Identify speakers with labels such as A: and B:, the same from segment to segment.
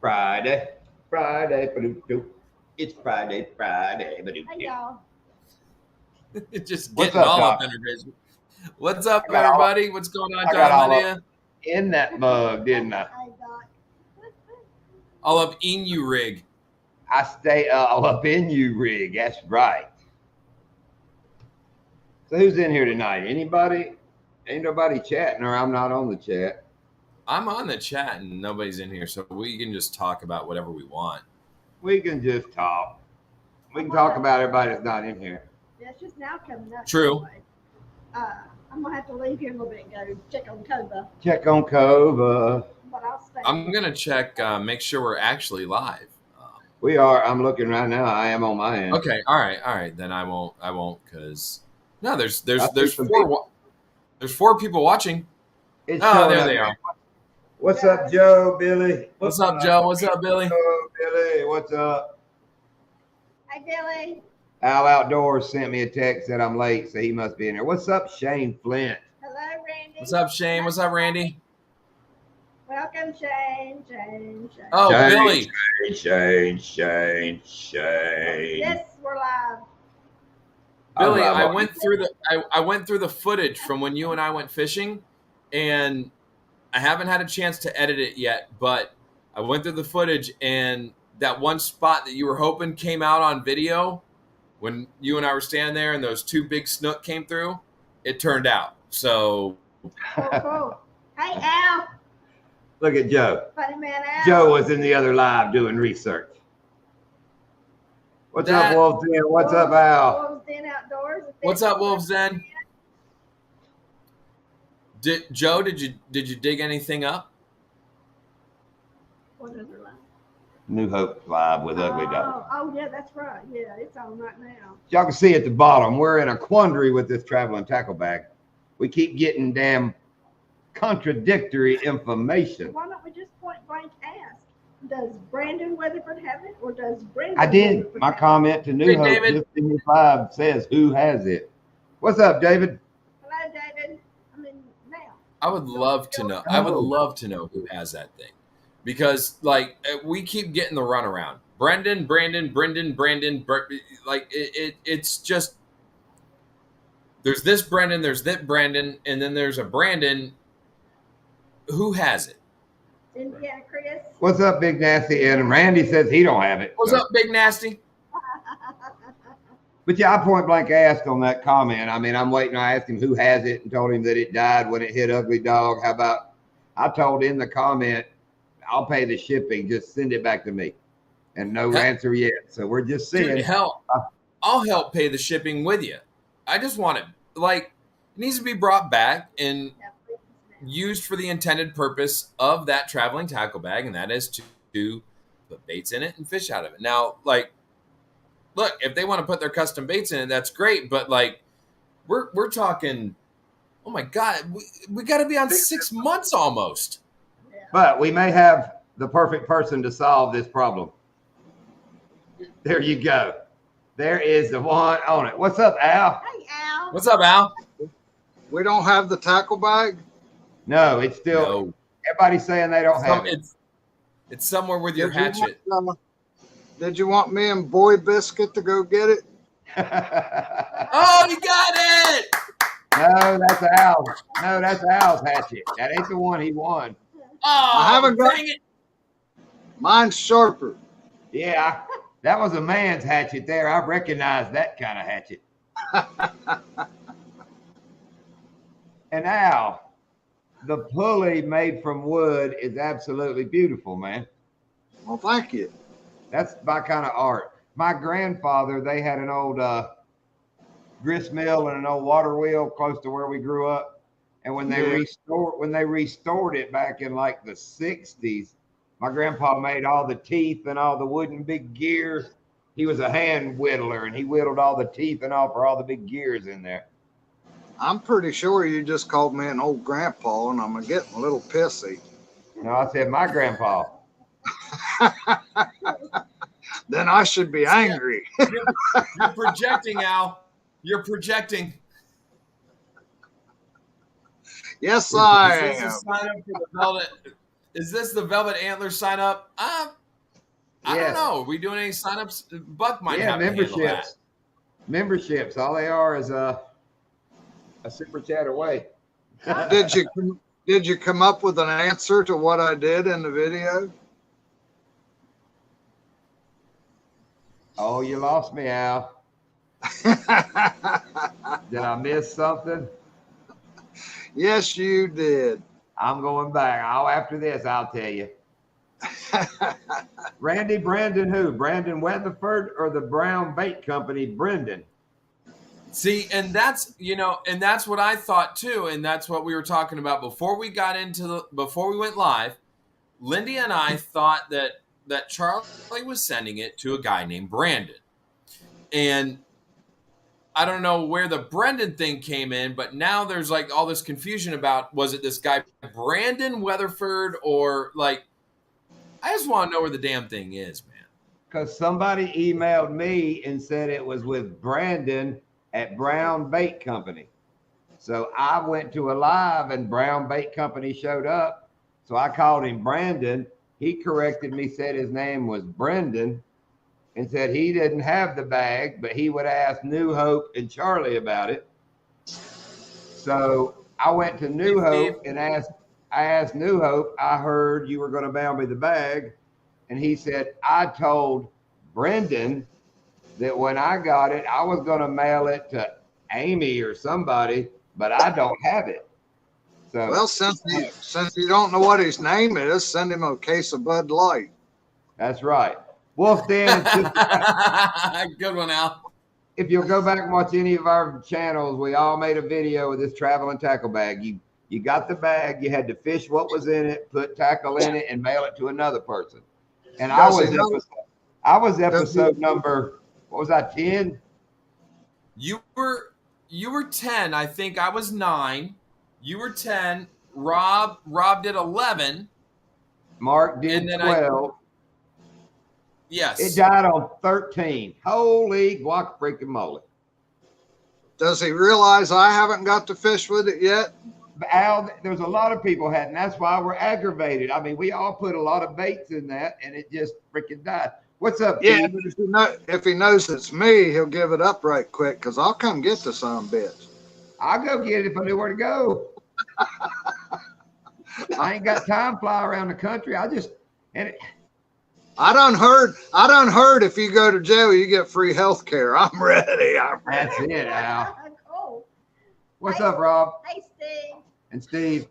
A: Friday, Friday, ba-doop-doop. It's Friday, Friday,
B: Hey,
A: ba-doop-doop.
B: y'all.
C: Just
A: What's
C: getting
A: up,
C: all up
A: Doc?
C: in her business. What's up,
A: I got all,
C: everybody? What's going on,
A: I got
C: John
A: all
C: Lydia?
A: up in that mug, didn't I?
B: Hey, Doc.
C: All up in you, rig.
A: I stay all up in you, Rig. That's right. So who's in here tonight? Anybody? Ain't nobody chatting, or I'm not on the chat.
C: I'm on the chat and nobody's in here, so we can just talk about whatever we want.
A: We can just talk. We can talk about everybody that's not in here.
B: Yeah, it's just now coming up.
C: True.
B: Anyway. I'm going to have to leave here in a little bit and go check on Cova,
A: Check on Cova.
B: but I'll stay.
C: I'm going to check, make sure we're actually live.
A: We are. I'm looking right now. I am on my end.
C: Okay, all right. Then I won't, because no, there's
A: I see some
C: there's 4 people watching.
A: It's
C: Oh,
A: showing
C: there
A: up.
C: they are.
A: What's up, Joe, Billy?
C: What's up, Joe? What's up, Billy?
A: Joe, Billy, what's up?
B: Hey, Billy.
A: Al Outdoors sent me a text that I'm late, so he must be in there. What's up, Shane Flint?
B: Hello, Randy.
C: What's up, Shane? What's up, Randy?
B: Welcome, Shane.
C: Oh,
A: Shane,
C: Billy.
A: Shane.
B: Yes, we're live.
C: Billy,
A: I'm
C: I
A: live.
C: went through the footage from when you and I went fishing, and I haven't had a chance to edit it yet, but I went through the footage, and that one spot that you were hoping came out on video when you and I were standing there and those 2 big snook came through, it turned out. So
B: Cool. Hey, Al.
A: Look at Joe.
B: Funny man, Al.
A: Joe was in the other live doing research. What's up, Wolf Den? What's up, Al?
B: Wolves Den Outdoors.
C: what's up, Wolves Den? Joe, did you dig anything up?
B: What other live?
A: New Hope Live with Ugly Dog.
B: Oh, yeah, that's right. Yeah, it's on right now.
A: Y'all can see at the bottom, we're in a quandary with this traveling tackle bag. We keep getting damn contradictory information.
B: Why don't we just point blank ask? Does Brandon Weatherford have it, or does Brandon?
A: I did.
B: Weatherford
A: My
B: have
A: comment to New
C: Hey,
A: Hope
C: David.
A: just in this live says who has it. What's up, David?
B: it? Hello, David. I mean, now.
C: I would love to know. I would love to know who has that thing, because like we keep getting the runaround. Brendan, like it's just there's this Brendan, there's that Brandon, and then there's a Brandon. Who has it?
B: Indiana Chris.
A: What's up, Big Nasty? And Randy says he don't have it.
C: What's
A: so.
C: up, Big Nasty?
A: But yeah, I point blank asked on that comment. I mean, I'm waiting. I asked him who has it and told him that it died when it hit Ugly Dog. How about I told in the comment, I'll pay the shipping. Just send it back to me. And no answer yet. So we're just seeing.
C: Dude, hell, I'll help pay the shipping with you. I just want it. Like, it needs to be brought back and used for the intended purpose of that traveling tackle bag, and that is to put baits in it and fish out of it. Now, like, look, if they want to put their custom baits in it, that's great. But like, we're talking, oh my God, we got to be on 6 months almost.
A: But we may have the perfect person to solve this problem. There you go. There is the one on it. What's up, Al?
B: Hey, Al.
C: What's up, Al?
D: We don't have the tackle bag.
A: No, it's still.
C: No.
A: Everybody's saying they don't have it.
C: It's somewhere with your
D: Did you
C: hatchet.
D: Did you want me and Boy Biscuit to go get it?
C: Oh, you got it!
A: No, that's Al's. No, that's Al's hatchet. That ain't the one he won.
C: Oh,
D: I haven't got-
C: dang it.
D: Mine's sharper.
A: Yeah, that was a man's hatchet there. I recognize that kind of hatchet. And Al, the pulley made from wood is absolutely beautiful, man.
D: Well, thank you.
A: That's my kind of art. My grandfather, they had an old grist mill and an old water wheel close to where we grew up. And when they restored it back in like the 60s, my grandpa made all the teeth and all the wooden big gears. He was a hand whittler, and he whittled all the teeth and all for all the big gears in there.
D: I'm pretty sure you just called me an old grandpa, and I'm getting a little pissy.
A: No, I said my grandpa.
D: Then I should be angry.
C: You're projecting, Al. You're projecting.
D: Yes, I
C: This is a
D: am.
C: sign up for the Velvet. Is this the Velvet Antler sign up? I don't
A: Yes.
C: know. Are we doing any signups? Buck might
A: Yeah,
C: have to handle that.
A: memberships. Memberships. All they are is a super chat away.
D: Did you come up with an answer to what I did in the video?
A: Oh, you lost me, Al. Did I miss something?
D: Yes, you did.
A: I'm going back. After this, I'll tell you. Randy Brandon who? Brandon Weatherford or the Brown Bait Company, Brendan?
C: See, and that's what I thought too, and that's what we were talking about before we went live. Lindy and I thought that Charlie was sending it to a guy named Brandon. And I don't know where the Brendan thing came in, but now there's like all this confusion about, was it this guy Brandon Weatherford, or like, I just want to know where the damn thing is, man.
A: Because somebody emailed me and said it was with Brandon at Brown Bait Company. So I went to a live and Brown Bait Company showed up. So I called him Brandon. He corrected me, said his name was Brendan, and said he didn't have the bag, but he would ask New Hope and Charlie about it. So I went to New Hope and I asked New Hope, I heard you were going to mail me the bag. And he said, I told Brendan that when I got it, I was going to mail it to Amy or somebody, but I don't have it. So,
D: well, since you don't know what his name is, send him a case of Bud Light.
A: That's right. Wolf Den,
C: good one, Al.
A: If you'll go back and watch any of our channels, we all made a video with this traveling tackle bag. You got the bag, you had to fish what was in it, put tackle in it, and mail it to another person. And I was episode number, what was I, 10?
C: You were 10. I think I was 9. You were 10. Rob did 11.
A: Mark did 12.
C: Yes.
A: It died on 13. Holy guac freaking moly.
D: Does he realize I haven't got to fish with it yet?
A: Al, there's a lot of people had, and that's why we're aggravated. I mean, we all put a lot of baits in that, and it just freaking died. What's up,
D: yeah,
A: Keith?
D: If he knows it's me, he'll give it up right quick, because I'll come get the son bitch.
A: I'll go get it if I knew where to go. I ain't got time to fly around the country. I done heard if you go to jail, you get free health care. I'm ready. That's it, Al.
B: Cool.
A: What's up, Rob?
B: Hey, Steve.
A: And Steve.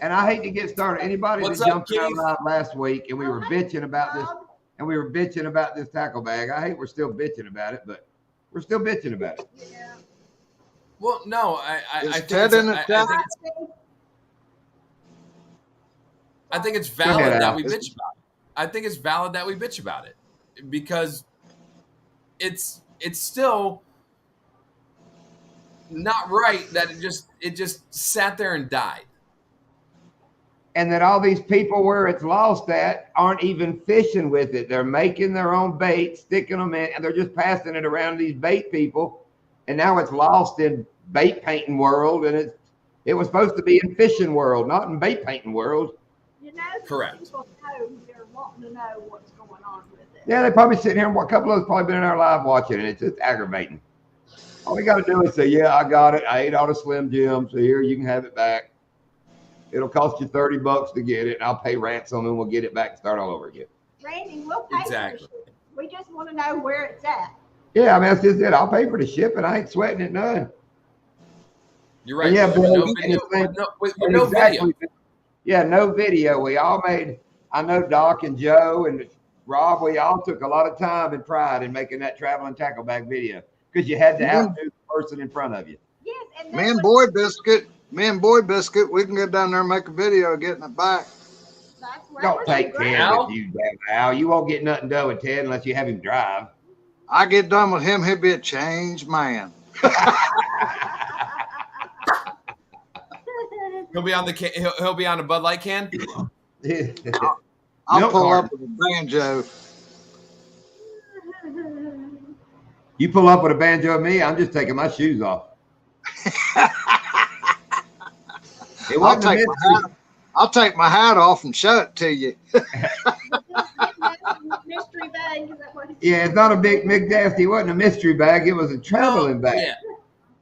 A: And I hate to get started. Anybody that jumped out live last week and we were bitching about this, and we were bitching about this tackle bag. I hate we're still bitching about it, but we're still bitching about it.
B: Yeah.
C: Well, no, I think it's valid that we bitch about it. I think it's valid that we bitch about it because it's still not right that it just sat there and died.
A: And that all these people where it's lost at aren't even fishing with it. They're making their own bait, sticking them in, and they're just passing it around to these bait people. And now it's lost in bait painting world, and it was supposed to be in fishing world, not in bait painting world.
B: You know,
C: correct.
B: People know they're wanting to know what's going on with it.
A: Yeah, they probably sitting here, a couple of us probably been in our live watching, and it's just aggravating. All we got to do is say, yeah, I got it. I ate all the Slim Jim, so here, you can have it back. It'll cost you $30 to get it, and I'll pay ransom, and we'll get it back and start all over again.
B: Randy, we'll pay for the ship. We just want to know where it's at.
A: Yeah, I mean, that's just it. I'll pay for the shipping. I ain't sweating it none.
C: You're right.
A: And yeah,
C: no video.
A: Yeah, no video. We all made, I know Doc and Joe and Rob, we all took a lot of time and pride in making that traveling tackle bag video because you had to outdo the person in front of you.
B: Yes, and
D: me and Boy Biscuit, we can get down there and make a video of getting it back.
A: Don't take Ted with you, Al. You won't get nothing done with Ted unless you have him drive.
D: I get done with him, he'll be a changed man.
C: He'll be on he'll be on a Bud Light can.
D: I'll pull up with a banjo.
A: You pull up with a banjo of me, I'm just taking my shoes off. It wasn't
D: I'll take my hat off and show it to you.
B: Mystery bag, is that what it is?
A: Yeah, it's not a big McNasty. It wasn't a mystery bag. It was a traveling bag.
C: Yeah,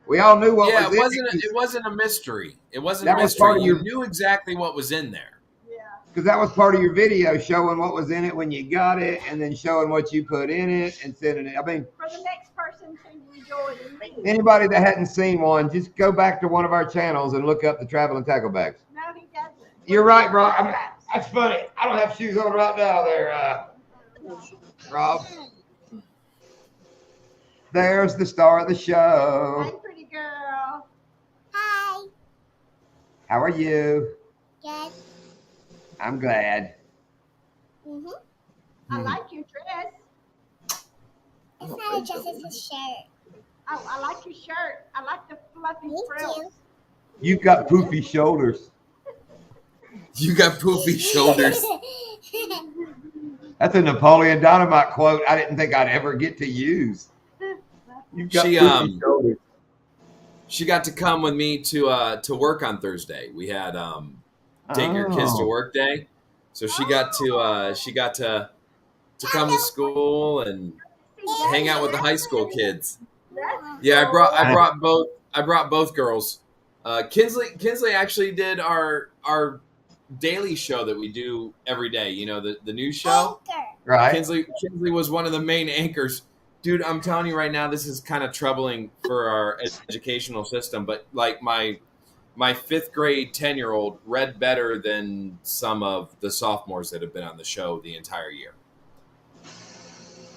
A: We all knew what
C: yeah.
A: was
C: It
A: in
C: wasn't.
A: it
C: It wasn't a mystery. It wasn't
A: That
C: a
A: was part
C: mystery.
A: of
C: You
A: your-
C: knew exactly what was in there.
B: Yeah.
A: because that was part of your video showing what was in it when you got it, and then showing what you put in it and sending it. I mean,
B: For the next person to enjoy and leave.
A: anybody that hadn't seen one, just go back to one of our channels and look up the traveling tackle bags.
B: No, he doesn't.
A: You're right, bro. That's funny. I don't have shoes on right now there, Rob. There's the star of the
B: Hey,
A: show.
B: pretty girl.
E: Hi.
A: How are you?
E: Good.
A: I'm glad.
E: Mhm.
B: I like your dress.
E: It's not a dress, it's a shirt.
B: Oh, I like your shirt. I like the fluffy
E: Me
B: frills.
E: too.
A: You've got poofy shoulders.
C: You got poofy shoulders.
A: That's a Napoleon Dynamite quote I didn't think I'd ever get to use. You've got
C: She,
A: poofy shoulders.
C: She got to come with me to work on Thursday. We had take your kids to
A: Oh.
C: work day, so she got to come to school and hang out with the high school kids. Yeah, I brought both girls. Kinsley actually did our daily show that we do every day. You know, the news show.
E: Anchor.
A: Right?
C: Kinsley was one of the main anchors. Dude, I'm telling you right now, this is kind of troubling for our educational system. But like my 5th grade 10-year-old read better than some of the sophomores that have been on the show the entire year.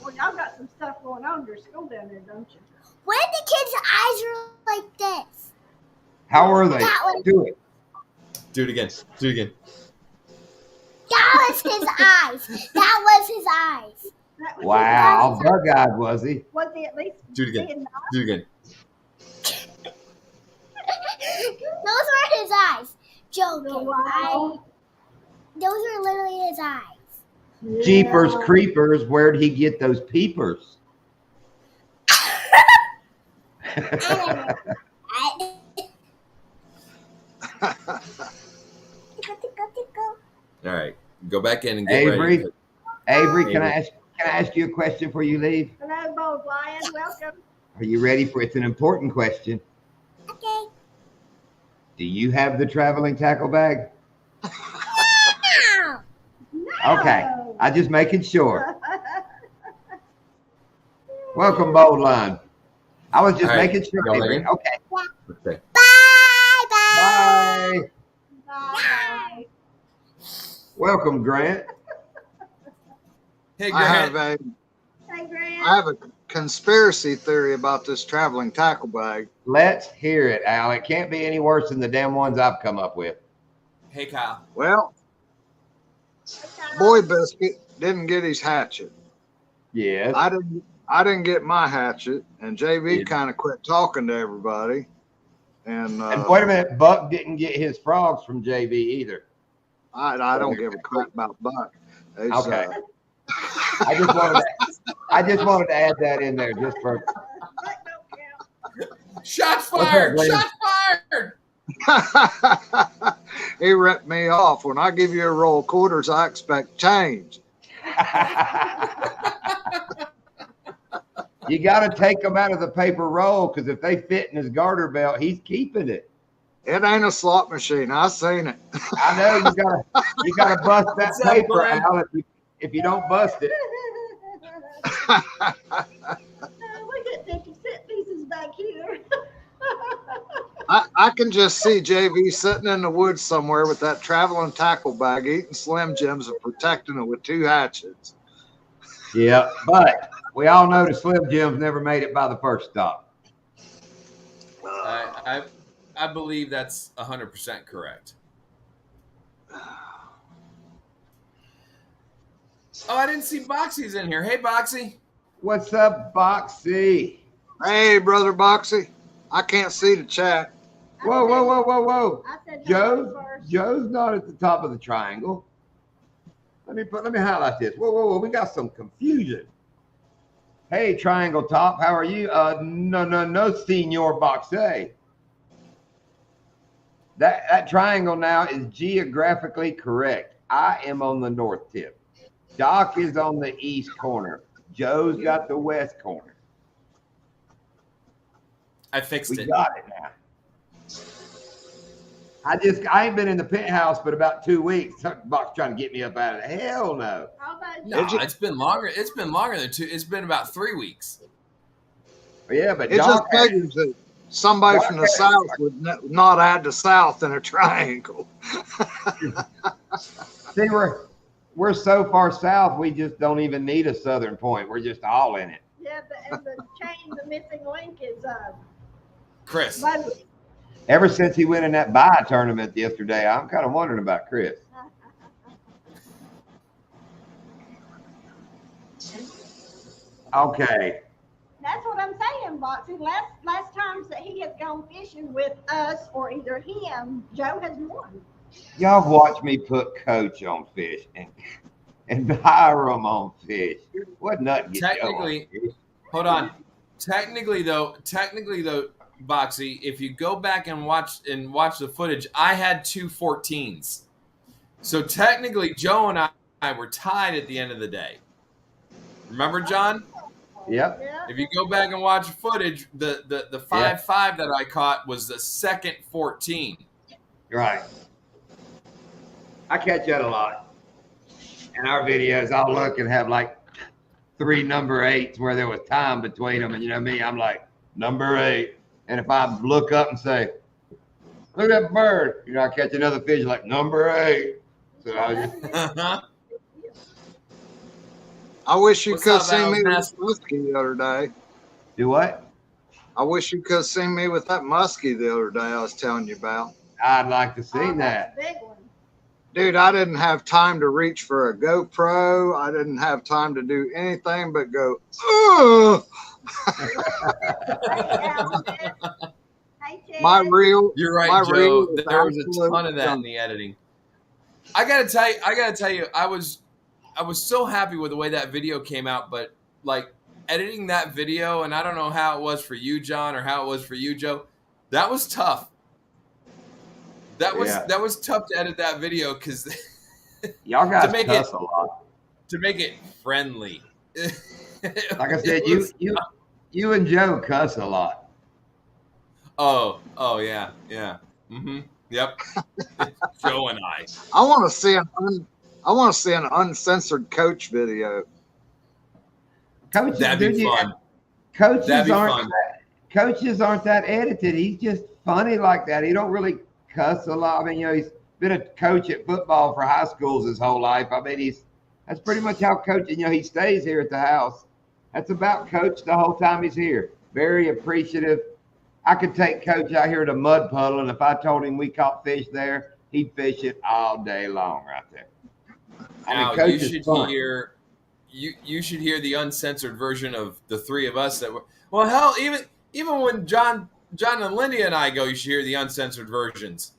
B: Well, y'all got some stuff going on in your school down there, don't you?
E: What if the kids' eyes were like this?
A: How are they?
E: That one.
A: Do it.
C: Do it again. Do it again.
E: That was his eyes. That was his eyes.
B: That was
A: Wow, bug-eyed was he?
B: Was he at least
C: Do it again.
B: being
C: Do it again.
E: Those were his eyes. Joking.
B: Wow.
E: Those were literally his eyes.
A: Jeepers creepers, where'd he get those peepers?
E: I don't know. Tickle.
C: All right, go back in and get
A: Avery?
C: ready.
A: Avery, can I ask you a question before you leave?
B: Hello, Bold Lion. Welcome.
A: Are you ready for it's an important question?
E: Okay.
A: Do you have the traveling tackle bag?
E: Now.
B: No.
A: Okay. I just making sure. Welcome, Bold Line. I was just
C: All right,
A: making sure.
C: y'all
A: Avery.
C: ready?
A: Okay.
C: Okay.
E: Bye. Bye.
A: Bye.
B: Bye.
A: Welcome, Grant.
C: Hey,
D: I have
C: Grant.
B: Hey, Grant.
D: I have a conspiracy theory about this traveling tackle bag.
A: Let's hear it, Al. It can't be any worse than the damn ones I've come up with.
C: Hey, Kyle.
D: Well, Boy Biscuit didn't get his hatchet.
A: Yes.
D: I didn't get my hatchet, and JV
A: Yeah.
D: kind of quit talking to everybody. And
A: And wait a minute, Buck didn't get his frogs from JV either.
D: I don't give a crap about Buck. It's,
A: Okay. I just wanted to add that in there just for.
C: Shots
A: What's
C: fired!
A: up, Glenn?
C: Shots fired!
D: he ripped me off. When I give you a roll of quarters, I expect change.
A: You got to take them out of the paper roll because if they fit in his garter belt, he's keeping it.
D: It ain't a slot machine. I seen it.
A: I know you gotta bust that
C: What's up,
A: paper,
C: Glenn?
A: Al. If you don't bust it,
B: We get 50 cent pieces back here.
D: I can just see JV sitting in the woods somewhere with that traveling tackle bag, eating Slim Jims and protecting it with 2 hatchets.
A: yeah. But we all know the Slim Jims never made it by the first stop.
C: I believe that's 100% correct. Oh, I didn't see Boxy's in here. Hey, Boxy.
A: What's up, Boxy?
D: Hey, brother Boxy. I can't see the chat.
A: Whoa, whoa, whoa, whoa, whoa!
B: I said hello
A: Joe,
B: first.
A: Joe's not at the top of the triangle. Let me highlight this. Whoa, whoa, whoa! We got some confusion. Hey, Triangle Top, how are you? No, Senor Boxy. That triangle now is geographically correct. I am on the north tip. Doc is on the east corner. Joe's got the west corner.
C: I fixed
A: We
C: it.
A: got it now. I ain't been in the penthouse but about 2 weeks. Box trying to get me up out of the hell no.
B: How about
C: No,
B: you?
C: it's been longer. It's been longer than 2. It's been about 3 weeks.
A: Yeah, but
D: It just
A: Doc had-
D: figures that somebody from the South would not add the South in a triangle.
A: see we're so far south we just don't even need a southern point. We're just all in it.
B: Yeah, and the chain, the missing link is
C: Chris.
B: Budley.
A: Ever since he went in that buy tournament yesterday, I'm kind of wondering about Chris. Okay.
B: That's what I'm saying, Boxy. Last times that he has gone fishing with us or either him, Joe has won.
A: Y'all watch me put Coach on fish and Hiram on fish. What nut get
C: Technically-
A: Joe on fish?
C: Hold on. Technically though, Boxy, if you go back and watch the footage, I had 2 14s. So technically, Joe and I were tied at the end of the day. Remember, John?
A: Yep.
B: Yeah.
C: If you go back and watch footage, the 5.5 that I caught was the second 14.
A: Right. I catch that a lot. In our videos, I'll look and have like 3 number 8s where there was time between them. And you know me, I'm like, number 8. And if I look up and say, look at that bird, you know, I catch another fish like number 8. So I just,
D: I wish you
C: What's
D: could
C: up,
D: have seen me
C: Alex?
D: with muskie the other day.
A: do what?
D: I wish you could have seen me with that muskie the other day I was telling you about.
A: I'd like to see
B: Oh,
A: that.
B: that's a big one.
D: Dude, I didn't have time to reach for a GoPro. I didn't have time to do anything but go, ugh.
B: Hey, Alan. Hey, Chad.
D: My reel.
C: You're right,
D: My
C: Joe.
D: reel is
C: There was a
D: absolute
C: ton of that in
D: junk.
C: the editing. I gotta tell you, I was so happy with the way that video came out, but like editing that video, and I don't know how it was for you, John, or how it was for you, Joe. That was tough. That was tough to edit that video because
A: Y'all guys
C: make
A: cuss a lot.
C: to make it friendly.
A: Like I said,
C: It was-
A: you and Joe cuss a lot.
C: Oh yeah. Yep. Joe and I.
D: I want to see an uncensored coach video.
A: Coaches,
C: That'd be fun.
A: Coaches
C: That'd be
A: aren't
C: fun.
A: coaches aren't that edited. He's just funny like that. He don't really cuss a lot. I mean, you know, he's been a coach at football for high schools his whole life. I mean, that's pretty much how coaching. You know, he stays here at the house. That's about Coach the whole time he's here. Very appreciative. I could take Coach out here to Mud Puddle, and if I told him we caught fish there, he'd fish it all day long right there. I mean,
C: Now
A: Coach
C: you
A: is
C: should
A: fun.
C: hear you should hear the uncensored version of the 3 of us that were well hell even when John and Lindy and I go, you should hear the uncensored versions.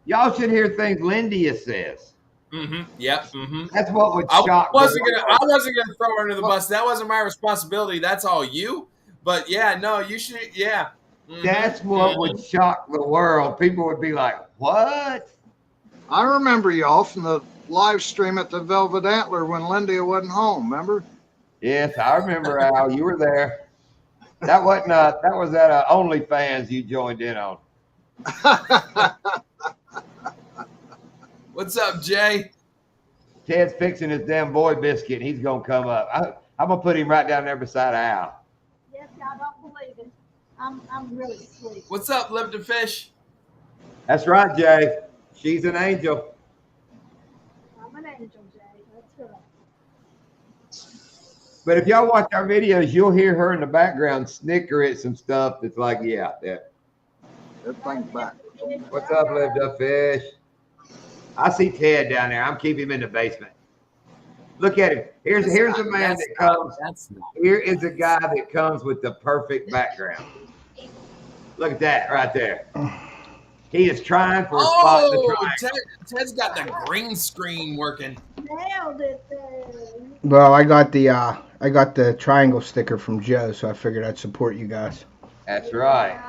A: Y'all should hear things Lindia says.
C: Mm-hmm. Yep. Mm-hmm.
A: That's what would
C: I
A: shock.
C: wasn't
A: the
C: gonna throw her under the bus. That wasn't my responsibility. That's all you. But yeah, no, you should. Yeah. Mhm.
A: That's what would shock the world. People would be like, "What?"
D: I remember y'all from the live stream at the Velvet Antler when Lindia wasn't home. Remember?
A: Yes, I remember, Al. You were there. That wasn't. That was at OnlyFans you joined in on.
C: What's up, Jay?
A: Ted's fixing his damn boy biscuit. He's gonna come up. I'm gonna put him right down there beside Al.
B: Yes, y'all don't believe it. I'm really sweet.
C: What's up, Live to Fish?
A: That's right, Jay. She's an angel.
B: I'm an angel, Jay. That's right.
A: But if y'all watch our videos, you'll hear her in the background snicker at some stuff that's like, yeah.
D: Everything's back.
A: What's up, Lived Up Fish? I see Ted down there. I'm keeping him in the basement. Look at him. Here's a man that comes.
C: That's not.
A: Here is a guy that comes with the perfect background. Look at that right there. He is trying for a spot in the
C: Oh,
A: triangle.
C: Ted's got the green screen working.
B: Nailed it there.
F: Well, I got the triangle sticker from Joe, so I figured I'd support you guys.
A: That's right.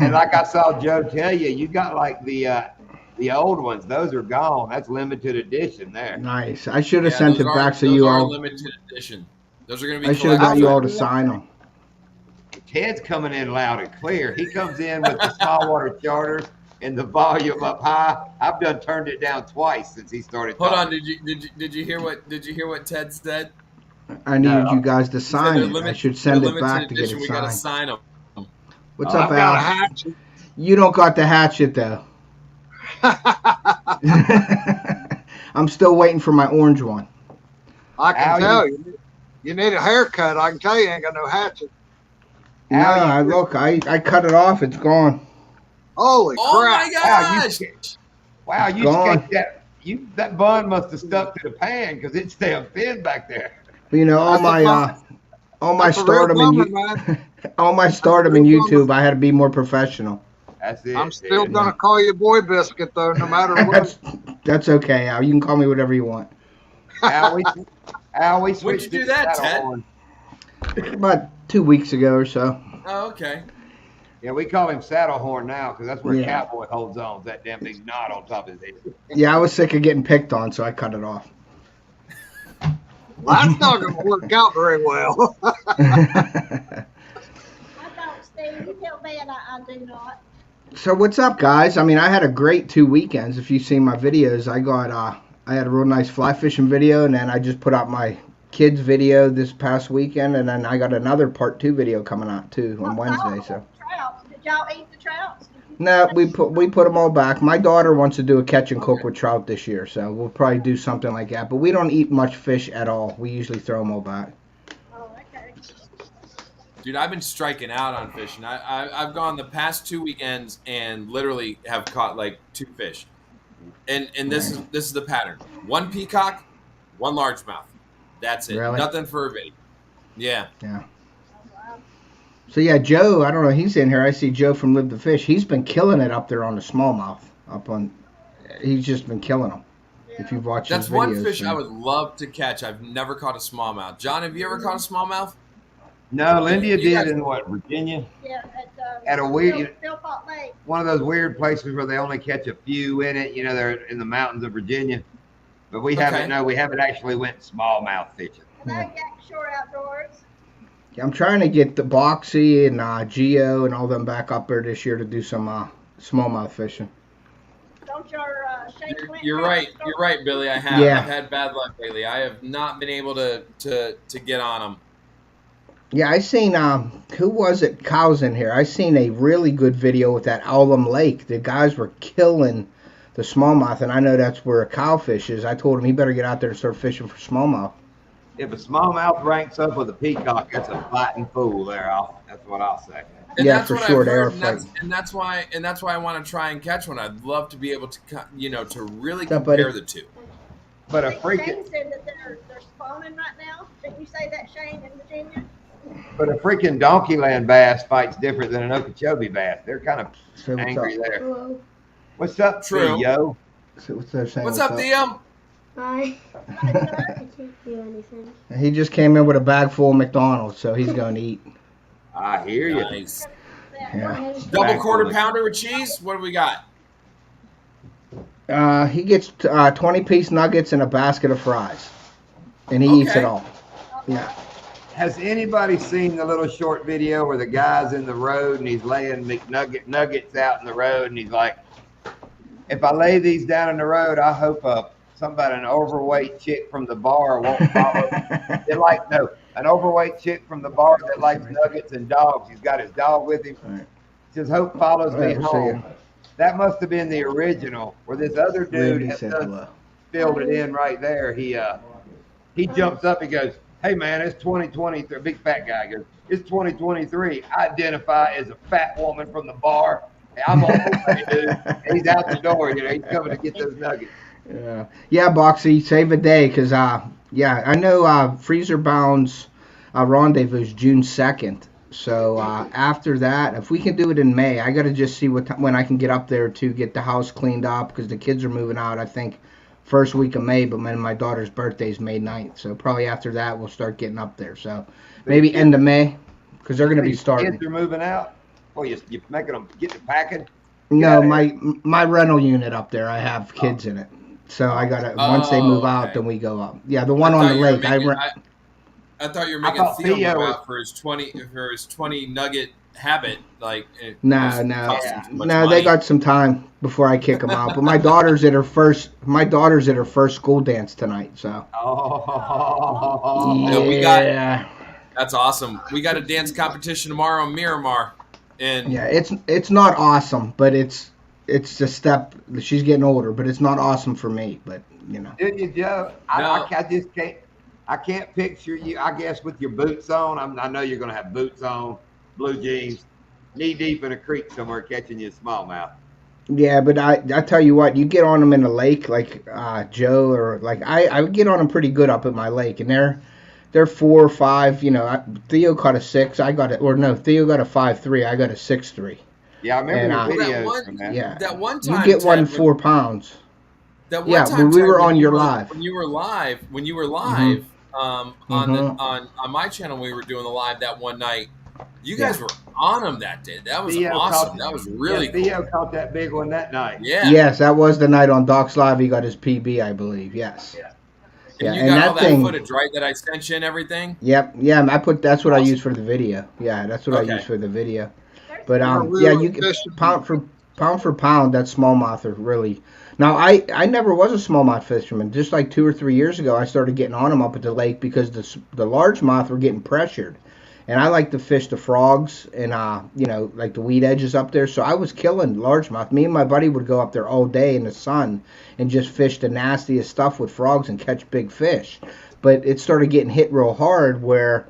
A: And like I saw Joe tell you, you got like the old ones. Those are gone. That's limited edition there.
F: Nice. I should have
C: Yeah,
F: sent
C: those
F: it
C: are-
F: back so
C: those
F: you
C: are
F: all.
C: limited edition. Those are going to be.
F: I should have got you all to
C: collector's
F: sign them.
A: Ted's coming in loud and clear. He comes in with the small water charters and the volume up high. I've done turned it down twice since he started.
C: Hold on,
A: talking.
C: did you hear what Ted said?
F: I needed
A: No.
F: you guys to
C: He said
F: sign
C: they're
F: it. I
C: limited-
F: should send
C: they're
F: it
C: limited
F: back to get
C: edition.
F: it
C: We gotta
F: signed.
C: sign them.
F: What's
D: I've
F: up,
D: got a
F: Al?
D: hatchet.
F: You don't got the hatchet though. I'm still waiting for my orange one.
D: I can
A: Al,
D: tell you. You need a haircut. I can tell you ain't got no hatchet.
F: No,
A: Al, you-
F: look, I cut it off. It's gone.
D: Holy
C: Oh
D: crap.
C: my
A: Wow,
C: gosh!
A: Wow, you
F: Gone.
A: escaped that. That bun must have stuck to the pan because it's damn thin back there.
F: You know, all
D: That's a
F: my
D: bummer. That's a real
F: stardom
D: bummer,
F: in
D: man.
F: all my stardom in
D: That's a real
F: YouTube, I had to be more professional.
A: That's it.
D: I'm still
A: dude.
D: gonna call you Boy Biscuit though, no matter what.
F: That's okay, Al. You can call me whatever you want.
A: Al, we
C: When'd you
A: switched
C: do
A: to
C: that,
A: saddle
C: Ted?
A: horn.
F: About 2 weeks ago or so.
C: Oh, okay.
A: Yeah, we call him saddle horn now because that's where
F: Yeah.
A: Cowboy holds on. That damn big knot on top of his head.
F: Yeah, I was sick of getting picked on, so I cut it off.
D: Well, that's not gonna work out very well.
B: I don't, Steve. You tell Ben I do not.
F: So what's up, guys? I mean, I had a great 2 weekends. If you've seen my videos, I had a real nice fly fishing video, and then I just put out my kids video this past weekend, and then I got another part 2 video coming out too on Wednesday. So
B: Trouts. Did y'all eat the trouts?
F: no, we put them all back. My daughter wants to do a catch and cook with trout this year, so we'll probably do something like that. But we don't eat much fish at all. We usually throw them all back.
B: Oh, okay.
C: Dude, I've been striking out on fishing. I've gone the past 2 weekends and literally have caught like 2 fish. And this is the pattern. 1 peacock, 1 largemouth. That's it.
F: Really?
C: Nothing for a video. Yeah.
F: Yeah. So yeah, Joe, I don't know, he's in here. I see Joe from Live the Fish. He's been killing it up there on the smallmouth. He's just been killing them. If you've watched
C: That's
F: his
C: one
F: videos,
C: fish
F: so-
C: I would love to catch. I've never caught a smallmouth. John, have you ever caught a smallmouth?
A: No, Lindia
C: You
A: did
C: guys-
A: in what, Virginia?
B: Yeah,
A: At a weird-
B: Philpott Lake.
A: One of those weird places where they only catch a few in it. You know, they're in the mountains of Virginia. But we
C: Okay.
A: haven't actually went smallmouth fishing.
B: And I got shore outdoors.
F: Yeah, I'm trying to get the Boxy and Geo and all them back up there this year to do some smallmouth fishing.
B: Don't your Shane Flint
C: You're
B: have
C: right.
B: a store?
C: You're right, Billy. I have.
F: Yeah.
C: I've had bad luck lately. I have not been able to get on them.
F: Yeah, I seen who was it? Cows in here. I seen a really good video with that Owlum Lake. The guys were killing the smallmouth, and I know that's where a cowfish is. I told him he better get out there and start fishing for smallmouth.
A: If a smallmouth ranks up with a peacock, that's a fighting fool there. That's what I'll say.
C: And
F: Yeah,
C: that's
F: for
C: what
F: sure,
C: I've
F: they are
C: heard,
F: fighting.
C: and that's why I want to try and catch one. I'd love to be able to, to really
F: Yeah, buddy.
C: compare the two.
A: But a
B: Shane
A: freaking
B: said that they're spawning right now. Didn't you say that, Shane, in Virginia?
A: Donkeyland bass fights different than an Okeechobee bass. They're kind of
F: So what's
A: angry
F: up?
A: there.
E: Hello.
A: What's up,
C: True.
A: Yo?
F: So what's they saying?
C: What's up, Theo?
E: Hi.
B: Hi, sir.
E: I can't do anything.
F: He just came in with a bag full of McDonald's, so he's going to eat.
A: I hear you.
C: Nice.
F: Yeah.
C: Double quarter pounder with cheese. What do we got?
F: He gets 20-piece nuggets and a basket of fries, and he eats
C: Okay.
F: it all. Yeah.
A: Has anybody seen the little short video where the guy's in the road and he's laying McNuggets out in the road and he's like, if I lay these down in the road, I hope an overweight chick from the bar won't follow. An overweight chick from the bar that likes nuggets and dogs. He's got his dog with him.
F: Right.
A: Says, hope follows me
F: Right, we'll see
A: home. That must have been the original where this other dude
F: Randy
A: has
F: said
A: done
F: hello.
A: filled it in right there. He jumps up. He goes, "Hey man, it's 2023." Big fat guy goes, "It's 2023. I identify as a fat woman from the bar. I'm on the way, dude." And he's out the door. He's coming to get those nuggets.
F: Yeah, Boxy, save a day, because I know Freezer Bound's rendezvous is June 2nd. So after that, if we can do it in May, I got to just see when I can get up there to get the house cleaned up, because the kids are moving out, I think, first week of May, but then my daughter's birthday is May 9th. So probably after that, we'll start getting up there. So maybe end of May, because they're going to be starting.
A: Kids are moving out. Well, you making them get the packing?
F: No,
A: Yeah.
F: my rental unit up there, I have kids in it. So I gotta once they move out,
C: okay.
F: then we go up. Yeah, the one
C: I
F: on
C: thought
F: the
C: you were
F: lake.
C: making- I thought you were making
A: thought
C: Theo
A: Theo
C: move
A: was-
C: out for his 20 nugget habit. Like
F: No,
C: just
F: no,
C: costs him too much
F: no. They
C: money.
F: got some time before I kick them out. But my daughter's at her first. My daughter's at her first school dance tonight. So
A: Oh.
C: Yeah, we got-
F: yeah,
C: That's awesome. We got a dance competition tomorrow in Miramar, and
F: yeah. It's not awesome, but it's a step. She's getting older, but it's not awesome for me. But you know,
A: Didn't you, Joe?
C: No.
A: I just can't. I can't picture you. I guess with your boots on. I know you're gonna have boots on, blue jeans, knee deep in a creek somewhere, catching you a smallmouth.
F: yeah. But I tell you what, you get on them in the lake, like Joe, or like I would get on them pretty good up at my lake, and they're 4 or 5. You know, Theo caught a 6. I got it, or no, Theo got a 5.3. I got a 6.3.
A: Yeah, I remember
F: And,
A: your
C: Well, that
A: videos
C: one-
A: from that.
F: Yeah,
C: that one
F: you
C: time
F: get one
C: Ted,
F: 4 pounds.
C: That one
F: Yeah,
C: time,
F: when we
C: Ted,
F: were
C: when
F: on
C: you
F: your
C: were-
F: live.
C: when you were live, on
F: Mhm.
C: on my channel, we were doing the live that one night. You guys were on them that day. That was
A: Theo
C: awesome.
A: caught-
C: That was really
A: yeah,
C: cool.
A: Theo caught that big one that night.
C: Yeah.
F: Yes, that was the night on Doc's Live. He got his PB, I believe. Yes.
A: Yeah.
F: Yeah,
C: And you
F: and
C: got
F: that
C: all that
F: thing-
C: footage, right? That I sent you and everything.
F: Yep. Yeah, that's what I
C: Awesome.
F: use for the video. Yeah, that's what
C: Okay.
F: I use for the video.
B: There's
F: But
D: we
F: yeah,
D: were
F: you can
D: fishing-
F: pound for pound, that smallmouth are really. Now I never was a smallmouth fisherman. Just like 2 or 3 years ago, I started getting on them up at the lake because the largemouth were getting pressured, and I like to fish the frogs and like the weed edges up there. So I was killing largemouth. Me and my buddy would go up there all day in the sun and just fish the nastiest stuff with frogs and catch big fish. But it started getting hit real hard where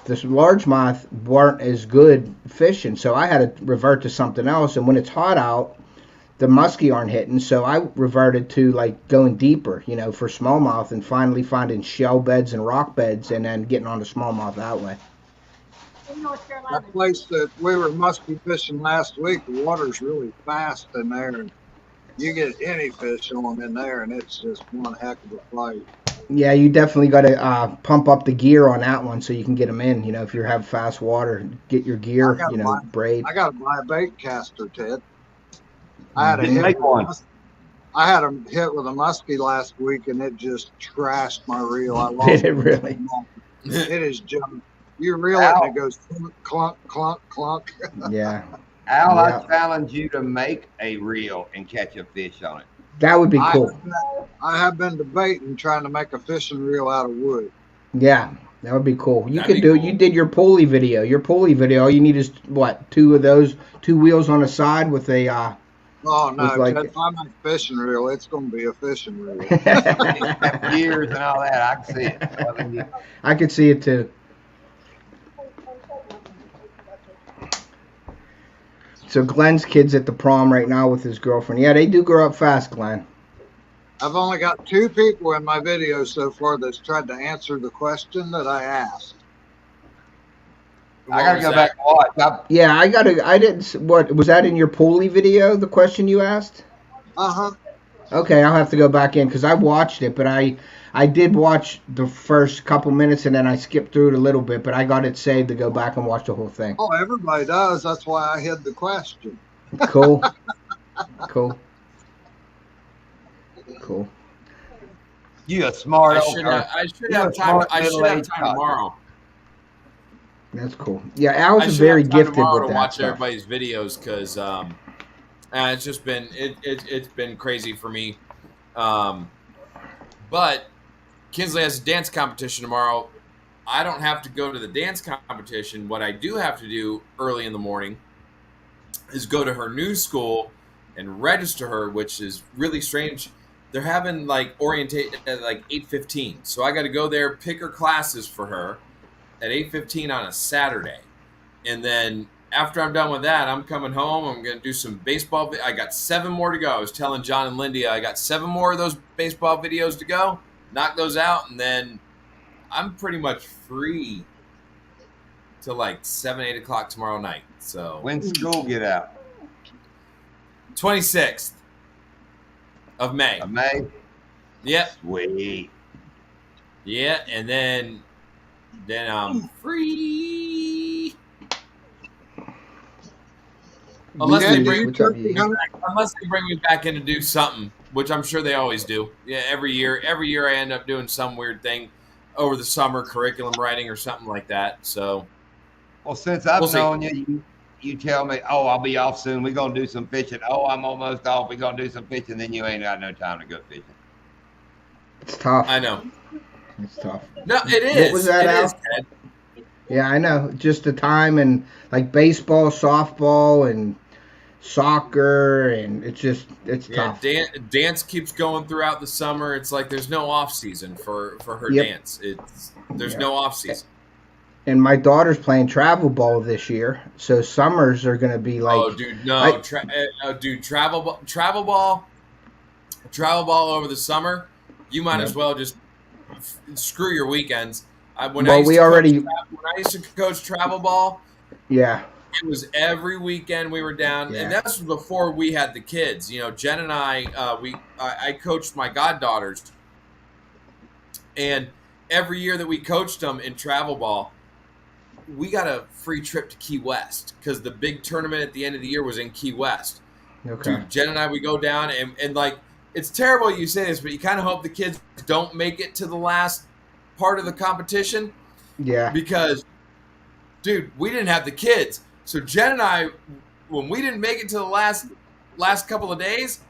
F: this largemouth weren't as good fishing, so I had to revert to something else. And when it's hot out, the muskie aren't hitting, so I reverted to like going deeper, for smallmouth, and finally finding shell beds and rock beds, and then getting on the smallmouth that way.
B: in North Carolina.
D: That place that we were musky fishing last week, the water's really fast in there, and you get any fish on in there, and it's just one heck of a fight.
F: Yeah, you definitely got to pump up the gear on that one so you can get them in. If you have fast water, get your gear,
D: I got mine.
F: braid.
D: I got to buy a bait caster, Ted. I had a
A: Didn't
D: hit
A: make
D: with a
A: one.
D: I had a hit with a muskie last week, and it just trashed my reel. I lost
F: Did it really?
D: It is junk. You reel it, and it goes clunk, clunk, clunk.
F: Yeah,
A: Al,
F: Yeah.
A: I challenge you to make a reel and catch a fish on it.
F: that would be
D: I-
F: cool.
D: I have been debating trying to make a fishing reel out of wood.
F: Yeah, that would be cool. You
C: That'd
F: could
C: be
F: do.
C: cool.
F: You did your pulley video. Your pulley video. All you need is what? 2 of those, 2 wheels on the side with a.
D: Oh no,
F: With like-
D: Ted, if I make a fishing reel, it's going to be a fishing reel.
A: Have gears and all that. I can see it. I mean,
F: I could see it too. So Glenn's kid's at the prom right now with his girlfriend. Yeah, they do grow up fast, Glenn.
D: I've only got 2 people in my video so far that's tried to answer the question that I asked.
A: I gotta go back and watch.
F: Yeah, I didn't. What was that in your pulley video? The question you asked?
D: Uh-huh.
F: Okay, I'll have to go back in because I watched it, but I did watch the first couple minutes and then I skipped through it a little bit, but I got it saved to go back and watch the whole thing.
D: Oh, everybody does. That's why I hid the question.
F: Cool. Cool. Cool.
A: You a smart
C: I
A: old
C: should
A: person.
C: I should
A: You're
C: have
A: a
C: time.
A: smart
C: I should have
A: middle-aged
C: time
A: guy.
C: tomorrow.
F: That's cool. Yeah, Al's
C: I should
F: very
C: have time
F: gifted
C: tomorrow
F: with
C: to
F: that
C: watch
F: stuff.
C: everybody's videos because it's just been it's been crazy for me. But Kinsley has a dance competition tomorrow. I don't have to go to the dance competition. What I do have to do early in the morning is go to her new school and register her, which is really strange. They're having like orientate at like 8:15, so I got to go there, pick her classes for her at 8:15 on a Saturday, and then after I'm done with that, I'm coming home. I'm gonna do some baseball. I got 7 more to go. I was telling John and Lindy I got 7 more of those baseball videos to go. Knock those out, and then I'm pretty much free till like 7, 8 o'clock tomorrow night. So
A: When school get out?
C: 26th of May.
A: Of May?
C: Yep.
A: Sweet.
C: Yeah, and then I'm free. Unless
D: Ted,
C: they
D: do
C: bring
D: you
F: What's up,
D: turkey
F: Yee?
D: hunt?
C: unless they bring me back in to do something, which I'm sure they always do. Yeah, every year I end up doing some weird thing over the summer, curriculum writing or something like that. So
A: Well, since I've
C: We'll see.
A: known you, you tell me, oh, I'll be off soon. We're gonna do some fishing. Oh, I'm almost off. We're gonna do some fishing. Then you ain't got no time to go fishing.
F: It's tough.
C: I know.
F: It's tough.
C: No, it is.
F: What was that,
C: It
F: Al?
C: is, Ted.
F: Yeah, I know. Just the time and like baseball, softball, and soccer, and it's
C: Yeah,
F: tough.
C: dance keeps going throughout the summer. It's like there's no off season for her
F: Yep.
C: dance. There's
F: Yeah.
C: no off season.
F: And my daughter's playing travel ball this year, so summers are gonna be like.
C: Oh, dude, no,
F: I-
C: travel ball over the summer. You might
F: Yep.
C: as well just screw your weekends. When
F: Well,
C: I used
F: we
C: to
F: already-
C: when I used to coach travel ball,
F: Yeah,
C: it was every weekend we were down,
F: Yeah.
C: and that's before we had the kids. You know, Jen and I coached my goddaughters, and every year that we coached them in travel ball, we got a free trip to Key West because the big tournament at the end of the year was in Key West.
F: okay.
C: Dude, Jen and I, we go down and like, it's terrible you say this, but you kind of hope the kids don't make it to the last part of the competition
F: Yeah,
C: because, dude, we didn't have the kids. So Jen and I, when we didn't make it to the last couple of days,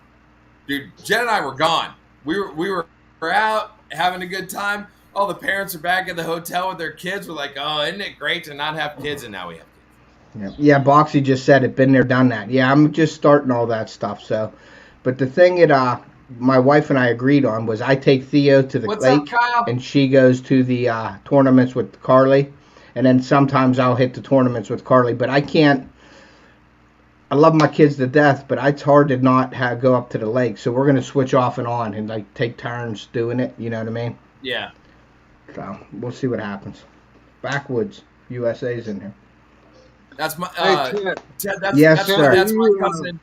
C: dude, Jen and I were gone. We were out having a good time. All the parents are back at the hotel with their kids. We're like, oh, isn't it great to not have kids? And now we have kids.
F: yeah. Boxy just said it. Been there, done that. Yeah, I'm just starting all that stuff. So, but the thing that my wife and I agreed on was I take Theo to the
C: What's
F: lake,
C: up, Kyle?
F: and she goes to the tournaments with Carly, and then sometimes I'll hit the tournaments with Carly. But I can't. I love my kids to death, but it's hard to not go up to the lake. So we're gonna switch off and on and like take turns doing it. You know what I mean?
C: Yeah.
F: So we'll see what happens. Backwoods USA's in here.
C: That's my
D: Hey, Ted,
C: Ted. That's
F: Yes,
C: that's,
F: sir.
C: that's my
D: You,
C: cousin.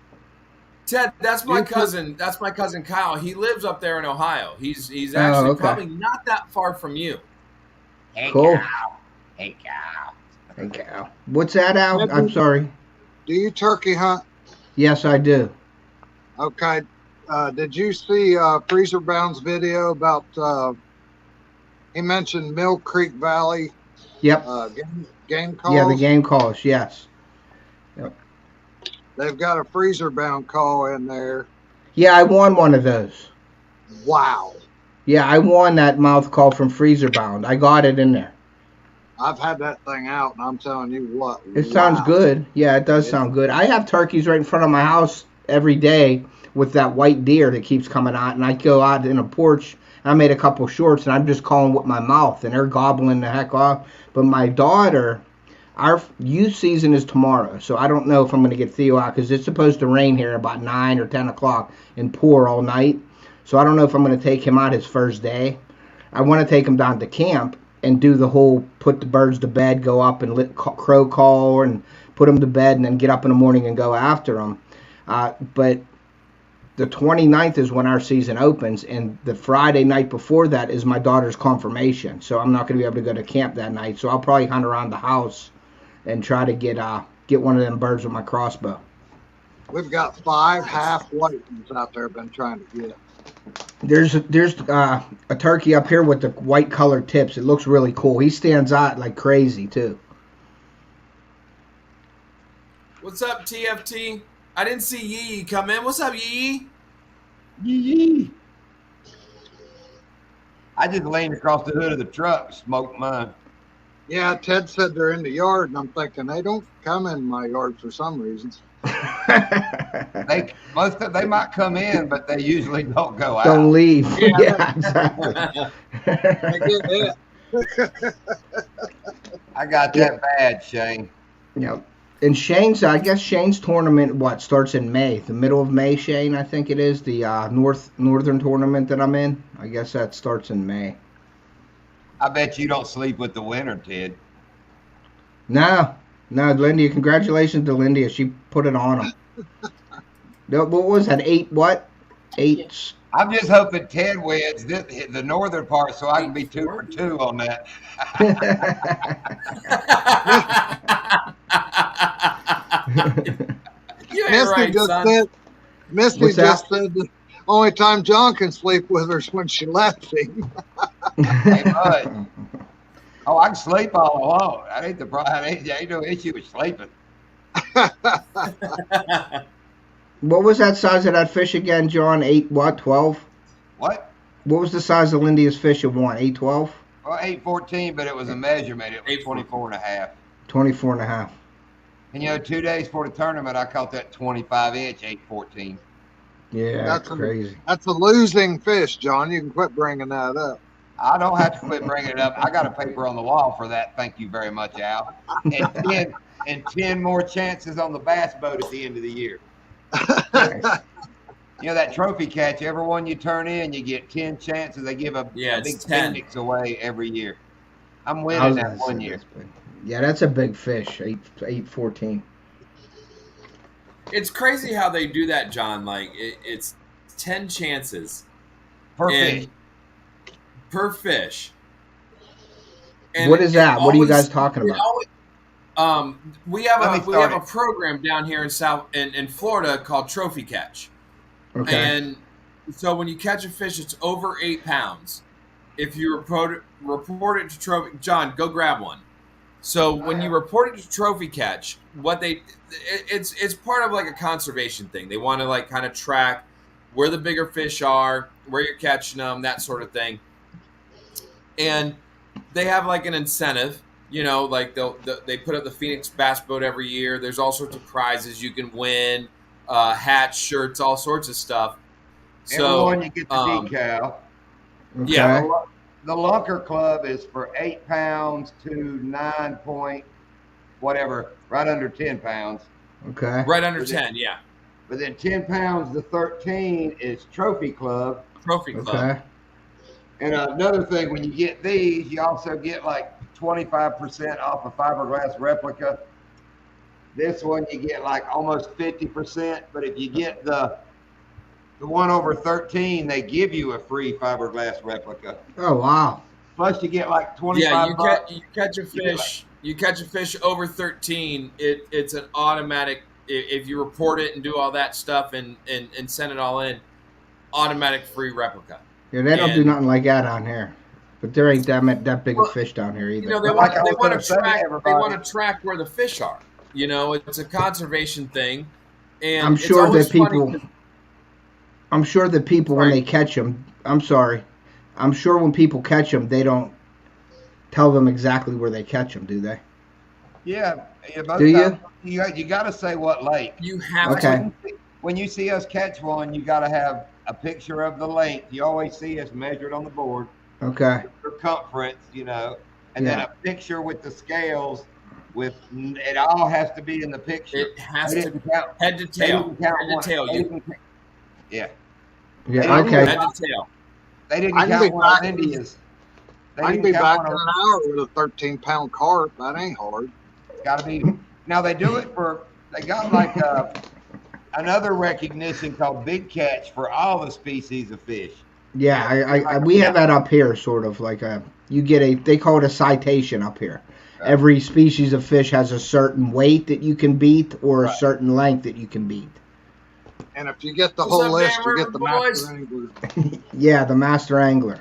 C: Ted, that's my
D: you-
C: cousin. That's my cousin Kyle. He lives up there in Ohio. He's actually
F: okay.
C: probably not that far from you.
A: Hey,
F: Cool.
A: cow. Hey, cow.
F: Okay, Al. What's that, Al? I'm sorry.
D: do you turkey hunt?
F: Yes, I do.
D: Okay. Did you see Freezer Bound's video about? He mentioned Mill Creek Valley
F: Yep.
D: game calls.
F: Yeah, the game calls. Yes.
D: They've got a Freezer Bound call in there.
F: Yeah, I won one of those.
D: Wow.
F: Yeah, I won that mouth call from Freezer Bound. I got it in there.
D: I've had that thing out, and I'm telling you what.
F: It sounds
D: wow.
F: good. Yeah, it does sound good. I have turkeys right in front of my house every day with that white deer that keeps coming out, and I go out in a porch. I made a couple shorts, and I'm just calling with my mouth, and they're gobbling the heck off. But my daughter, our youth season is tomorrow, so I don't know if I'm going to get Theo out because it's supposed to rain here about 9 or 10 o'clock and pour all night. So I don't know if I'm going to take him out his first day. I want to take him down to camp and do the whole put the birds to bed, go up and crow call and put them to bed, and then get up in the morning and go after them. But the 29th is when our season opens, and the Friday night before that is my daughter's confirmation. So I'm not going to be able to go to camp that night. So I'll probably hunt around the house and try to get one of them birds with my crossbow.
D: We've got 5 half white ones out there been trying to get.
F: There's a turkey up here with the white colored tips. It looks really cool. He stands out like crazy too.
C: What's up, TFT? I didn't see Yee come in. What's up, Yee?
A: Yee. I just leaned across the hood of the truck, smoked mine.
D: Yeah, Ted said they're in the yard, and I'm thinking they don't come in my yard for some reason.
A: They might come in, but they usually don't go out.
F: Don't leave.
D: Yeah.
F: Yeah, exactly.
D: I get that.
A: I got that bad, Shane.
F: Yep. And Shane's, I guess Shane's tournament, starts in May, the middle of May, Shane, I think it is, the northern tournament that I'm in. I guess that starts in May.
A: I bet you don't sleep with the winter, Ted.
F: No, Lindia, congratulations to Lindia. She put it on him. What was that, 8 what? 8?
A: I'm just hoping Ted wins the northern part so I can be 2 for 2 on that.
C: You ain't
D: Misty
C: right,
D: just
C: son.
D: said. Misty
F: What's that?
D: just said the only time John can sleep with her is when she left him.
A: Hey, bud. Oh, I can sleep all alone. That ain't the problem. Ain't no issue with sleeping.
F: What was that size of that fish again, John? 8 what? 12?
A: What?
F: What was the size of Lindy's fish at one? 812?
A: Well, 814, but it was a measurement. It was 24 and a half.
F: 24 and a half.
A: And 2 days before the tournament, I caught that 25-inch 814.
F: Yeah,
D: That's
F: crazy.
D: That's a losing fish, John. You can quit bringing that up.
A: I don't have to quit bringing it up. I got a paper on the wall for that. Thank you very much, Al. And 10 more chances on the bass boat at the end of the year. That trophy catch, every one you turn in, you get 10 chances. They give a big
C: 10
A: Phoenix away every year. I'm winning that one year.
F: Yeah, that's a big fish. 814.
C: It's crazy how they do that, John. Like it's 10 chances
A: Per fish.
C: per fish. And
F: What is that? What are you guys talking
C: it
F: about?
C: always- we have
A: Let me
C: we have
A: start
C: a program down here in Florida called Trophy Catch.
F: Okay.
C: And so when you catch a fish that's over 8 pounds, if you report it to Trophy, John, go grab one. So when you report it to Trophy Catch, it's part of like a conservation thing. They want to like kind of track where the bigger fish are, where you're catching them, that sort of thing. And they have like an incentive, like they put up the Phoenix Bass Boat every year. There's all sorts of prizes you can win, hats, shirts, all sorts of stuff. So
A: Everyone you get the decal.
F: Okay.
C: yeah.
A: The Lunker Club is for 8 pounds to 9 point whatever, right under 10 pounds.
F: Okay.
C: Right under 10, yeah.
A: But then 10 pounds to 13 is Trophy Club.
C: Trophy Club.
F: Okay.
A: And another thing, when you get these, you also get like 25% off a fiberglass replica. This one you get like almost 50%, but if you get the one over 13, they give you a free fiberglass replica.
F: Oh, wow.
A: Plus you get like 25
C: Yeah,
A: bucks.
C: you catch a fish. You catch a fish over 13. It's an automatic. If you report it and do all that stuff and send it all in, automatic free replica.
F: Yeah, they don't do nothing like that down here. But there ain't that big a fish down here either.
C: They
A: Like I was
C: want
A: gonna
C: to
A: say,
C: track. They
A: everybody-
C: want to track where the fish are. It's a conservation thing. And
F: I'm
C: it's
F: sure
C: always
F: that people.
C: funny 'cause-
F: I'm sure that people when they catch them. I'm sorry. I'm sure when people catch them, they don't tell them exactly where they catch them, do they?
A: Yeah.
F: Do you?
A: You got to say what lake.
C: You have
F: Okay.
C: to.
A: When you see us catch one, you got to have a picture of the length. You always see us measured on the board,
F: Okay.
A: circumference, and then
F: Yeah.
A: a picture with the scales. It all has to be in the picture.
C: It has
A: They
C: to
A: didn't count-
C: head to
A: they
C: tail.
A: didn't count
C: Head
A: one-
C: to tail.
A: they
C: You
A: didn't- Yeah,
F: Yeah. Okay.
C: head to tail.
A: they didn't
D: I can
A: count
D: be
A: one of
D: back-
A: India's. They
D: I can
A: didn't
D: be
A: count
D: back
A: one
D: in
A: of-
D: an hour with a 13-pound carp. That ain't hard.
A: Got to be. Now they do it for. They got like another recognition called Big Catch for all the species of fish.
F: Yeah. We have that up here, sort of like you get they call it a citation up here. Every species of fish has a certain weight that you can beat or a
A: Right.
F: certain length that you can beat.
D: And if you get the
C: What's
D: whole
C: up,
D: list,
C: man,
D: you
C: River
D: get the
C: boys?
D: master angler.
F: Yeah, the master angler.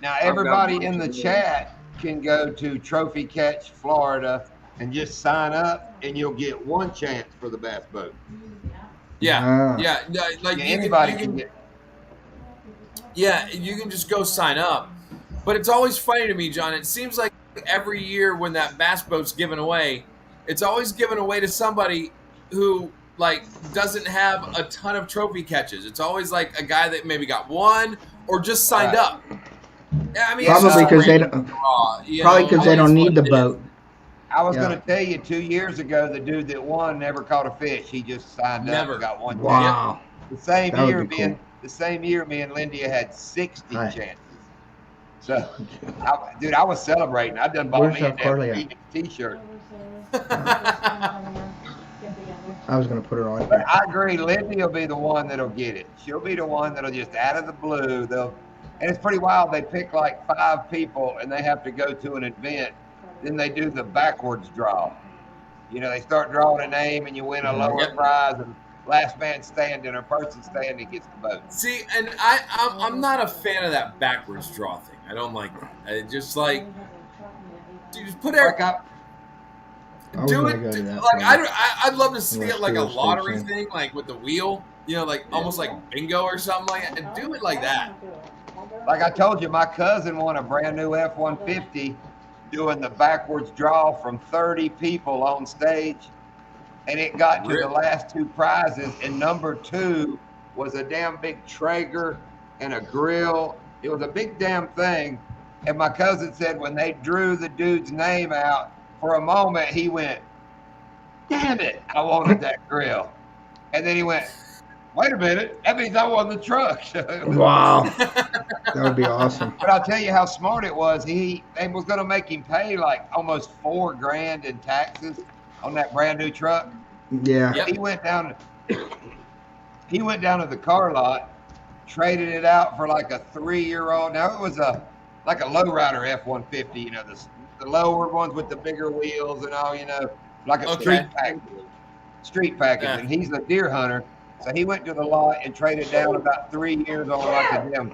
A: Now
D: got
A: everybody
D: one
A: in the
D: too.
A: chat can go to Trophy Catch Florida and just sign up, and you'll get one chance for the bass boat.
C: Yeah,
F: Ah.
C: yeah. Like
A: Yeah,
C: you
A: anybody
C: can
A: can get.
C: Yeah, you can just go sign up. But it's always funny to me, John. It seems like every year when that bass boat's given away, it's always given away to somebody who like doesn't have a ton of trophy catches. It's always like a guy that maybe got one or just signed
A: Right.
C: up. Yeah, I mean,
A: Yeah,
C: it's
F: Probably
C: just
F: because they
C: random
F: don't.
C: draw, you
F: Probably
C: know,
F: because they don't
C: always
F: need the
C: what it
F: boat.
A: I was
F: Yeah.
A: going to tell you 2 years ago, the dude that won never caught a fish. He just signed
C: Never.
A: up and got one.
F: Wow.
A: The same
F: That would
A: year,
F: be
A: me and
F: cool.
A: the same year, me and Lindy had 60
F: Right.
A: chances. So, I was celebrating. I done bought
F: Where's
A: me a
F: that Carly
A: damn
F: at?
A: Phoenix T-shirt.
F: I was gonna put it on.
A: But I agree, Lindy will be the one that'll get it. She'll be the one that'll just out of the blue. And it's pretty wild. They pick like 5 people, and they have to go to an event. Then they do the backwards draw. They start drawing a name, and you win a lower
C: Yep.
A: prize. last man standing or person standing gets the vote.
C: See, and I'm not a fan of that backwards draw thing. I don't like that. I just like, dude, just put
A: Like
C: every,
F: I was
C: do
F: gonna
C: it.
F: go to that
C: Like
F: one.
C: I'd love to see
F: West
C: it like a
F: Steel
C: lottery
F: Station.
C: thing, like with the wheel. You know, like almost like bingo or something like that. And do it like that.
A: Like I told you, my cousin won a brand new F-150 doing the backwards draw from 30 people on stage. And it got to the
C: Really?
A: last two prizes. And number 2 was a damn big Traeger and a grill. It was a big damn thing. And my cousin said when they drew the dude's name out, for a moment he went, damn it, I wanted that grill. And then he went, wait a minute, that means I won the truck.
F: Wow, that would be awesome.
A: But I'll tell you how smart it was. They was going to make him pay like almost $4,000 in taxes on that brand new truck.
F: Yeah.
C: Yep.
A: He went down to the car lot, traded it out for like a 3-year-old. Now it was like a lowrider F-150, you know, the lower ones with the bigger wheels and all, you know, like a
C: Okay.
A: street package.
C: Yeah.
A: And he's a deer hunter, so he went to the lot and traded down about 3 years on like a damn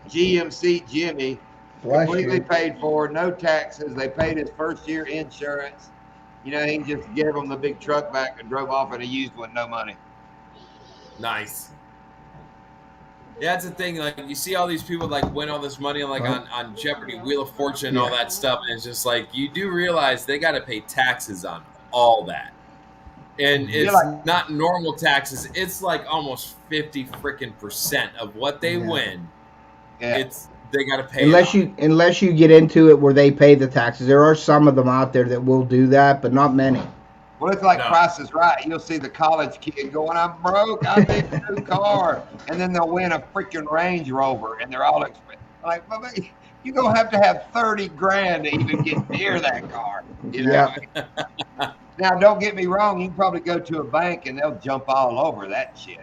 A: GMC Jimmy,
F: Bless
A: completely
F: you.
A: paid for, no taxes. They paid his first year insurance. You know, he just gave him the big truck back and drove off in a used one, no money.
C: Nice. Yeah, that's the thing. Like you see all these people like win all this money like on Jeopardy, Wheel of Fortune, and all that stuff, and it's just like you do realize they got to pay taxes on all that, and it's
A: like-
C: not normal taxes. It's like almost 50% of what they
F: Yeah.
C: win.
A: Yeah.
C: It's they got to pay.
F: Unless you get into it where they pay the taxes. There are some of them out there that will do that, but not many.
A: Well, it's like
C: No.
A: Price is Right. You'll see the college kid going, I'm broke, I need a new car. And then they'll win a freaking Range Rover, and they're all expensive. Like, well, you're going to have 30 grand to even get near that car. You know? Now, don't get me wrong. You can probably go to a bank, and they'll jump all over that shit.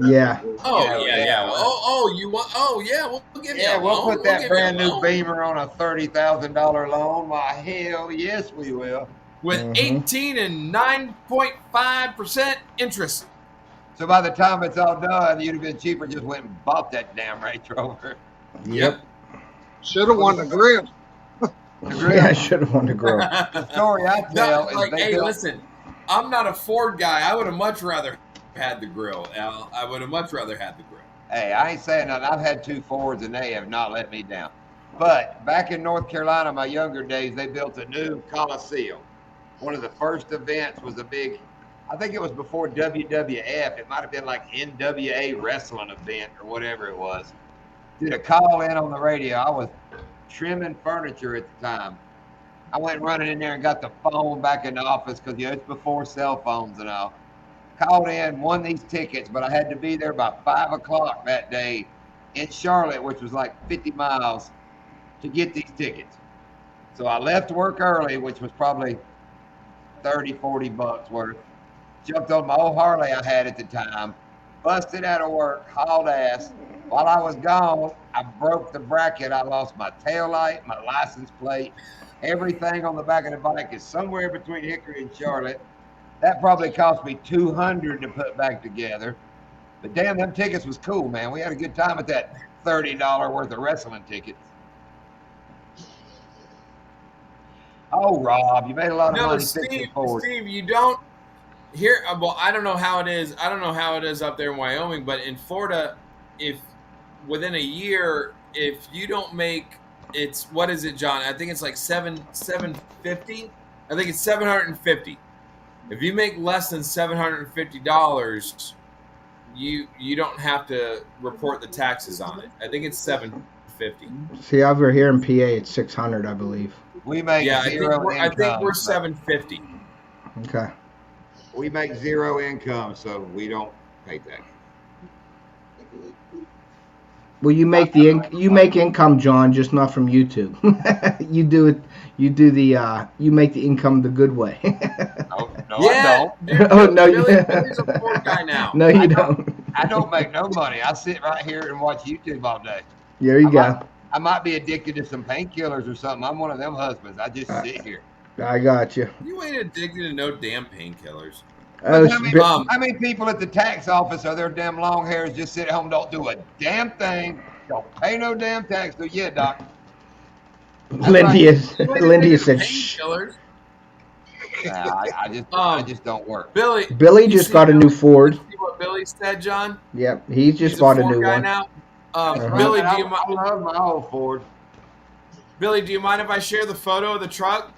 F: Yeah.
C: Oh
A: Yeah,
C: yeah.
A: yeah.
C: You want? Oh yeah. We'll give you.
A: Yeah,
C: a
A: we'll
C: loan.
A: put that
C: give you a
A: brand new
C: loan.
A: Beamer on a $30,000 loan. Why, hell yes, we will.
C: with
F: Mhm.
C: 18 and 9.5% interest.
A: So by the time it's all done, you'd have been cheaper, just went and bought that damn Range Rover.
C: Yep.
D: Should have won the grill.
F: Yeah, I should have won the grill.
A: The story I tell is
C: Like,
A: they
C: hey,
A: built-
C: listen, I'm not a Ford guy. I would have much rather had the grill, Al. I would have much rather had the grill.
A: Hey, I ain't saying nothing. I've had 2 Fords and they have not let me down. But back in North Carolina, my younger days, they built a new Coliseum. One of the first events was a big, I think it was before WWF. It might have been like NWA wrestling event or whatever it was. Did a call in on the radio. I was trimming furniture at the time. I went running in there and got the phone back in the office because, you know, it's before cell phones and all. Called in, won these tickets, but I had to be there by 5 o'clock that day in Charlotte, which was like 50 miles, to get these tickets. So I left work early, which was probably 30, 40 bucks worth. Jumped on my old Harley I had at the time, busted out of work, hauled ass. While I was gone, I broke the bracket. I lost my taillight, my license plate, everything on the back of the bike is somewhere between Hickory and Charlotte. That probably cost me $200 to put back together. But damn, them tickets was cool, man. We had a good time at that $30 worth of wrestling tickets. Oh, Rob, you made a lot of
C: No,
A: money
C: Steve,
A: fixing Ford.
C: Steve, you don't here. Well, I don't know how it is. I don't know how it is up there in Wyoming, but in Florida, if within a year, if you don't make, it's what is it, John? I think it's like $750. I think it's $750. If you make less than $750, you don't have to report the taxes on it. I think it's $750.
F: See, over here in PA, it's 600, I believe.
A: We make
C: Yeah, I
A: zero
C: think
A: income.
C: we're $750.
F: Okay.
A: We make zero income, so we don't pay tax.
F: Well, you make you make income, John, just not from YouTube. you do it. You do the. You make the income the good way.
A: No, I don't.
C: Dude,
F: Oh, no, you-
C: Billy's a poor guy now.
F: No, you don't.
A: I don't make no money. I sit right here and watch YouTube all day.
F: There you go.
A: I might be addicted to some painkillers or something. I'm one of them husbands. I just sit here.
F: I got you.
C: You ain't addicted to no damn painkillers.
F: Oh,
A: But
C: Um,
A: how many people at the tax office are their damn long hairs just sit at home, don't do a damn thing, don't pay no damn tax? So yeah, Doc.
F: Lindy is
C: Wait a
F: Lindy
C: minute,
F: said, "Shh."
C: painkillers.
A: Nah, I just don't work.
C: Billy.
F: Billy
C: you
F: just
C: see
F: got a new
C: Billy-
F: Ford.
C: you see what Billy said, John?
F: Yep, he just
C: He's
F: bought a
C: Ford
F: new
C: guy
F: one.
C: now.
A: That's right,
C: Billy,
A: man.
C: do you
A: I love my old Ford.
C: Billy, do you mind if I share the photo of the truck?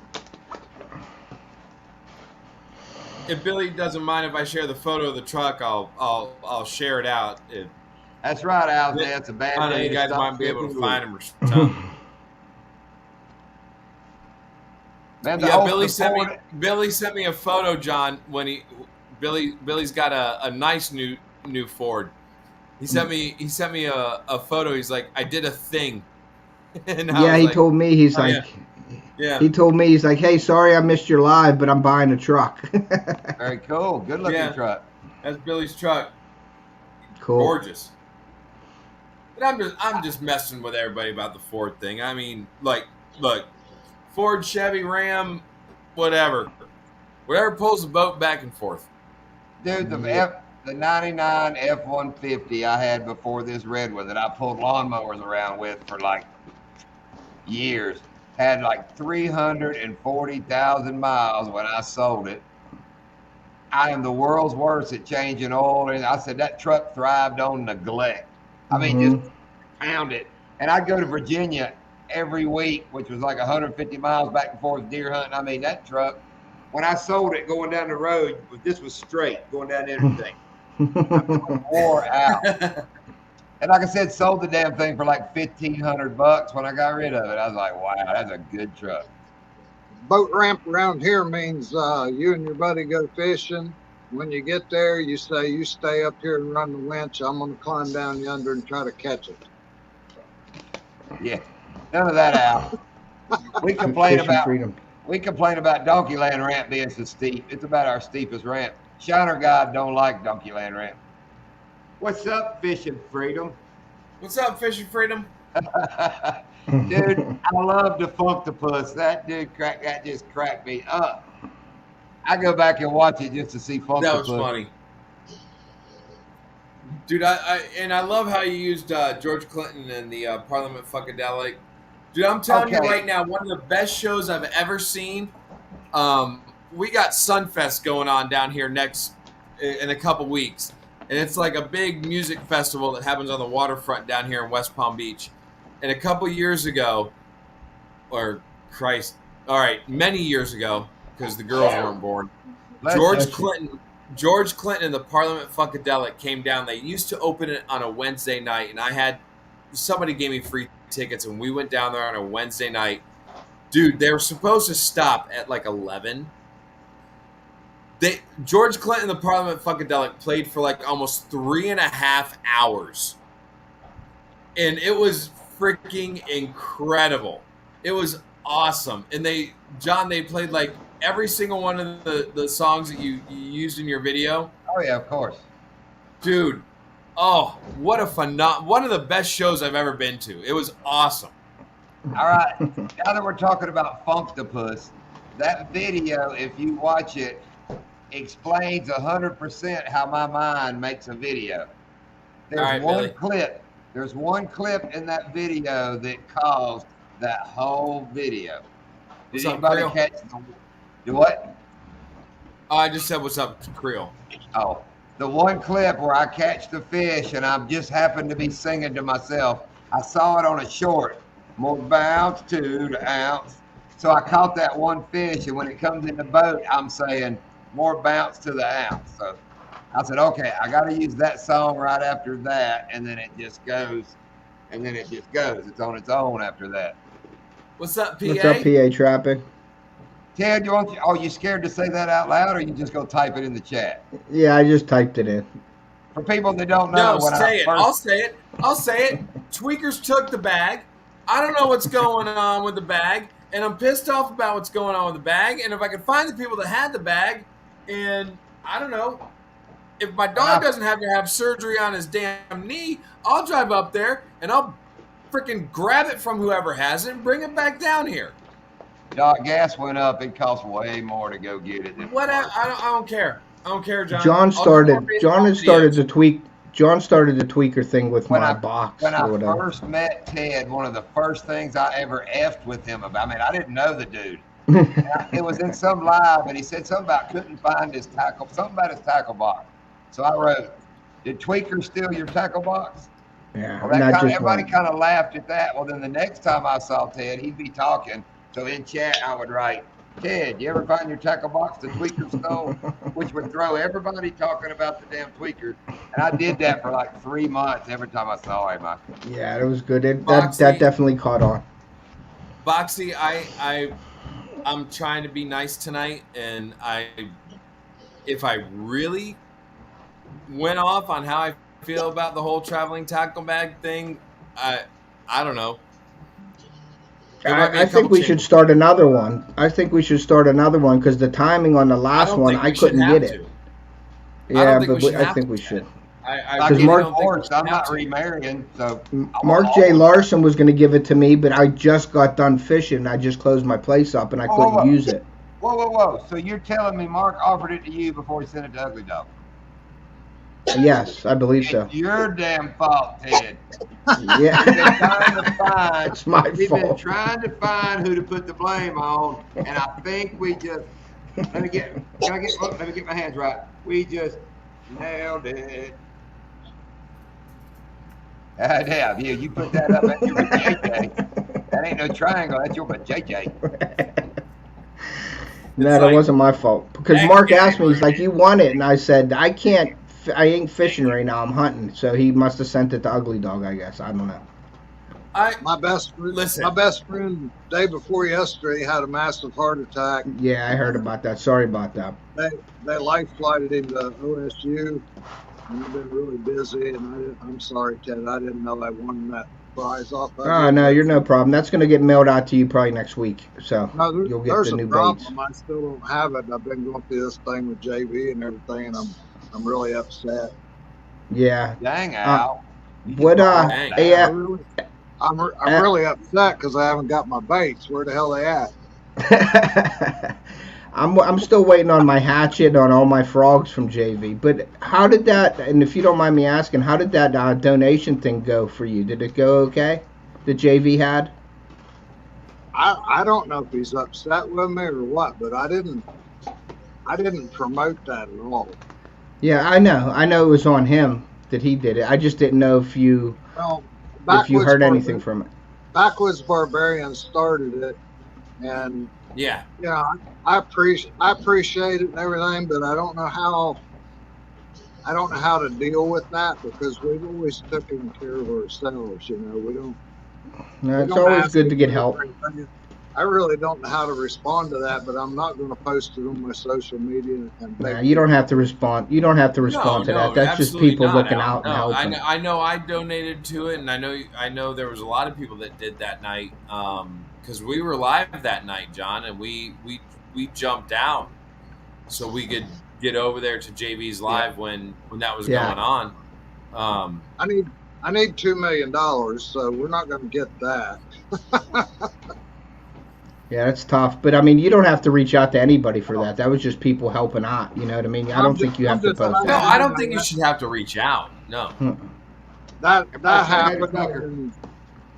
C: If Billy doesn't mind if I share the photo of the truck, I'll share it out.
A: That's right, Al.
C: Yeah.
A: That's a bad
C: I don't know,
A: day
C: you
A: to
C: guys
A: stop
C: might be able to
A: flipping
C: find
A: wood.
C: him or something.
A: Man, the
C: Yeah,
A: old
C: Billy
A: Ford-
C: sent me a photo, John. When Billy's got a nice new Ford. He sent me a photo. He's like, I did a thing. And I
F: Yeah,
C: was
F: he
C: like,
F: told me he's
C: oh,
F: like,
C: yeah.
F: he told me he's like, hey, sorry I missed your live, but I'm buying a truck.
A: Very cool. Good looking
C: Yeah.
A: truck.
C: That's Billy's truck.
F: Cool.
C: Gorgeous. But I'm just messing with everybody about the Ford thing. I mean, like, look, Ford, Chevy, Ram, whatever pulls the boat back and forth.
A: Dude,
F: Yeah.
A: the 99 F-150 I had before this red one that I pulled lawnmowers around with for like years had like 340,000 miles when I sold it. I am the world's worst at changing oil. And I said that truck thrived on neglect. I mean, just pound it. And I'd go to Virginia every week, which was like 150 miles back and forth deer hunting. I mean, that truck, when I sold it going down the road, this was straight going down the interstate. Wore out. And like I said, sold the damn thing for like $1,500 when I got rid of it. I was like, wow, that's a good truck.
D: Boat ramp around here means you and your buddy go fishing. When you get there, you say, you stay up here and run the winch. I'm going to climb down yonder and try to catch it.
A: Yeah, none of that out. We complain
F: Fishing
A: about
F: freedom.
A: Donkey Land ramp being so steep. It's about our steepest ramp. Shiner God don't like Donkey Land ramp. What's up, Fishing Freedom?
C: What's up, Fishing Freedom?
A: Dude, I love the Funktopus. That dude that just cracked me up. I go back and watch it just to see Funktopus.
C: That was funny. Dude, I love how you used George Clinton and the Parliament Funkadelic. Dude, I'm telling you right now, one of the best shows I've ever seen. We got Sunfest going on down here in a couple weeks. And it's like a big music festival that happens on the waterfront down here in West Palm Beach. And a couple years ago, many years ago, because the girls weren't born, George Clinton and the Parliament Funkadelic came down. They used to open it on a Wednesday night, and somebody gave me free tickets, and we went down there on a Wednesday night. Dude, they were supposed to stop at like 11. George Clinton and the Parliament Funkadelic played for like almost 3.5 hours. And it was freaking incredible. It was awesome. And they played like every single one of the songs that you used in your video.
A: Oh yeah, of course.
C: Dude, oh, what one of the best shows I've ever been to. It was awesome.
A: All right, now that we're talking about Funktopus, that video, if you watch it, explains 100% how my mind makes a video. There's one clip in that video that caused that whole video. Did anybody catch do what?
C: Oh, I just said what's up, Creel.
A: Oh, the one clip where I catch the fish and I just happened to be singing to myself. I saw it on a short. More bounce to the ounce. So I caught that one fish, and when it comes in the boat, I'm saying more bounce to the ounce. So I said, okay, I got to use that song right after that, and then it just goes, It's on its own after that.
C: What's up, PA?
F: What's up, PA Trapping?
A: Ted, are you scared to say that out loud, or you just go type it in the chat?
F: Yeah, I just typed it in.
A: For people that don't know,
C: No, say it. I'll say it. Tweakers took the bag. I don't know what's going on with the bag, and I'm pissed off about what's going on with the bag. And if I could find the people that had the bag, and I don't know, if my dog doesn't have to have surgery on his damn knee, I'll drive up there and I'll freaking grab it from whoever has it and bring it back down here.
A: Dog, gas went up. It costs way more to go get it.
C: Whatever. I don't care. I don't care, John.
F: John
C: I'll do
F: started.
C: more baseball
F: John has
C: videos.
F: started to tweak. John started the tweaker thing with
A: When
F: my
A: I-
F: box
A: When
F: or
A: I
F: whatever.
A: first met Ted, one of the first things I ever effed with him about, I mean, I didn't know the dude. It was in some live, and he said something about couldn't find his tackle, something about his tackle box. So I wrote, "Did Tweaker steal your tackle box?"
F: Yeah,
A: Well, that
F: not
A: kinda,
F: just
A: everybody
F: one.
A: kind of laughed at that. Well, then the next time I saw Ted, he'd be talking. So in chat, I would write, "Ted, you ever find your tackle box the Tweaker stole?" Which would throw everybody talking about the damn Tweaker. And I did that for like 3 months every time I saw him.
F: Yeah, it was good. That
C: Boxy.
F: definitely caught on.
C: Boxy, I'm trying to be nice tonight, and if I really went off on how I feel about the whole traveling tackle bag thing, I don't know. There might be a
F: I think
C: couple
F: we
C: changes.
F: should start another one. I think we should start another one because the timing on the last
C: don't
F: one,
C: think we
F: I
C: should
F: couldn't
C: have
F: get
C: to.
F: it.
C: I don't
F: Yeah,
C: think
F: but
C: we should
F: I
C: have
F: think
C: to.
F: we should.
C: I
A: Like
C: really
F: Mark-
C: don't think we
A: Morris,
C: should
A: I'm
C: have
A: not
C: to.
A: remarrying, so
F: Mark J. Larson was going to give it to me, but I just got done fishing. I just closed my place up and I couldn't
A: whoa.
F: use it.
A: Whoa. So you're telling me Mark offered it to you before he sent it to Ugly Dog?
F: Yes, I believe so.
A: It's your damn fault, Ted.
F: Yeah,
A: We've been trying to find,
F: it's my
A: we've been
F: fault.
A: trying to find who to put the blame on, and I think we just let me get my hands right. We just nailed it. Damn, you put that up. That's your JJ. That ain't no triangle. That's your JJ.
F: No,
C: It's
F: that
C: like-
F: wasn't my fault. Because
C: Hey,
F: Mark
C: hey,
F: asked me, he's
C: hey.
F: like, "You want it?" And I said, "I can't. I ain't fishing right now. I'm hunting." So he must have sent it to Ugly Dog, I guess. I don't know.
D: My best friend,
C: Listen.
D: my best friend, day before yesterday, had a massive heart attack.
F: Yeah, I heard about that. Sorry about that.
D: They life flighted him to OSU, and I've been really busy. And I'm sorry, Ted, I didn't know I won that prize off of
F: Oh
D: you.
F: no, you're no problem. That's gonna get mailed out to you probably next week. So
D: No,
F: you'll get
D: there's
F: the
D: a
F: new
D: problem.
F: baits.
D: I still don't have it. I've been going through this thing with JV and everything, and I'm really upset.
F: Yeah.
A: Dang, Al. You
F: what,
A: just
F: uh,
A: brought
C: Dang.
A: that
F: hey,
A: down.
D: I'm really upset because I haven't got my baits. Where the hell they at?
F: I'm still waiting on my hatchet on all my frogs from JV. But how did that? And if you don't mind me asking, how did that donation thing go for you? Did it go okay? The JV had?
D: I don't know if he's upset with me or what, but I didn't promote that at all.
F: Yeah, I know it was on him that he did it. I just didn't know if you
D: Well,
F: heard anything from it.
D: Backwoods Barbarian started it, and
C: Yeah.
D: yeah, I appreciate it and everything, but I don't know how to deal with that because we've always taken care of ourselves. You know, we don't.
F: No,
D: we
F: it's
D: don't
F: always
D: ask
F: good to get
D: people
F: help.
D: for anything. I really don't know how to respond to that, but I'm not going to post it on my social media. And
F: Nah, you don't have to respond. You don't have to respond to that. That's just
C: absolutely
F: people
C: not,
F: looking
C: Al.
F: out and
C: No,
F: helping.
C: I know I donated to it, and I know there was a lot of people that did that night because we were live that night, John, and we jumped out so we could get over there to JV's live when that was
F: Yeah.
C: going on.
D: I need $2 million, so we're not going to get that.
F: Yeah, that's tough. But I mean, you don't have to reach out to anybody for that. That was just people helping out. You know what I mean? I don't think you have to post
C: No,
F: that.
C: I don't think you should have to reach out. No.
D: That
A: Tucker.
D: happened.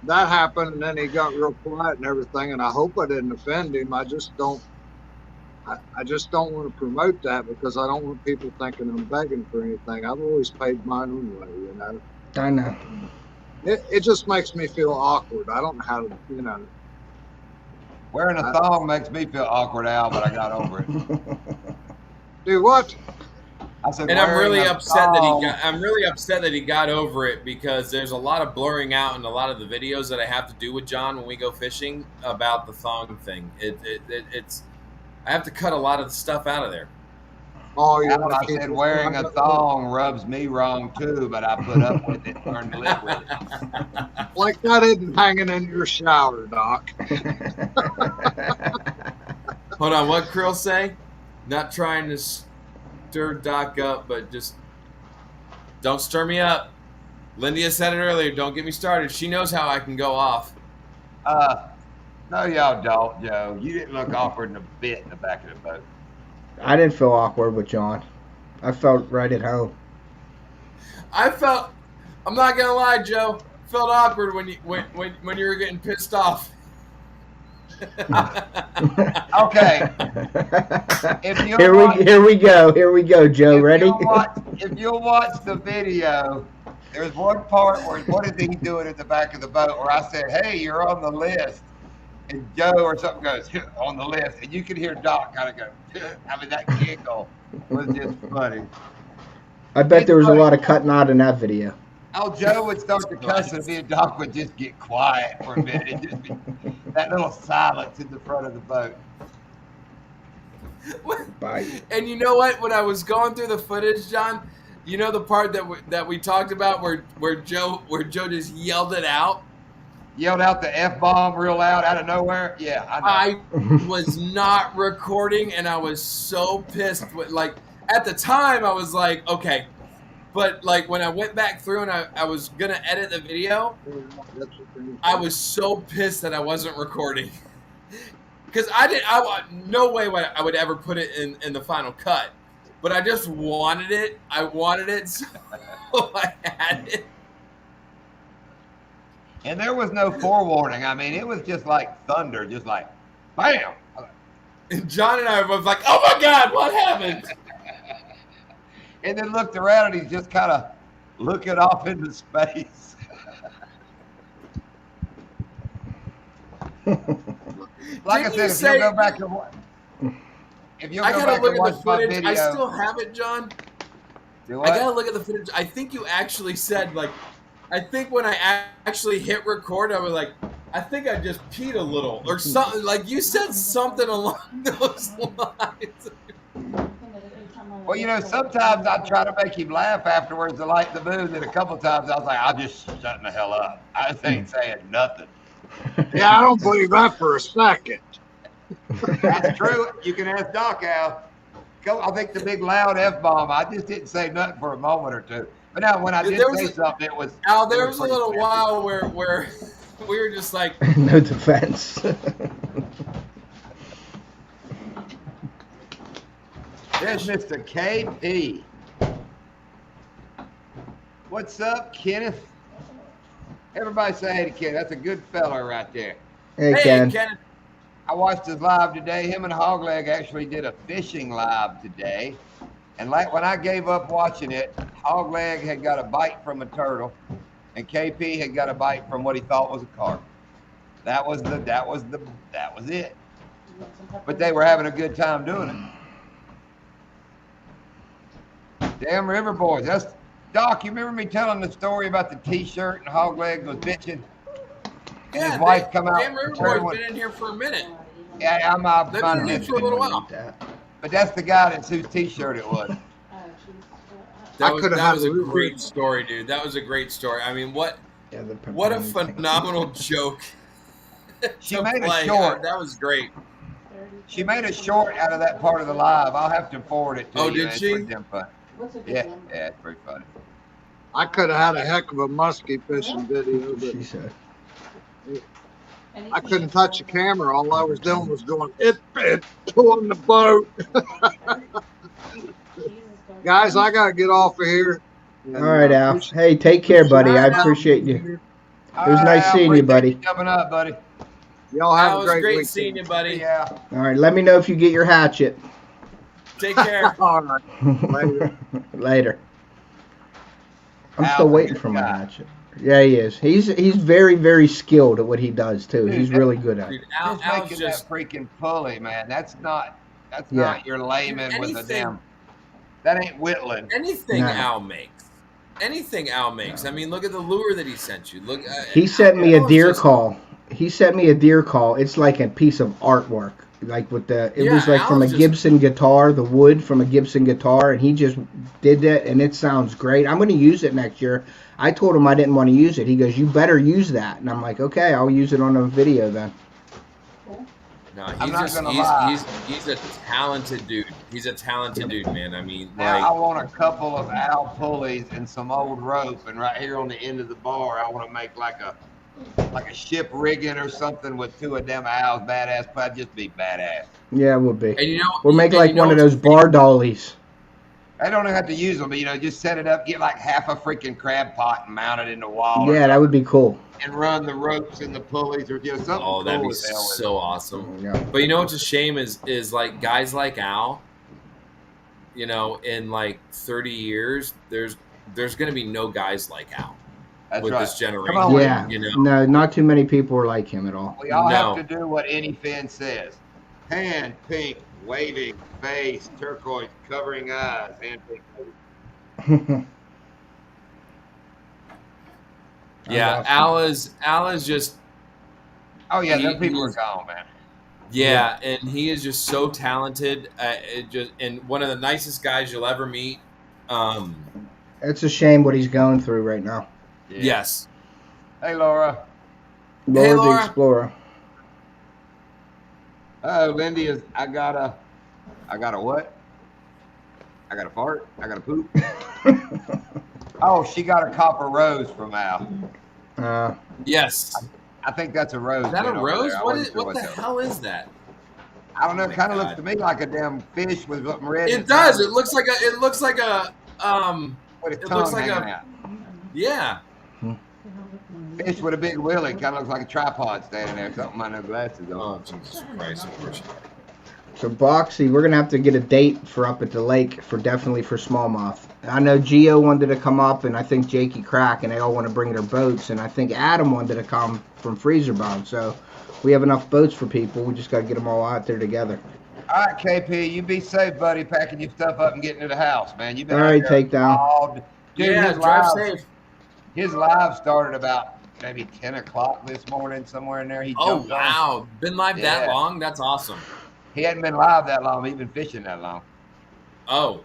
D: That happened, and then he got real quiet and everything. And I hope I didn't offend him. I just don't want to promote that because I don't want people thinking I'm begging for anything. I've always paid my own way, you know.
F: I know.
D: It just makes me feel awkward. I don't know how to, you know.
A: Wearing a thong makes me feel awkward, Al, but I got over it.
D: Do what?
A: I said,
C: And I'm
A: wearing
C: really
A: a
C: upset
A: thong-
C: I'm really upset that he got over it because there's a lot of blurring out in a lot of the videos that I have to do with John when we go fishing about the thong thing. It's I have to cut a lot of the stuff out of there.
D: Oh, you
A: Al,
D: want
A: I
D: to keep
A: said
D: it
A: wearing a
D: private?
A: thong rubs me wrong too, but I put up with it, learned to live with it.
D: Like that isn't hanging in your shower, Doc.
C: Hold on, what Krill say? Not trying to stir Doc up, but just don't stir me up. Lindia said it earlier. Don't get me started. She knows how I can go off.
A: No, y'all don't, Joe. You didn't look awkward in a bit in the back of the boat.
F: I didn't feel awkward with John. I felt right at home.
C: I'm not gonna lie, Joe. Felt awkward when you were getting pissed off.
A: Okay.
F: Here we go, Joe. Ready?
A: If you'll watch the video, there's one part where what is he doing at the back of the boat where I said, "Hey, you're on the list," and Joe or something goes on the list, and you can hear Doc kind of go. I mean, that giggle was just funny.
F: I bet there was a lot of cutting out in that video.
A: Oh, Joe would start to cuss, and me and Doc would just get quiet for a minute. It'd just be that little silence in the front of the boat.
F: Bye.
C: And you know what? When I was going through the footage, John, you know the part that we talked about where Joe just yelled it out.
A: Yelled out the F-bomb real loud out of nowhere. Yeah, I know.
C: I was not recording, and I was so pissed. Like at the time, I was like, okay. But like when I went back through and I was gonna edit the video, I was so pissed that I wasn't recording because no way I would ever put it in the final cut. But I just wanted it. I wanted it, so I had it.
A: And there was no forewarning. I mean, it was just like thunder, just like bam.
C: And John and I were both like, "Oh my God, what happened?"
A: And then looked around and he's just kind of looking off into space. Like I said, if you'll go back and watch,
C: I gotta look at the footage. I still have it, John.
A: Do what?
C: I gotta look at the footage. I think you actually said like, I think when I actually hit record, I was like, I think I just peed a little or something. Like you said something along those lines.
A: Well, you know, sometimes I try to make him laugh afterwards to lighten the mood, and a couple of times I was like, I'm just shutting the hell up. I just ain't saying nothing.
D: Yeah, I don't believe that for a second.
A: That's true. You can ask Doc Al. I think the big loud F-bomb, I just didn't say nothing for a moment or two. But now when I did say something, it was...
C: Al, there was a little while where we were just like...
F: No defense.
A: There's Mr. KP. What's up, Kenneth? Everybody say hey to Kenneth. That's a good fella right there.
F: Hey, Ken.
C: Kenneth.
A: I watched his live today. Him and Hogleg actually did a fishing live today. And like when I gave up watching it, Hogleg had got a bite from a turtle, and KP had got a bite from what he thought was a carp. That was it. But they were having a good time doing it. Damn River Boys. That's Doc. You remember me telling the story about the T-shirt and Hogleg was bitching? And his wife come out.
C: Damn River Boy's been in here for a minute.
A: Yeah, I'm
C: They've been in here for a little while.
A: But that's the guy that's whose T-shirt it was.
C: That was a great story, dude. That was a great story. I mean, what a phenomenal joke.
A: She made a short.
C: That was great.
A: She made a short out of that part of the live. I'll have to forward it to you.
C: Oh, did she?
A: It's pretty fun. Yeah, it's pretty funny.
D: I could have had a heck of a muskie fishing video, but
F: She said.
D: I couldn't touch the camera. All I was doing was going, it's pulling the boat. Guys, I got to get off of here.
F: All right, Al. Hey, take care, buddy. I appreciate you. It was nice seeing you, buddy.
A: Coming up, buddy.
D: Y'all have a great
C: great
D: weekend.
C: seeing you, buddy.
A: Yeah.
F: All right, let me know if you get your hatchet.
C: Take care.
D: All right. Later.
F: Later. I'm
A: Al's
F: still
A: a
F: waiting
A: good
F: for my
A: guy.
F: hatchet. Yeah, he is. He's very, very skilled at what he does too. He's really good at it.
C: Dude, Al's
A: Just making
C: just
A: that freaking pulley, man. That's not
F: Yeah.
A: your layman with a
C: Anything-
A: damn. That ain't whittling.
C: anything
F: No.
C: Al makes. Anything Al makes. I mean, look at the lure that he sent you. Look.
F: He sent me a
C: Al's
F: deer
C: just-
F: call. He sent me a deer call. It's like a piece of artwork. Like with it was
C: Yeah,
F: like from a
C: Al's just-
F: Gibson guitar, the wood from a Gibson guitar, and he just did that, and it sounds great. I'm going to use it next year. I told him I didn't want to use it. He goes, "You better use that," and I'm like, "Okay, I'll use it on a video then."
C: No,
A: I'm not
C: he's
A: gonna lie.
C: he's a talented dude. He's a talented dude, man. I mean,
A: Now I
C: like,
A: want a couple of Al pulleys and some old rope, and right here on the end of the bar, I want to make like a ship rigging or something with two of them Al's badass. That'd just be badass.
F: Yeah, it would be.
C: and you know,
F: We'll make
C: and
F: like
C: you know
F: one of
C: what's
F: those bar dollies.
A: I don't have to use them, but just set it up, get like half a freaking crab pot and mount it in the wall.
F: Yeah, that would be cool.
A: And run the ropes and the pulleys or something.
C: Oh, that'd
A: cool
C: be
A: as hell with
C: so awesome.
F: Yeah.
C: But you know what's a shame is like guys like Al, in like 30 years, there's going to be no guys like Al
A: That's
C: with
A: right.
C: this generation.
A: Come on,
F: Yeah.
C: You know?
F: No, not too many people are like him at all.
A: We all
C: No.
A: have to do what any fan says. Hand, pink, waving, face, turquoise, covering eyes, hand, pink, waving.
C: Yeah, Al is just
A: Oh, yeah,
C: He-
A: them people are
C: he's-
A: gone, man.
C: yeah, and he is just so talented. And one of the nicest guys you'll ever meet.
F: It's a shame what he's going through right now.
A: Yeah.
C: Yes.
A: Hey, Laura.
F: Laura
C: Laura.
F: the Explorer.
A: Oh, Lindy is. I got a what? I got a fart. I got a poop. Oh, she got a copper rose from Al.
C: Yes.
A: I think that's a rose.
C: Is that a
A: man, over
C: rose?
A: there. I
C: What
A: wasn't
C: is?
A: sure
C: What the
A: that was.
C: hell is that?
A: I don't know.
C: Oh
A: It
C: my
A: kind of
C: God.
A: looks to me like a damn fish with something red.
C: It
A: inside
C: does. It looks like a.
A: With its
C: it
A: tongue
C: looks like
A: hanging
C: a-
A: out.
C: Yeah.
A: Fish with a big willy, kind of looks like a tripod standing there. Something I know glasses on.
C: Oh Jesus Christ! Unfortunately.
F: So Boxy, we're gonna have to get a date for up at the lake for definitely for smallmouth. I know Gio wanted to come up, and I think Jakey Crack, and they all want to bring their boats, and I think Adam wanted to come from Freezer Bound. So we have enough boats for people. We just got to get them all out there together.
A: All right, KP, you be safe, buddy. Packing your stuff up and getting to the house, man. You've been
F: All
A: out
F: right,
A: there
F: Takedown.
A: all- Dude,
C: Yeah.
A: his
C: Drive
A: live,
C: safe.
A: his live started about maybe 10 o'clock this morning, somewhere in there. He
C: Oh
A: jumped on.
C: wow! Been live that
A: Yeah.
C: long? That's awesome.
A: He hadn't been live that long. He'd been fishing that long.
C: Oh.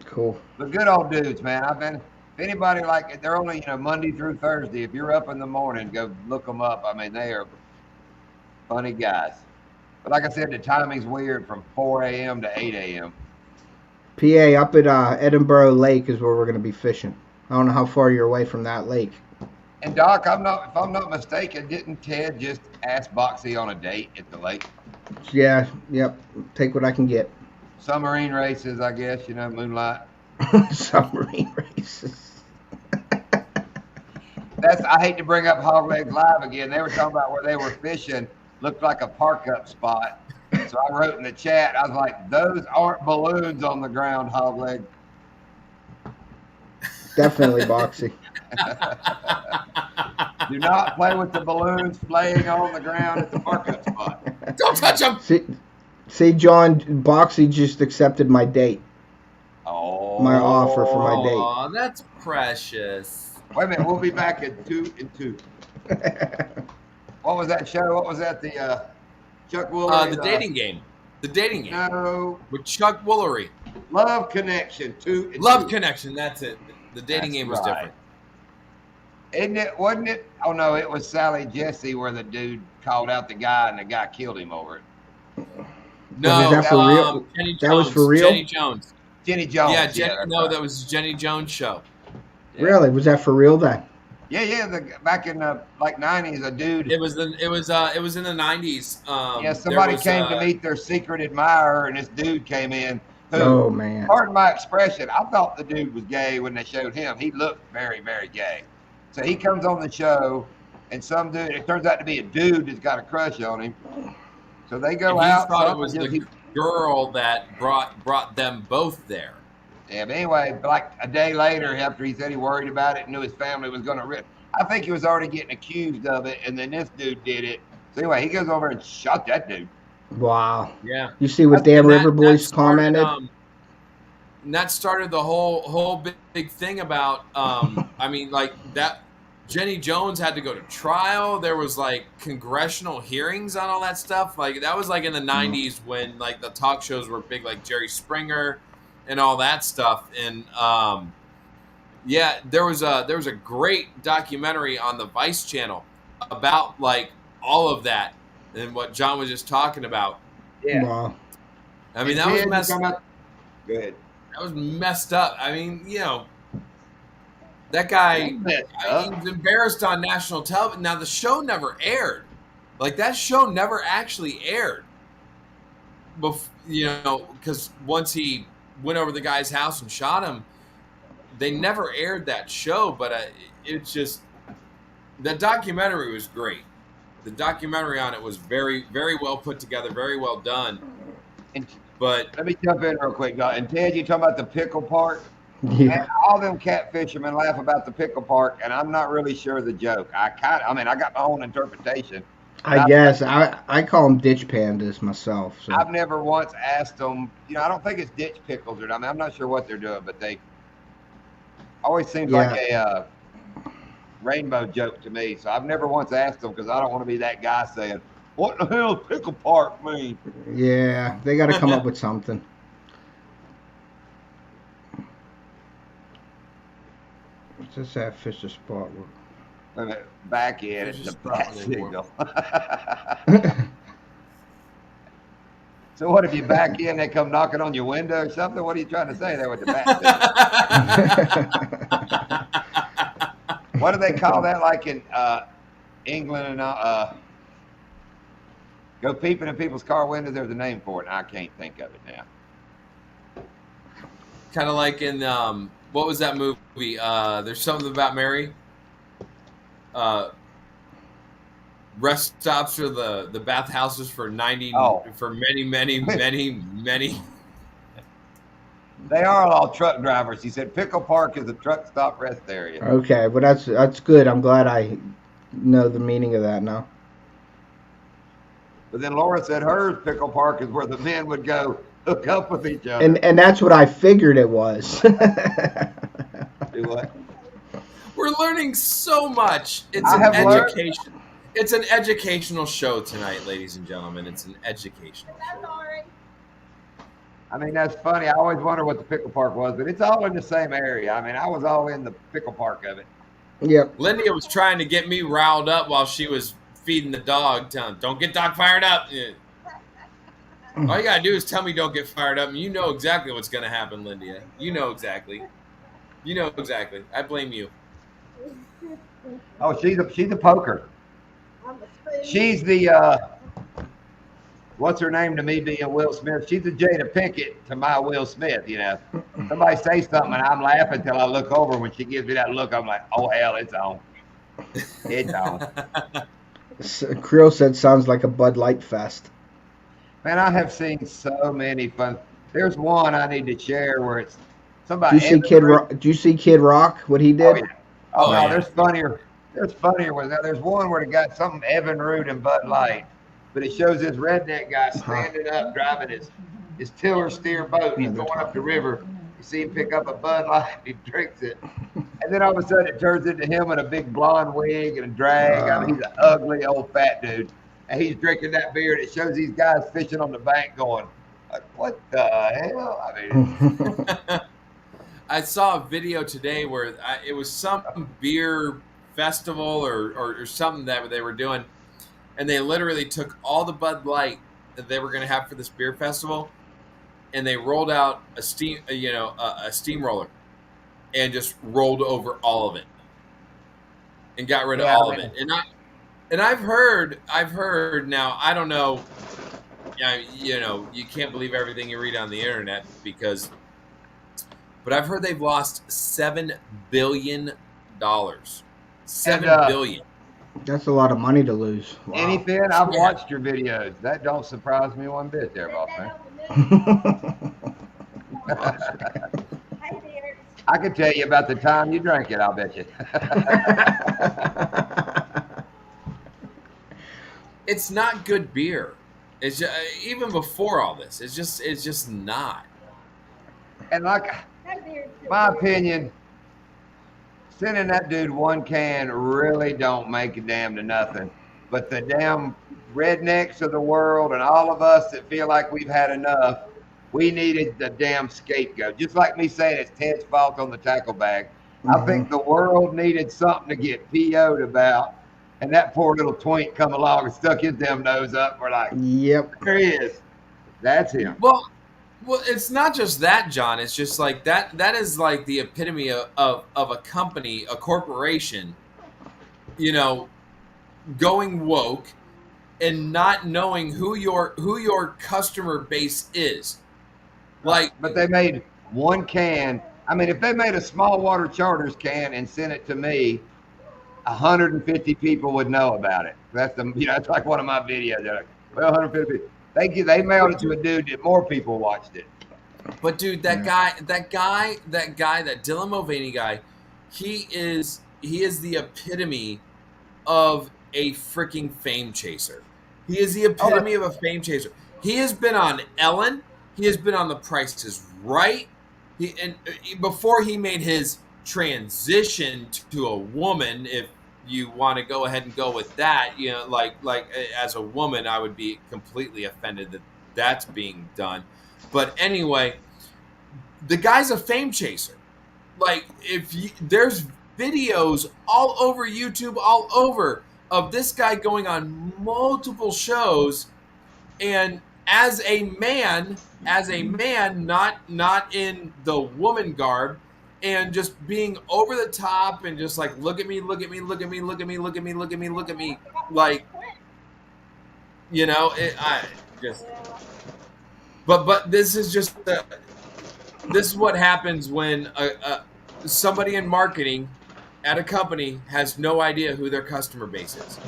F: Cool.
A: But good old dudes, man. If anybody they're only, Monday through Thursday. If you're up in the morning, go look them up. I mean, they are funny guys. But like I said, the timing's weird from 4 a.m. to 8 a.m.
F: PA up at Edinburgh Lake is where we're gonna be fishing. I don't know how far you're away from that lake.
A: And Doc, if I'm not mistaken, didn't Ted just ask Boxy on a date at the lake?
F: Yeah. Yep. Take what I can get.
A: Submarine races, I guess, moonlight.
F: Submarine races.
A: I hate to bring up Hog Legs Live again. They were talking about where they were fishing, looked like a park up spot. So I wrote in the chat, I was like, those aren't balloons on the ground, Hog Leg.
F: Definitely Boxy.
A: Do not play with the balloons flaying on the ground at the park up spot.
C: Don't touch him.
F: See, John, Boxy just accepted my date.
A: Oh,
F: My offer for my date.
C: Oh, that's precious.
A: Wait a minute, we'll be back in 2 and 2. What was that show? What was that? The Chuck Woolery?
C: The dating game. The dating game
A: No,
C: with Chuck Woolery.
A: Love Connection 2 and
C: Love
A: 2.
C: Connection. That's it. The dating
A: That's
C: game was
A: right.
C: different.
A: Isn't it? Wasn't it? Oh no, it was Sally Jesse where the dude called out the guy and the guy killed him over it.
C: No,
F: that for real?
C: Jenny Jones.
F: That was for real?
C: Jenny Jones.
A: Jenny Jones.
C: Yeah,
A: that's
C: no,
A: right.
C: that was Jenny Jones' show.
A: Yeah.
F: Really? Was that for real then?
A: Yeah. Back in the '90s, a dude.
C: It was in the 90s.
A: Yeah, somebody
C: there was,
A: came to meet their secret admirer, and this dude came in. Who,
F: Oh man.
A: pardon my expression, I thought the dude was gay when they showed him. He looked very, very gay. So he comes on the show, and some dude. It turns out to be a dude that's got a crush on him. So they go
C: and he
A: out.
C: thought it
A: some
C: was
A: just-
C: the girl that brought them both there.
A: Yeah, but anyway, like a day later, after he said he worried about it and knew his family was going to rip, I think he was already getting accused of it, and then this dude did it. So anyway, he goes over and shot that dude.
F: Wow.
C: Yeah.
F: You see what Dan
C: And
F: River Boys
C: started,
F: commented?
C: And that started the whole big thing about. I mean, like that. Jenny Jones had to go to trial. There was like congressional hearings on all that stuff. Like that was like in the '90s when like the talk shows were big, like Jerry Springer and all that stuff. And yeah, there was a great documentary on the Vice channel about like all of that and what John was just talking about.
A: Yeah.
F: Wow.
C: I mean,
A: And
C: that was
A: then
C: messed.
A: come out- Go ahead.
C: That was messed up. I mean, that guy.
A: Messed
C: He
A: up.
C: was embarrassed on national television. Now the show never aired. Like that show never actually aired. Because once he went over to the guy's house and shot him. They never aired that show, but it's just the documentary was great. The documentary on it was very, very well put together, very well done.
A: And
C: But
A: let me jump in real quick, guys. And Ted, you talking about the pickle park?
F: Yeah.
A: Man, all them cat fishermen laugh about the pickle park, and I'm not really sure the joke. I got my own interpretation.
F: I guess I call them ditch pandas myself. So.
A: I've never once asked them. I don't think it's ditch pickles or I'm not sure what they're doing, but they always seems like a rainbow joke to me. So I've never once asked them because I don't want to be that guy saying, "What the hell does pickle park mean?"
F: Yeah, they got to come up with something. What's this at Fisher Spot?
A: Back in it's the bat signal. So what if you back in, they come knocking on your window or something? What are you trying to say there with the bat signal? What do they call that like in England and go peeping in people's car windows? There's a name for it, and I can't think of it now.
C: kind of like in what was that movie? There's something about Mary. Rest stops for the bathhouses for for many.
A: They are all truck drivers. He said Pickle Park is a truck stop rest area.
F: Okay, but that's good. I'm glad I know the meaning of that now.
A: But then Laura said hers Pickle Park is where the men would go hook up with each other.
F: And that's what I figured it was.
A: Do what?
C: We're learning so much. It's an education. It's an educational show tonight, ladies and gentlemen. It's an educational show.
A: I mean, that's funny. I always wonder what the Pickle Park was, but it's all in the same area. I mean, I was all in the Pickle Park of it.
F: Yep.
C: Lindia was trying to get me riled up while she was feeding the dog, telling, "Don't get dog fired up." Yeah. All you gotta do is tell me don't get fired up, and you know exactly what's gonna happen, Lindia. You know exactly. You know exactly. I blame you.
A: Oh, she's a poker. She's the what's her name to me being Will Smith? She's the Jada Pinkett to my Will Smith, you know. Somebody say something and I'm laughing until I look over. When she gives me that look, I'm like, oh hell, it's on. It's on.
F: Creel said sounds like a Bud Light fest.
A: Man, I have seen so many fun. There's one I need to share where it's somebody.
F: Do you see Kid Rock? What he did?
A: Oh, yeah. Oh no, there's funnier. There's funnier ones. Now, there's one where they got something Evan Root and Bud Light, but it shows this redneck guy standing up driving his tiller steer boat. He's going up the river. You see him pick up a Bud Light. He drinks it, and then all of a sudden it turns into him in a big blonde wig and a drag. I mean, he's an ugly old fat dude, and he's drinking that beer. And it shows these guys fishing on the bank, going, like, "What the hell?" I mean.
C: I saw a video today where it was some beer festival or something that they were doing, and they literally took all the Bud Light that they were going to have for this beer festival, and they rolled out a steamroller, and just rolled over all of it, and got rid of all of it. And I've heard now. I don't know. You can't believe everything you read on the internet but I've heard they've lost $7 billion. $7 billion.
F: That's a lot of money to lose. Wow.
A: Anything? I've watched your videos. That don't surprise me one bit there, boss man. I can tell you about the time you drank it, I'll bet you.
C: It's not good beer. It's just, even before all this, it's just not.
A: And like my opinion, sending that dude one can really don't make a damn to nothing. But the damn rednecks of the world and all of us that feel like we've had enough, we needed the damn scapegoat. Just like me saying it's Ted's fault on the tackle bag. I think the world needed something to get PO'd about. And that poor little twink come along and stuck his damn nose up. We're like,
F: yep,
A: there he is. That's him.
C: Well, it's not just that, John. It's just like that. That is like the epitome of a company, a corporation, going woke and not knowing who your customer base is. Like,
A: But they made one can. I mean, if they made a small water charters can and sent it to me, 150 people would know about it. That's that's like one of my videos. They're like, well, 150. They mailed it to a dude that more people watched it.
C: but dude, that Dylan Mulvaney guy, he is the epitome of a freaking fame chaser. He is the epitome of a fame chaser. He has been on Ellen. He has been on The Price is Right. Before he made his transition to a woman, if you want to go ahead and go with that, like as a woman, I would be completely offended that that's being done. But anyway, the guy's a fame chaser. Like, there's videos all over YouTube, all over, of this guy going on multiple shows, and as a man, not in the woman garb, and just being over the top and just like, look at me, like, but this is just this is what happens when somebody in marketing at a company has no idea who their customer base is,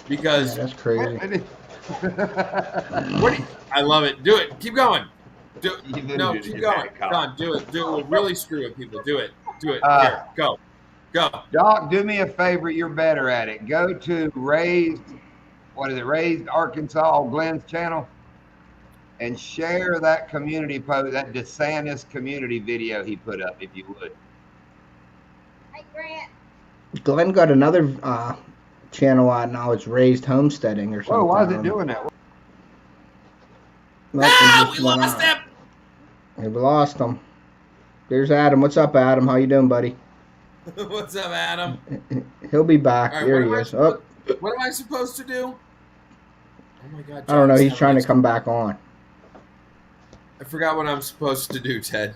C: because
F: that's crazy.
C: I love it. Do it. Keep going. Keep going. Don, do it. We'll really screw with people. Do it. Here, go.
A: Doc, do me a favor. You're better at it. Go to Raised Arkansas, Glenn's channel, and share that community post, that DeSantis community video he put up, if you would.
B: Hey, Grant.
F: Glenn got another channel out now. It's Raised Homesteading or something.
A: Oh, why is it doing that?
C: We lost him.
F: We lost him. There's Adam. What's up, Adam? How you doing, buddy?
C: What's up, Adam?
F: He'll be back.
C: Right,
F: there he is. What
C: am I supposed to do? Oh my God!
F: I don't know. He's trying to come back on.
C: I forgot what I'm supposed to do, Ted.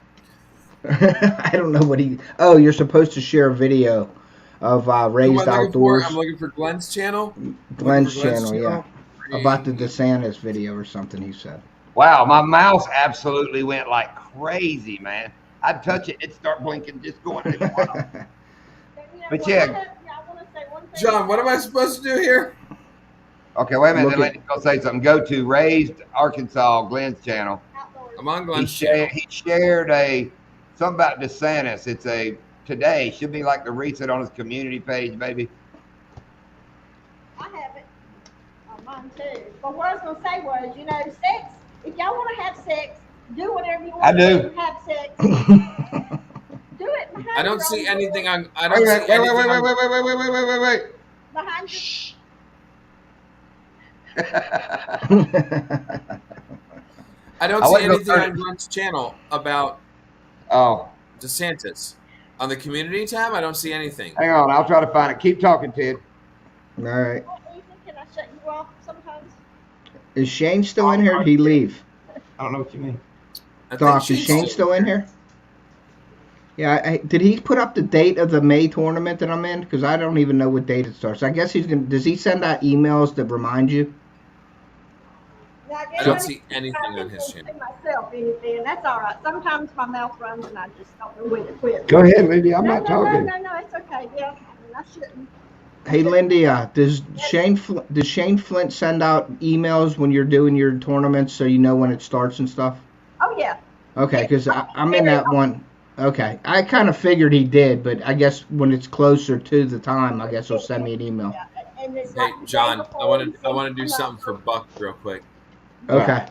F: I don't know what he. Oh, you're supposed to share a video of Raised Outdoors.
C: I'm looking for Glenn's channel.
F: Glenn's channel, yeah. About the DeSantis video or something, he said.
A: Wow, my mouse absolutely went like crazy, man. I'd touch it, it'd start blinking, just going. But yeah.
C: John, what am I supposed to do here?
A: Okay, wait a minute. Let me go say something. Go to Raised Arkansas, Glenn's channel.
C: I'm on Glenn's channel.
A: He shared something about DeSantis. It's today. Should be like the reset on his community page, maybe.
B: I have it on mine too. But what I was gonna say was, sex. If y'all want to have sex, do whatever you want.
A: I do.
B: To have sex. Do it.
C: I don't see anything on. I
A: Wait,
C: don't see anything.
A: Wait.
B: Behind you.
C: I don't see anything on Glenn's channel about DeSantis. On the community tab, I don't see anything.
A: Hang on, I'll try to find it. Keep talking, Ted.
F: All right.
B: Can I shut you off sometimes?
F: Is Shane still in here? Or did he leave?
A: I don't know what you mean.
F: Doc, is Shane still in here? Yeah. Did he put up the date of the May tournament that I'm in? Because I don't even know what date it starts. I guess he's gonna. Does he send out emails that remind you?
C: I don't see anything on his channel.
B: Myself, anything. That's all right. Sometimes my mouth runs and I just don't know when to quit.
A: Go ahead, Lindy. I'm not talking.
B: No, it's okay. Yeah, I shouldn't.
F: Hey, Lindy, does Shane Flint send out emails when you're doing your tournaments so you know when it starts and stuff?
B: Oh, yeah.
F: Okay, because I'm in that one. Okay, I kind of figured he did, but I guess when it's closer to the time, I guess he'll send me an email.
C: Hey, John, I want to do something for Buck real quick.
F: Okay.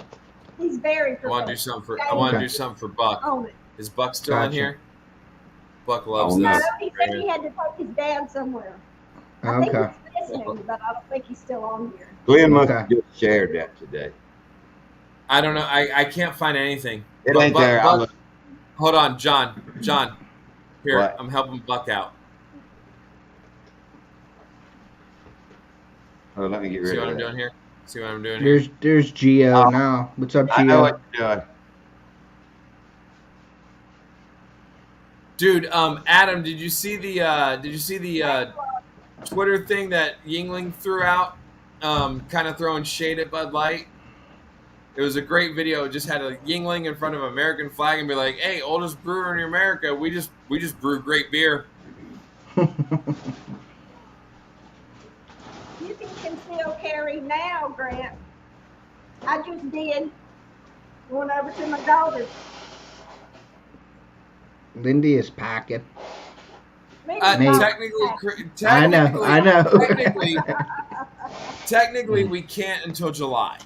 B: He's very.
C: I want to do something for Buck. Is Buck still in here? Buck loves this.
B: No, he said he had to take his dad somewhere. I think he's listening, but I don't think he's still on here.
A: Glenn must have just shared that today.
C: I don't know. I can't find anything.
A: It ain't there.
C: Buck, hold on, John. Here,
A: what?
C: I'm helping Buck out.
A: Oh, let me get rid
C: See
A: of
C: what
A: that.
C: I'm doing here? See what I'm doing here?
F: There's Gio now. What's up, Gio?
A: I know what you're doing.
C: Dude, Adam, did you see the Twitter thing that Yingling threw out, kind of throwing shade at Bud Light? It was a great video. It just had a Yingling in front of an American flag and be like, "Hey, oldest brewer in America, we just brew great beer."
B: You can still carry now, Grant. I just did. Going over to my daughter's.
F: Lindy is packing.
B: Me
F: Maybe.
B: and
C: Technically,
F: I know.
C: technically, we can't until July.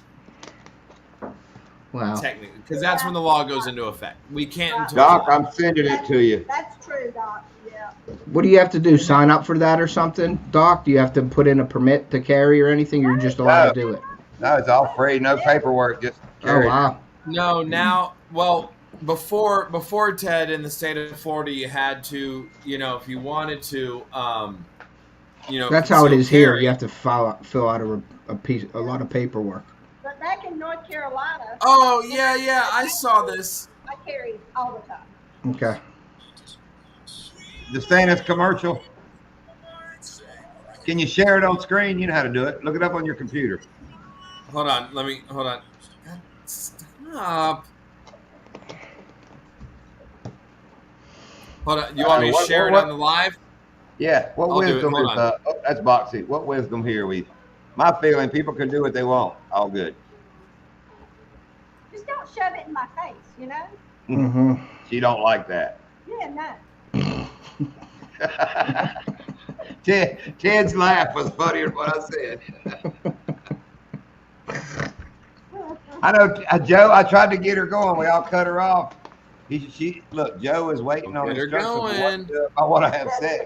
F: Wow.
C: Technically, because that's when the law goes into effect. We can't until
A: Doc,
C: July.
A: I'm sending it to you.
B: That's true, Doc. Yeah.
F: What do you have to do? Sign up for that or something, Doc? Do you have to put in a permit to carry or anything? You're just allowed to do it.
A: No, it's all free. No paperwork. Just
F: Oh
A: carry it.
F: wow.
C: No, now, well, before Ted, in the state of Florida, you had to, if you wanted to,
F: That's how it
C: conceal
F: is here.
C: carry.
F: You have to fill out a lot of paperwork.
B: But back in North Carolina,
C: Oh yeah, I saw this.
B: I carry all the time.
F: Okay.
A: The Stannis commercial. Can you share it on screen? You know how to do it. Look it up on your computer.
C: Hold on. God, stop. Hold on. You want me to share it on the live?
A: Yeah. What
C: I'll do it.
A: wisdom
C: Hold
A: is?
C: on.
A: That's Boxy. What wisdom here? My feeling, people can do what they want. All good.
B: Just don't shove it in my face,
F: Mm-hmm.
A: She don't like that.
B: Yeah, no.
A: Ted's laugh was funnier than what I said. I know, Joe. I tried to get her going. We all cut her off. Look. Joe is waiting on
C: Get her
A: instructions.
C: going.
A: I want to have sex.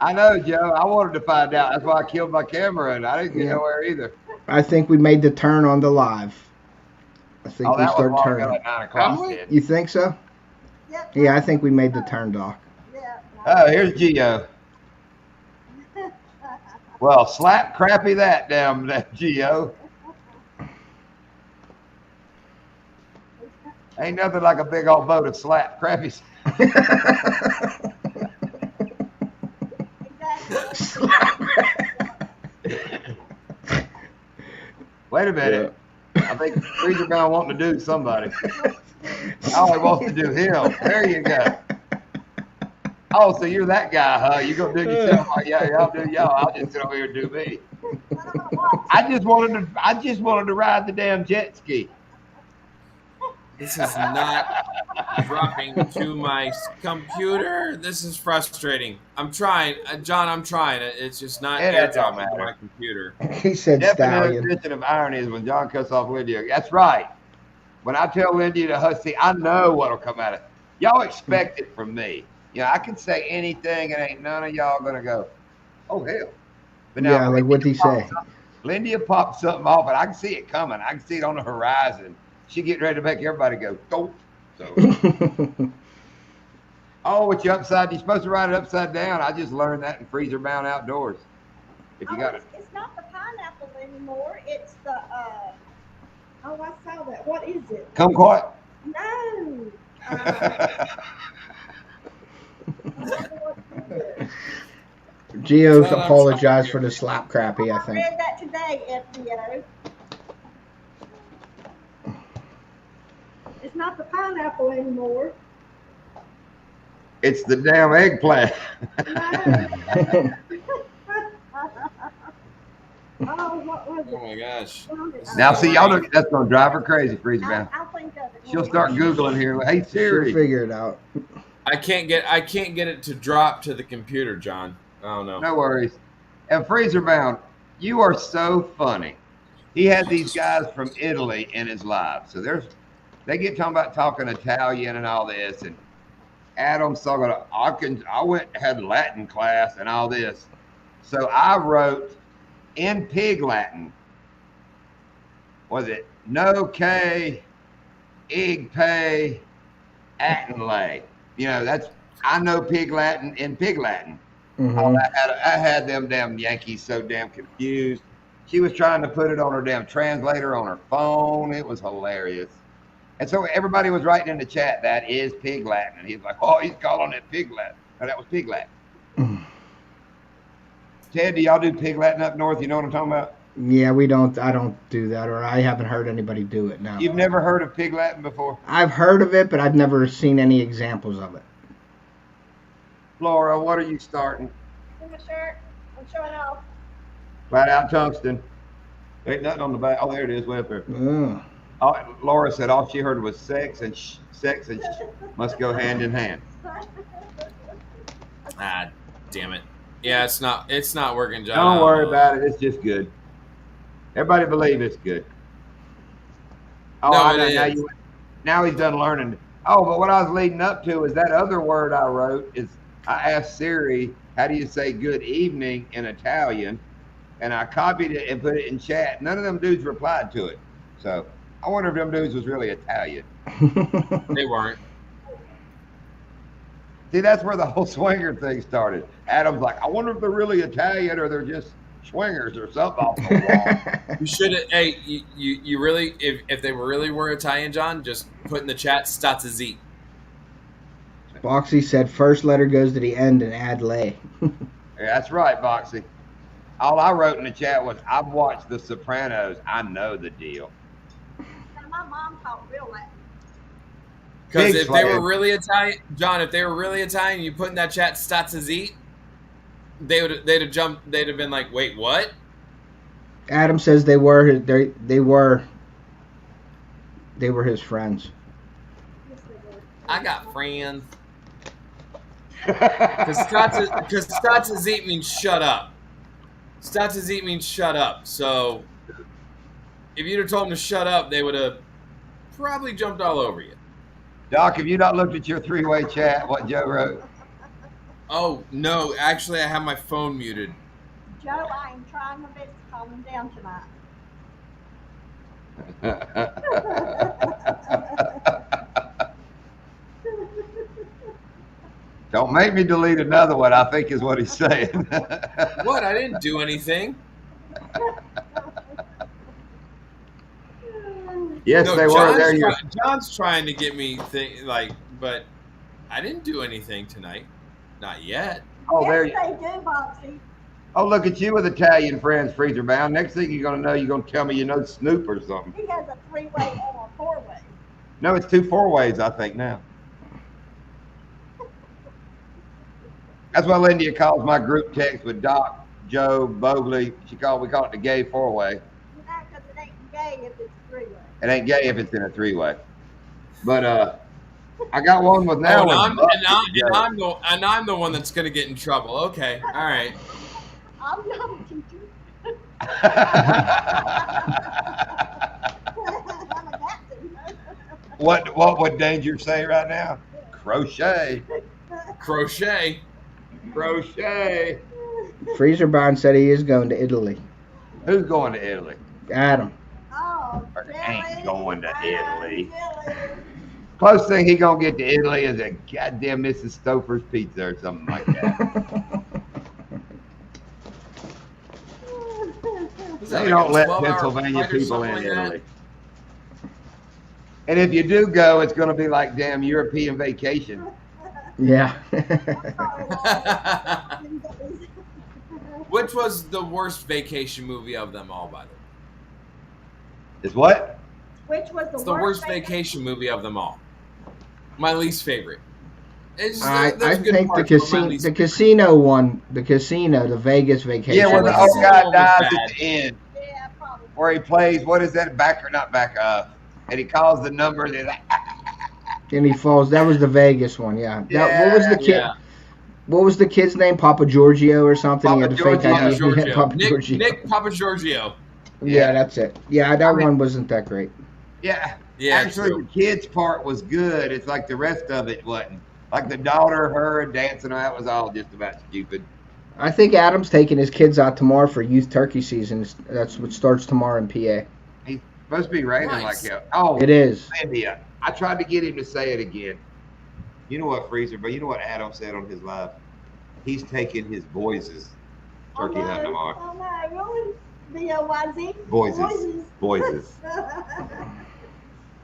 A: I know, Joe. I wanted to find out. That's why I killed my camera, and I didn't get
F: Yeah.
A: nowhere either.
F: I think we made the turn on the live. I think we
A: That was
F: start
A: long ago
F: turning.
A: at 9 o'clock.
C: Have we?
A: Ted.
F: You think so?
B: Yep.
F: Yeah, I think we made the turn, Doc.
B: Yeah.
A: Oh, here's Gio. Well, slap crappy that damn Gio. Ain't nothing like a big old boat of slap crappies. Wait a minute. I think Freezer Bound wanting to do somebody. Oh, he wants to do him. There you go. Oh, so you're that guy, huh? You gonna do it yourself? Like, yeah, y'all do y'all. I'll just sit over here and do me. I just wanted to ride the damn jet ski.
C: This is not dropping to my computer. This is frustrating. I'm trying, John. I'm trying. It's just not
A: It don't
C: dropping to
A: matter.
C: my computer.
F: He said
A: Definite
F: stallion.
A: definition of irony is when John cuts off Lydia. That's right. When I tell Lydia to hussy, I know what'll come out of it. Y'all expect it from me. I can say anything and ain't none of y'all gonna go, oh hell. But
F: Yeah, like what'd he say?
A: Lydia popped something off, and I can see it coming. I can see it on the horizon. She getting ready to make everybody go, go. So, oh, it's you upside. You're supposed to ride it upside down. I just learned that in Freezer Bound Outdoors. If you got it.
B: It's not the pineapple anymore. It's the oh, I saw that. What is it?
A: Kumquat.
B: No.
F: Geo's apologized for the slap crappy, I
B: I
F: think.
B: read that today, FBO. It's not the pineapple anymore.
A: It's the damn eggplant.
B: Oh, what was
C: Oh
B: it?
C: my gosh.
A: Now, see, y'all know that's going to drive her crazy, Freezer Bound.
B: I'll think of it.
A: She'll start Googling here. Hey,
F: She'll
A: Siri.
F: figure it out.
C: I can't get it to drop to the computer, John. I don't know.
A: No worries. And Freezer Bound, you are so funny. He had these guys from Italy in his live. So they get talking Italian and all this. And Adam's talking, I went and had Latin class and all this. So I wrote in Pig Latin, was it no K, ig pay, atin lay. I know Pig Latin in Pig Latin.
F: Mhm.
A: I had them damn Yankees so damn confused. She was trying to put it on her damn translator on her phone. It was hilarious. And so everybody was writing in the chat, that is Pig Latin. And he's like, oh, he's calling it Pig Latin. No, that was Pig Latin. Ted, do y'all do Pig Latin up north? You know what I'm talking about?
F: Yeah, we don't. I don't do that, or I haven't heard anybody do it. No,
A: You've never heard of Pig Latin before?
F: I've heard of it, but I've never seen any examples of it.
A: Laura, what are you starting?
B: In my shirt, I'm showing off.
A: Flat out tungsten. Ain't nothing on the back. Oh, there it is, way up there.
F: Ugh.
A: Oh, Laura said all she heard was sex and sex and must go hand in hand.
C: Ah, damn it. Yeah, it's not working, John.
A: Don't worry about it. It's just good. Everybody believe it's good. Oh,
C: No,
A: I
C: it
A: know.
C: is.
A: Now he's done learning. Oh, but what I was leading up to is that other word I wrote is I asked Siri, how do you say good evening in Italian? And I copied it and put it in chat. None of them dudes replied to it. So I wonder if them dudes was really Italian.
C: They weren't.
A: See, that's where the whole swinger thing started. Adam's like, I wonder if they're really Italian or they're just swingers or something off the wall.
C: You should have. Hey, you really, if they really were Italian, John, just put in the chat "Stazza Z."
F: Boxy said first letter goes to the end and add lay.
A: Yeah, that's right, Boxy. All I wrote in the chat was, I've watched The Sopranos. I know the deal.
B: Now, my mom taught real Latin.
C: Because
A: Big
C: if they were
A: slave.
C: really Italian, John, if they were really Italian, you put in that chat "Stazza Z," they'd have jumped. They'd have been like, "Wait, what?"
F: Adam says they were his friends.
B: Yes, they did.
C: I got friends. Because "Stazza Z" means shut up. "Stazza Z" means shut up. So if you'd have told them to shut up, they would have probably jumped all over you.
A: Doc, have you not looked at your three-way chat, what Joe wrote?
C: Oh no, actually, I have my phone muted.
B: Joe, I am trying my best to calm him down tonight.
A: Don't make me delete another one, I think is what he's saying.
C: What? I didn't do anything.
A: Yes,
C: No,
A: they were. There you
C: John's trying to get me but I didn't do anything tonight. Not yet.
A: Oh, there
B: Yes,
A: you
B: they do, Boxy.
A: Oh, look at you with Italian friends, freezer bound. Next thing you're going to know, you're going to tell me you know Snoop or something.
B: He has a three-way and a four-way.
A: No, it's 2 4-ways, I think, now. That's what Linda calls my group text with Doc, Joe, Bogley. We call it the gay 4-way.
B: Not because it ain't gay if it's three-way.
A: It ain't gay if it's in a 3-way. But I got one with now.
C: I'm the one that's gonna get in trouble. Okay, all right.
B: I'm not a teacher. I'm a captain.
A: What would Danger say right now? Crochet.
C: Crochet.
A: Crochet.
F: Freezer Bond said he is going to Italy.
A: Who's going to Italy?
F: Adam.
B: Oh,
A: Or
B: Billy.
A: ain't going to Italy.
B: Billy.
A: Closest thing he gonna get to Italy is a goddamn Mrs. Stouffer's pizza or something like that.
C: Is that
A: They
C: like
A: don't
C: a
A: let
C: 12-hour
A: Pennsylvania
C: flight or
A: people in
C: something like that?
A: Italy. And if you do go, it's gonna be like damn European vacation.
F: Yeah.
C: Which was the worst vacation movie of them all, by the way?
A: Is what?
B: Which was
C: It's the worst vacation movie of them all. My least favorite.
F: I
C: there's good
F: think
C: parts, but my least
F: the casino one, the Vegas vacation.
A: Yeah, where the
C: was
A: old
C: the
A: guy
C: one
A: dies
C: was
A: at
C: bad.
A: the end,
B: Yeah, probably.
A: where he plays. What is that? Back or not back? And he calls the number. And they're like,
F: And he falls. That was the Vegas one. Yeah. What was the kid?
C: Yeah.
F: What was the kid's name? Papa Giorgio or something? He had a fake
A: Papa
F: ID.
C: Giorgio.
F: Yeah, Papa
C: Nick,
F: Giorgio.
C: Nick Papa Giorgio.
F: Yeah, that's it. Yeah, that
A: I mean-
F: one wasn't that great.
A: yeah.
C: Yeah,
A: Actually,
C: true.
A: the kids' part was good. It's like the rest of it wasn't. Like the daughter, her dancing. That was all just about stupid.
F: I think Adam's taking his kids out tomorrow for youth turkey season. That's what starts tomorrow in PA.
A: He's supposed to be raining
C: Nice.
A: like hell. Oh,
F: It is.
A: India. I tried to get him to say it again. You know what, Freezer? But you know what Adam said on his live? He's taking his boys' turkey hunting tomorrow.
B: Oh no, really? B-O-Y-Z?
A: Boyses.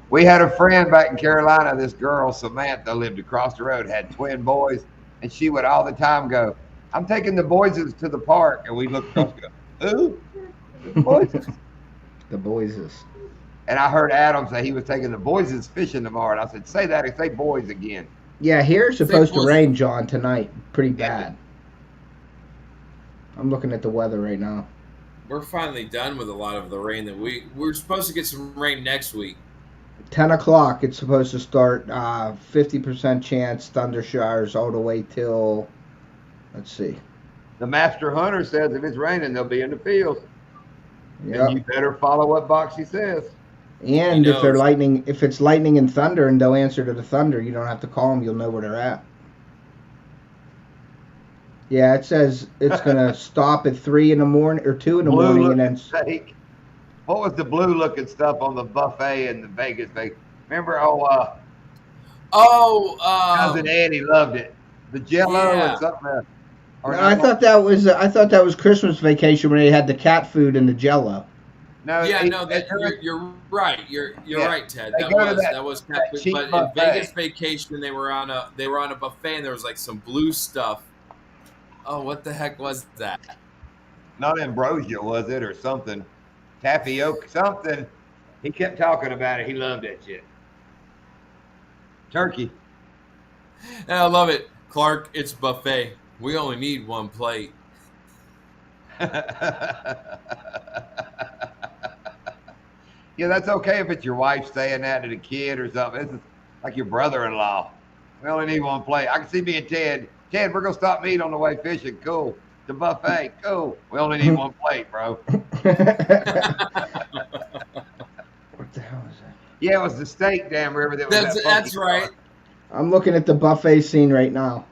A: We had a friend back in Carolina, this girl, Samantha, lived across the road, had twin boys, and she would all the time go, I'm taking the boys to the park. And we looked across and go, who? Boys.
F: The boys is.
A: And I heard Adam say he was taking the boys' fishing tomorrow. And I said, say that, say boys again.
F: Yeah, here it's
C: Say
F: supposed to
C: boys.
F: rain, John, tonight. Pretty
A: Yeah.
F: bad. I'm looking at the weather right now.
C: We're finally done with a lot of the rain that we're supposed to get some rain next week.
F: 10 o'clock, it's supposed to start. 50% chance thunder showers all the way till, let's see.
A: The master hunter says if it's raining, they'll be in the fields.
F: Yep.
A: And you better follow what Boxy says.
F: And
C: He
F: if they're
C: knows.
F: lightning, if it's lightning and thunder and they'll answer to the thunder, you don't have to call them. You'll know where they're at. Yeah, it says it's gonna stop at 3 in the morning or 2 in the morning, and then
A: Steak. What was the blue looking stuff on the buffet in the Vegas? Remember, cousin Eddie loved it. The Jello
C: Yeah.
A: and something else. Or
F: I
A: no,
F: thought that was Christmas vacation when they had the cat food and the Jello.
A: no,
C: Yeah,
A: it-
C: no, you're right. You're
A: Yeah.
C: right, Ted.
A: They
C: That
A: go to
C: was
A: that-
C: that was
A: that cheap
C: but in
A: buffet.
C: Vegas vacation they were on a buffet and there was like some blue stuff. Oh, what the heck was that?
A: not ambrosia, was it, or something? Tapioca, something. He kept talking about it. He loved that shit. Turkey.
C: And I love it. Clark, it's buffet. We only need one plate.
A: Yeah, that's okay if it's your wife saying that to the kid or something. This is like your brother-in-law. We only need one plate. I can see me and Ted. Ted, we're gonna stop meat on the way fishing. Cool. The buffet. Cool. We only need one plate, bro.
F: What the hell is that?
A: Yeah, it was the steak damn river that was
C: That's
A: that funky
C: that's right.
A: color.
F: I'm looking at the buffet scene right now.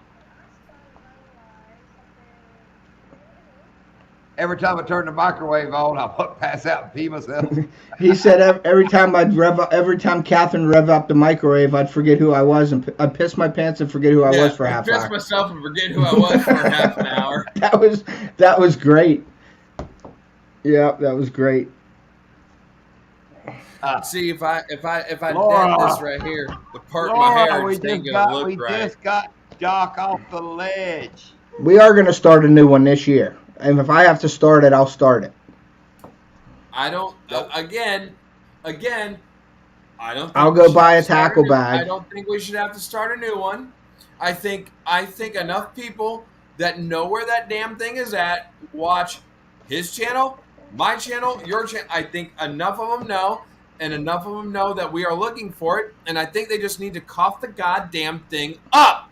A: Every time I turn the microwave on, I'll pass out and pee myself.
F: He said every time Catherine rev up the microwave, I'd forget who I was and I'd piss my pants and forget who I was for a half
C: piss
F: hour.
C: myself and forget who I was for half an hour.
F: That was great. Yeah, that was great.
C: See if I
A: Laura.
C: did this right here, the part of my hair
A: we
C: just ain't
A: just
C: gonna
A: got,
C: look
A: we
C: right.
A: just got Jock off the ledge.
F: We are going to start a new one this year. And if I have to start it, I'll start it.
C: I don't. Again. I don't. Think
F: I'll
C: we
F: go
C: should
F: buy
C: have
F: a
C: to start
F: tackle
C: new-
F: bag.
C: I don't think we should have to start a new one. I think enough people that know where that damn thing is at watch his channel, my channel, your channel. I think enough of them know, and enough of them know that we are looking for it. And I think they just need to cough the goddamn thing up.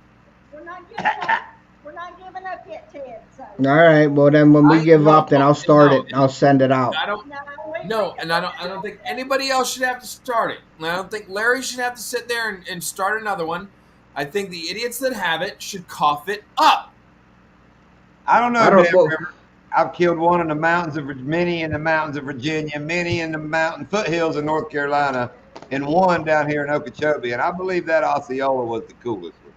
B: We're not giving up. We're not giving up yet, Ted. So.
F: All right. Well, then when we
C: I
F: give up, then
C: know,
F: I'll start
C: no,
F: it. I'll send it out.
C: I don't.
B: No,
C: No, and I don't think anybody else should have to start it. And I don't think Larry should have to sit there and start another one. I think the idiots that have it should cough it up.
A: I don't know,
F: I don't
A: damn
F: know.
A: river. I've killed one in the mountains of many in the mountains of Virginia, many in the mountain foothills of North Carolina, and one down here in Okeechobee. And I believe that Osceola was the coolest one.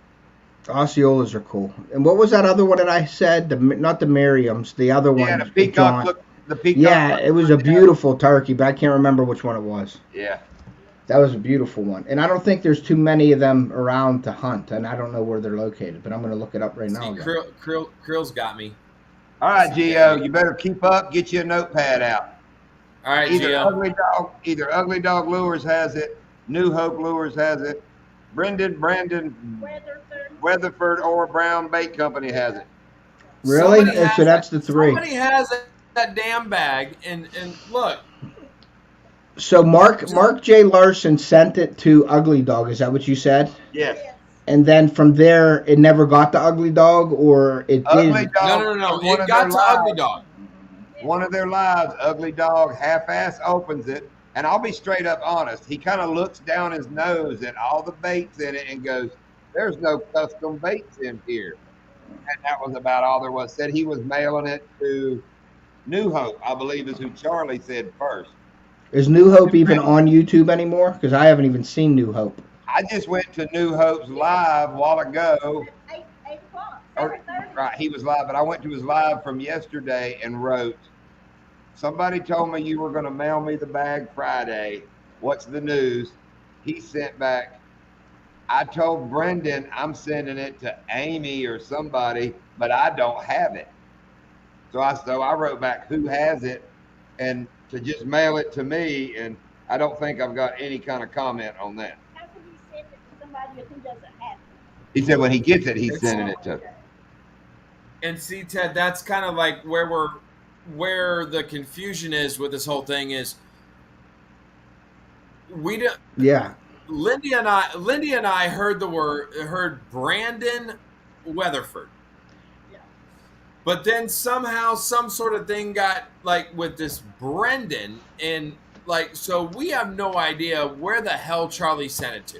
F: Osceolas are cool. And what was that other one that I said? Not the Merriams, the other one.
A: Yeah, the peacock
F: John.
A: look. The peacock.
F: Yeah,
A: look-
F: it was a beautiful turkey, but I can't remember which one it was.
A: Yeah.
F: That was a beautiful one. And I don't think there's too many of them around to hunt, and I don't know where they're located, but I'm going to look it up right now.
C: See,
F: again.
C: Krill's got me.
A: All right, Gio, you better keep up. Get you a notepad out.
C: All right,
A: Either
C: Gio.
A: Ugly Dog Lures has it, New Hope Lures has it, Brandon Weatherford or Brown Bait Company has it.
F: Really?
C: Somebody
F: And
C: has
F: so that's
C: that-
F: the three.
C: Somebody has that damn bag, and look,
F: So Mark J. Larson sent it to Ugly Dog. Is that what you said?
A: Yes.
F: And then from there, it never got to Ugly Dog, or it
A: Ugly
F: did.
A: Dog.
C: no.
A: one
C: It
A: of
C: got
A: their
C: to Ugly
A: lives-
C: Dog.
A: One of their lives, Ugly Dog half-ass opens it, and I'll be straight up honest. He kind of looks down his nose at all the baits in it and goes, "There's no custom baits in here." And that was about all there was. Said he was mailing it to New Hope, I believe is who Charlie said first.
F: Is New Hope even on YouTube anymore? Because I haven't even seen New Hope.
A: I just went to New Hope's live a while ago.
B: 8 o'clock,
A: Or,
B: 7:30.
A: right, he was live, but I went to his live from yesterday and wrote, "Somebody told me you were going to mail me the bag Friday. What's the news?" He sent back, "I told Brendan I'm sending it to Amy or somebody, but I don't have it." So I wrote back, "Who has it?" and to just mail it to me, and I don't think I've got any kind of comment on that.
B: How can you send it to somebody who doesn't have it?
A: He said when he gets it, he's
C: It's-
A: sending it to.
C: And see, Ted, that's kind of like where the confusion is with this whole thing is we don't.
F: Yeah.
C: Lindy and I heard Brandon Weatherford. But then somehow some sort of thing got like with this Brendan, and like so we have no idea where the hell Charlie sent it to.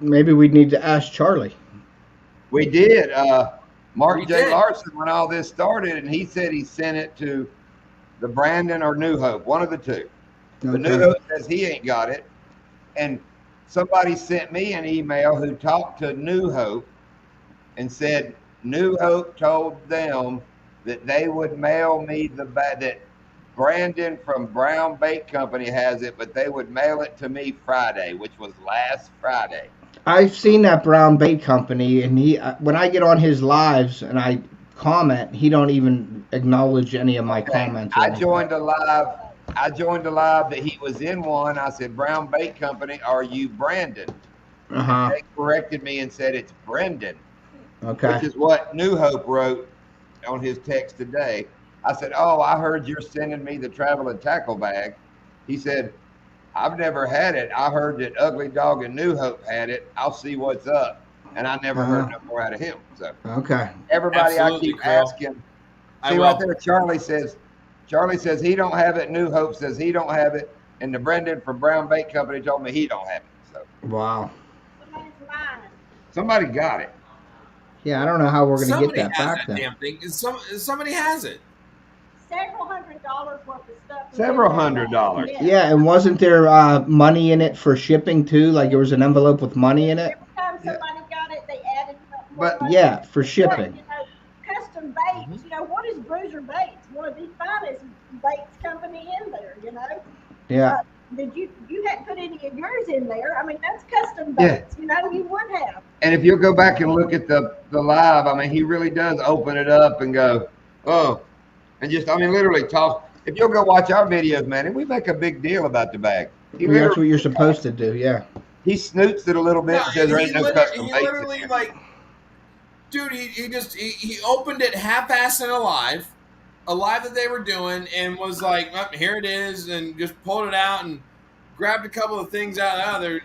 F: Maybe we'd need to ask Charlie.
A: We did. Mark
C: We
A: J.
C: did.
A: Larson, when all this started, and he said he sent it to the Brandon or New Hope, one of the two. But New
F: Okay.
A: Hope says he ain't got it. And somebody sent me an email who talked to New Hope and said New Hope told them that they would mail me the bag, that Brandon from Brown Bait Company has it, but they would mail it to me Friday, which was last Friday.
F: I've seen that Brown Bait Company, and he when I get on his lives and I comment, he don't even acknowledge any of my comments.
A: I joined a live that he was in one. I said, Brown Bait Company, are you Brandon?
F: Uh-huh.
A: They corrected me and said it's Brendan,
F: Okay.
A: which is what New Hope wrote on his text today. I said, oh, I heard you're sending me the travel and tackle bag. He said, I've never had it. I heard that Ugly Dog and New Hope had it. I'll see what's up. And I never heard no more out of him. So
F: Okay.
A: everybody
C: Absolutely,
A: I keep
C: Krill.
A: asking.
C: I
A: See
C: will.
A: right there, Charlie says he don't have it. New Hope says he don't have it. And the Brendan from Brown Bait Company told me he don't have it. So
F: Wow.
B: Somebody's lying.
A: somebody got it.
F: Yeah, I don't know how we're going to
C: Somebody
F: get that
C: has
F: back
C: that
F: then.
C: damn thing. Somebody has it.
B: Several $100s worth of stuff. was
A: Several
B: in that
A: $100s.
B: bag.
F: Yeah, and wasn't there money in it for shipping too? Like there was an envelope with money in it?
B: Every time somebody got it, they added up more
A: But-
B: money.
F: Yeah, for
B: But,
F: shipping.
B: you know, custom baits. You know, what is Bruiser Baits? One of the finest baits company in there. You know,
F: Yeah.
B: did you hadn't put any of yours in there? I mean, that's custom
A: Yeah.
B: baits. You know, you would have.
A: And if you'll go back and look at the live, I mean, he really does open it up and go, oh, and just, I mean, literally toss. If you'll go watch our videos, man, and we make a big deal about the bag. He
F: That's what
A: literally,
F: you're supposed to do, yeah.
A: he snoots it a little bit
C: No,
A: and says there ain't no custom
C: he
A: baits in
C: literally
A: there.
C: like, dude, he opened it half-assed and alive that they were doing, and was like, oh, here it is, and just pulled it out and grabbed a couple of things out. Oh,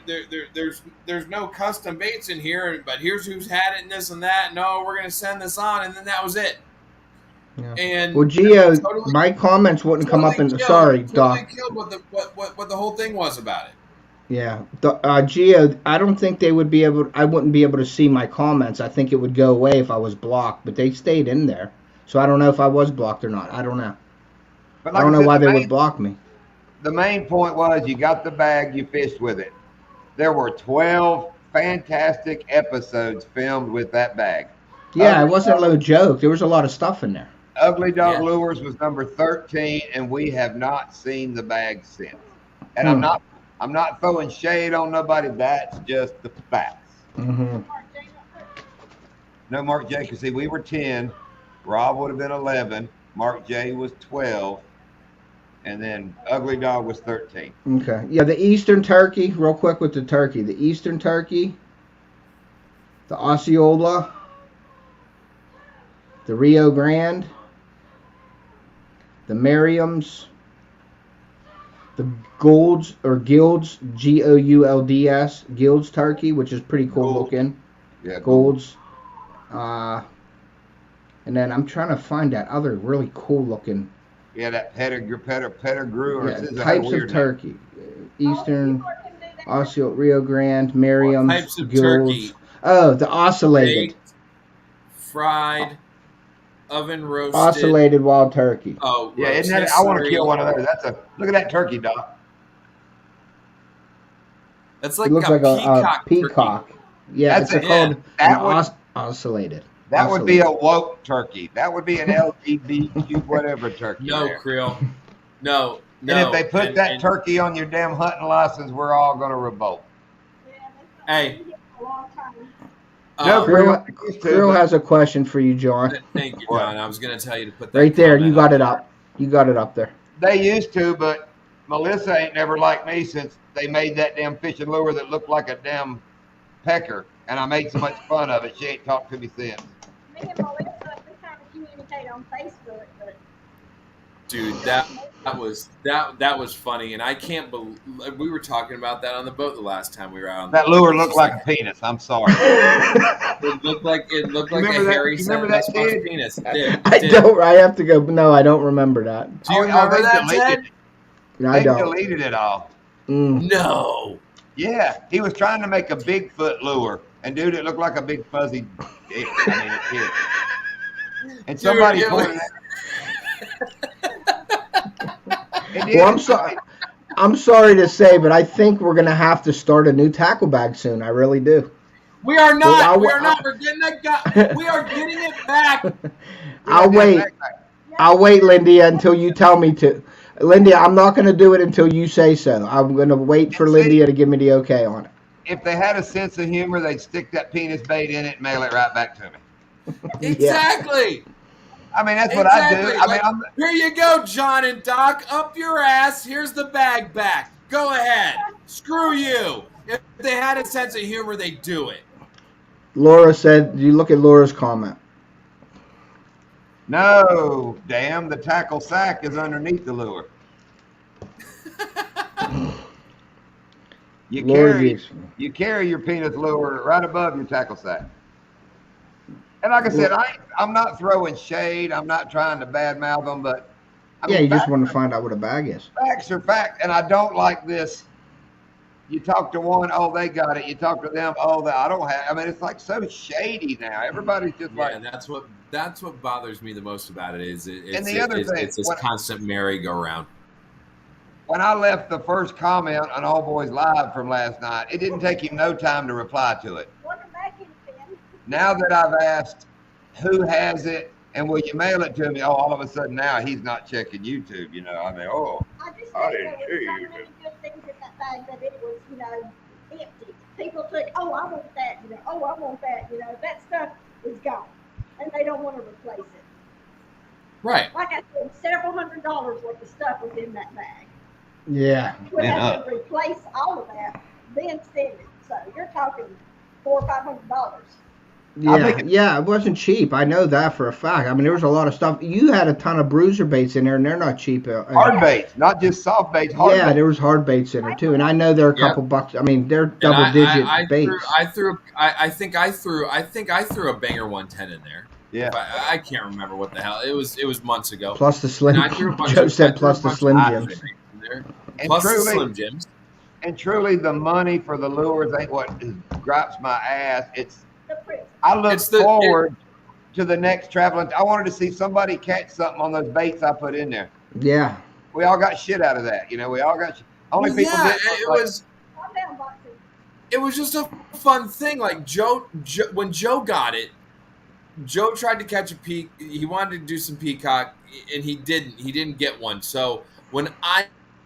C: there's no custom baits in here, but here's who's had it and this and that. No, we're gonna send this on, and then that was it.
F: Yeah.
C: And
F: Well, Gio,
C: totally-
F: my comments wouldn't come up in.
C: totally killed-
F: Sorry,
C: totally
F: Doc.
C: killed what the whole thing was about it.
F: Yeah, Gio, I don't think they would be able. I wouldn't be able to see my comments. I think it would go away if I was blocked, but they stayed in there. So I don't know if I was blocked or not. I don't know.
A: But
F: I don't know
A: said,
F: why
A: the
F: they
A: main-
F: would block me.
A: The main point was you got the bag, you fished with it. There were 12 fantastic episodes filmed with that bag.
F: Yeah, it wasn't no joke. There was a lot of stuff in there.
A: Ugly Dog
C: Yeah.
A: Lures was number 13, and we have not seen the bag since. And
F: Hmm.
A: I'm not throwing shade on nobody. That's just the facts.
F: Mm-hmm.
A: No, Mark J. Because see, we were 10. Rob would have been 11. Mark J. was 12. And then Ugly Dog was 13.
F: Okay. Yeah, the Eastern turkey. Real quick with the turkey. The Eastern turkey. The Osceola. The Rio Grande. The Merriam's. The Goulds or Gilds, Goulds, Gilds turkey, which is pretty cool
A: Gould.
F: looking.
A: Yeah,
F: Goulds. And then I'm trying to find that other really cool looking
A: Yeah, that Pettigrew or
F: yeah,
A: it had a
F: types of
A: weird name.
F: turkey. Eastern,
B: People can do that.
F: Osceola, Rio Grande, Merriam's,
C: Types of
F: Gilds.
C: turkey.
F: Oh, the oscillated.
C: Baked, fried, oven roasted.
F: Oscillated wild turkey.
C: Oh,
A: Yeah, isn't that? I want to kill one of those. That's a look at that turkey, Doc.
C: That's
F: It
C: like
F: looks
C: a
F: like a
C: peacock.
F: peacock. Yeah,
A: That's
F: it's
A: it.
F: called
A: That
F: an
A: would-
F: oscillated.
A: That would be
F: Oscillated.
A: a woke turkey. That would be an LGBTQ whatever turkey.
C: No,
A: there.
C: Krill. No.
A: And if they put
C: And-
A: that
C: and-
A: turkey on your damn hunting license, we're all going to revolt.
B: Yeah, that's
C: Hey.
B: been a long time.
A: No,
C: um,
F: Krill,
A: I used to,
F: Krill
A: but-
F: has a question for you, John.
C: Thank you, John. I was going to tell you to put that.
F: Right there, you
C: comment
F: got
C: up
F: it up. You got it up there.
A: They used to, but Melissa ain't never liked me since they made that damn fishing lure that looked like a damn pecker, and I made so much fun of it. She ain't talked to me since.
B: Me and Melissa, we kind of communicate on Facebook, but
C: Dude, that was funny, and I can't believe we were talking about that on the boat the last time we were out. On
A: That
C: the boat.
A: lure looked like a penis. I'm sorry.
C: It looked like
A: Remember
C: a
A: that-
C: hairy
A: you remember that
C: Sasquatch
A: kid?
C: penis. It did. It
F: I
C: did.
F: don't. I have to go. No, I don't remember that.
C: Do you
A: Oh,
C: remember
A: they
C: that,
A: deleted
C: Ted?
A: it.
F: I
A: They
F: don't.
A: deleted it all.
F: Mm.
C: No.
A: Yeah, he was trying to make a Bigfoot lure, and dude, it looked like a big fuzzy dick. I mean, it did. And somebody
C: Dude, it
A: pointed
C: was-
A: it did.
F: Well, I'm sorry to say, but I think we're gonna have to start a new tackle bag soon. I really do.
C: We are not.
F: Well,
C: we are not. We're getting that guy. We are getting it back.
F: I'll wait. I'll wait, Lindy, until you tell me to. Lindy, I'm not gonna do it until you say so. I'm gonna wait for
A: And see-
F: Lindy to give me the okay on it.
A: If they had a sense of humor, they'd stick that penis bait in it and mail it right back to me.
C: Exactly.
A: I mean, that's what I do.
C: Exactly.
A: I mean,
C: Like,
A: I'm,
C: here you go, John and Doc. Up your ass. Here's the bag back. Go ahead. Screw you. If they had a sense of humor, they'd do it.
F: Laura said, you look at Laura's comment.
A: no, damn, the tackle sack is underneath the lure. You
F: Laura
A: carry,
F: Geeks.
A: you carry your penis lure right above your tackle sack. And like I said, I'm not throwing shade. I'm not trying to badmouth them, but I
F: Yeah,
A: mean,
F: you just
A: facts
F: want to find out what a bag is.
A: facts are facts, and I don't like this. You talk to one, oh, they got it. You talk to them, oh, I don't have. I mean, it's like so shady now. Everybody's just
C: Yeah,
A: like,
C: that's what bothers me the most about it is it's
A: And the other thing,
C: it's this
A: what-
C: constant merry-go-round.
A: when I left the first comment on All Boys Live from last night, it didn't take him no time to reply to it.
B: welcome back in, Finn.
A: Now that I've asked who has it and will you mail it to me, oh, all of a sudden now he's not checking YouTube. You know, I mean, oh,
B: I just
A: I
B: think
A: didn't
B: there
A: see
B: was so
A: you.
B: many good things in that bag that it was, empty. People took, oh, I want that, oh, I want that, that stuff is gone. And they don't want to replace it.
C: Right.
B: Like I said, several $100s worth of stuff was in that bag.
F: Yeah.
B: You would
A: Man
B: have to replace all of that, then send it. So you're talking $400 or $500.
F: Yeah, it wasn't cheap. I know that for a fact. I mean, there was a lot of stuff. You had a ton of bruiser baits in there, and they're not cheap.
A: hard baits, not just soft baits, hard
F: Yeah,
A: baits.
F: there was hard baits in there too, and I know they're a
C: Yeah.
F: couple bucks. I mean, they're
C: And
F: double-digit baits.
C: I think I threw a Banger 110 in there.
A: Yeah.
C: I can't remember what the hell. It was months ago.
F: Plus the Slim.
C: And I threw a bunch
F: Joe
C: of- I
F: said
C: threw
F: plus
C: a
F: the
C: bunch
F: Slim
C: of
F: Jims.
C: baits in there.
A: And
C: Plus the
A: truly,
C: Slim Jims.
A: and truly, the money for the lures ain't what gripes my ass. It's
B: The prison.
A: I look
C: It's the-
A: forward to the next traveling. I wanted to see somebody catch something on those baits I put in there.
F: Yeah.
A: We all got shit out of that. We all got shit. Only people
C: Yeah,
A: did
C: it
A: like,
C: was.
B: Calm down, Boxing.
C: It was just a fun thing. Like Joe, when Joe got it, Joe tried to catch a peak. He wanted to do some peacock, and he didn't. He didn't get one. So when I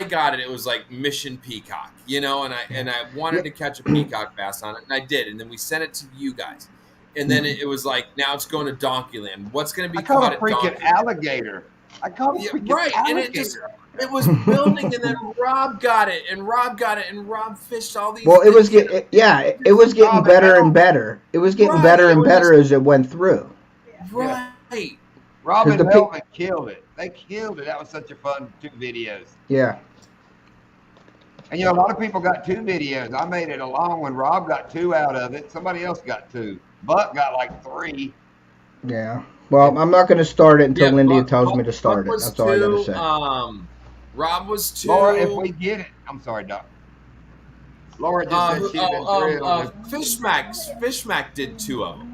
C: got it, it was like mission peacock, and I wanted to catch a peacock bass on it, and I did. And then we sent it to you guys, and then it was like now it's going to Donkeyland. What's going to be
A: I caught
C: caught
A: a
C: at
A: freaking
C: Donkeyland?
A: alligator. I caught a
C: Yeah,
A: freaking
C: right, and
A: alligator.
C: it was building, and then Rob got it, and Rob fished all these.
F: Well, it was
C: things.
F: it was getting better and better. It was getting
C: Right,
F: better
C: it
F: and
C: was
F: better as it went through.
C: Right.
A: Robin
F: 'Cause the
A: Hellman killed it. They killed it. That was such a fun 2 videos.
F: Yeah.
A: And a lot of people got 2 videos. I made it a long one. Rob got 2 out of it. Somebody else got 2. Buck got like 3.
F: Yeah. Well, I'm not going to start it until
C: Yeah,
F: Lindy
C: Buck-
F: tells me
C: Buck-
F: to start
C: Buck
F: it.
C: was
F: That's all I got to
C: 2,
F: say.
C: Rob was 2.
A: Laura, if we get it, I'm sorry, Doc. Laura just said she'd been thrilled.
C: Fishmack did 2 of them.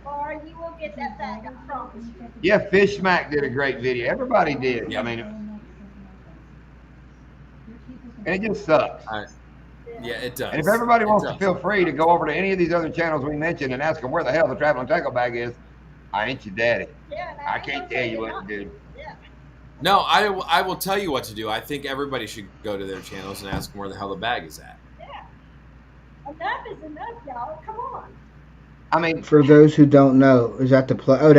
B: Or you will get that bag, I promise you.
A: Yeah, Fish Smack did a great video. Everybody did.
C: Yeah.
A: I mean, and it just sucks.
C: Yeah, it does.
A: And if everybody
C: It
A: wants
C: does.
A: to feel free to go over to any of these other channels we mentioned and ask them where the hell the traveling tackle bag is, I ain't your daddy.
B: Yeah,
A: I can't tell you what to do.
B: Yeah.
C: No, I will tell you what to do. I think everybody should go to their channels and ask them where the hell the bag is at.
B: Enough is enough, y'all. Come on.
A: I mean,
F: For those who don't know, is that the play? Oh,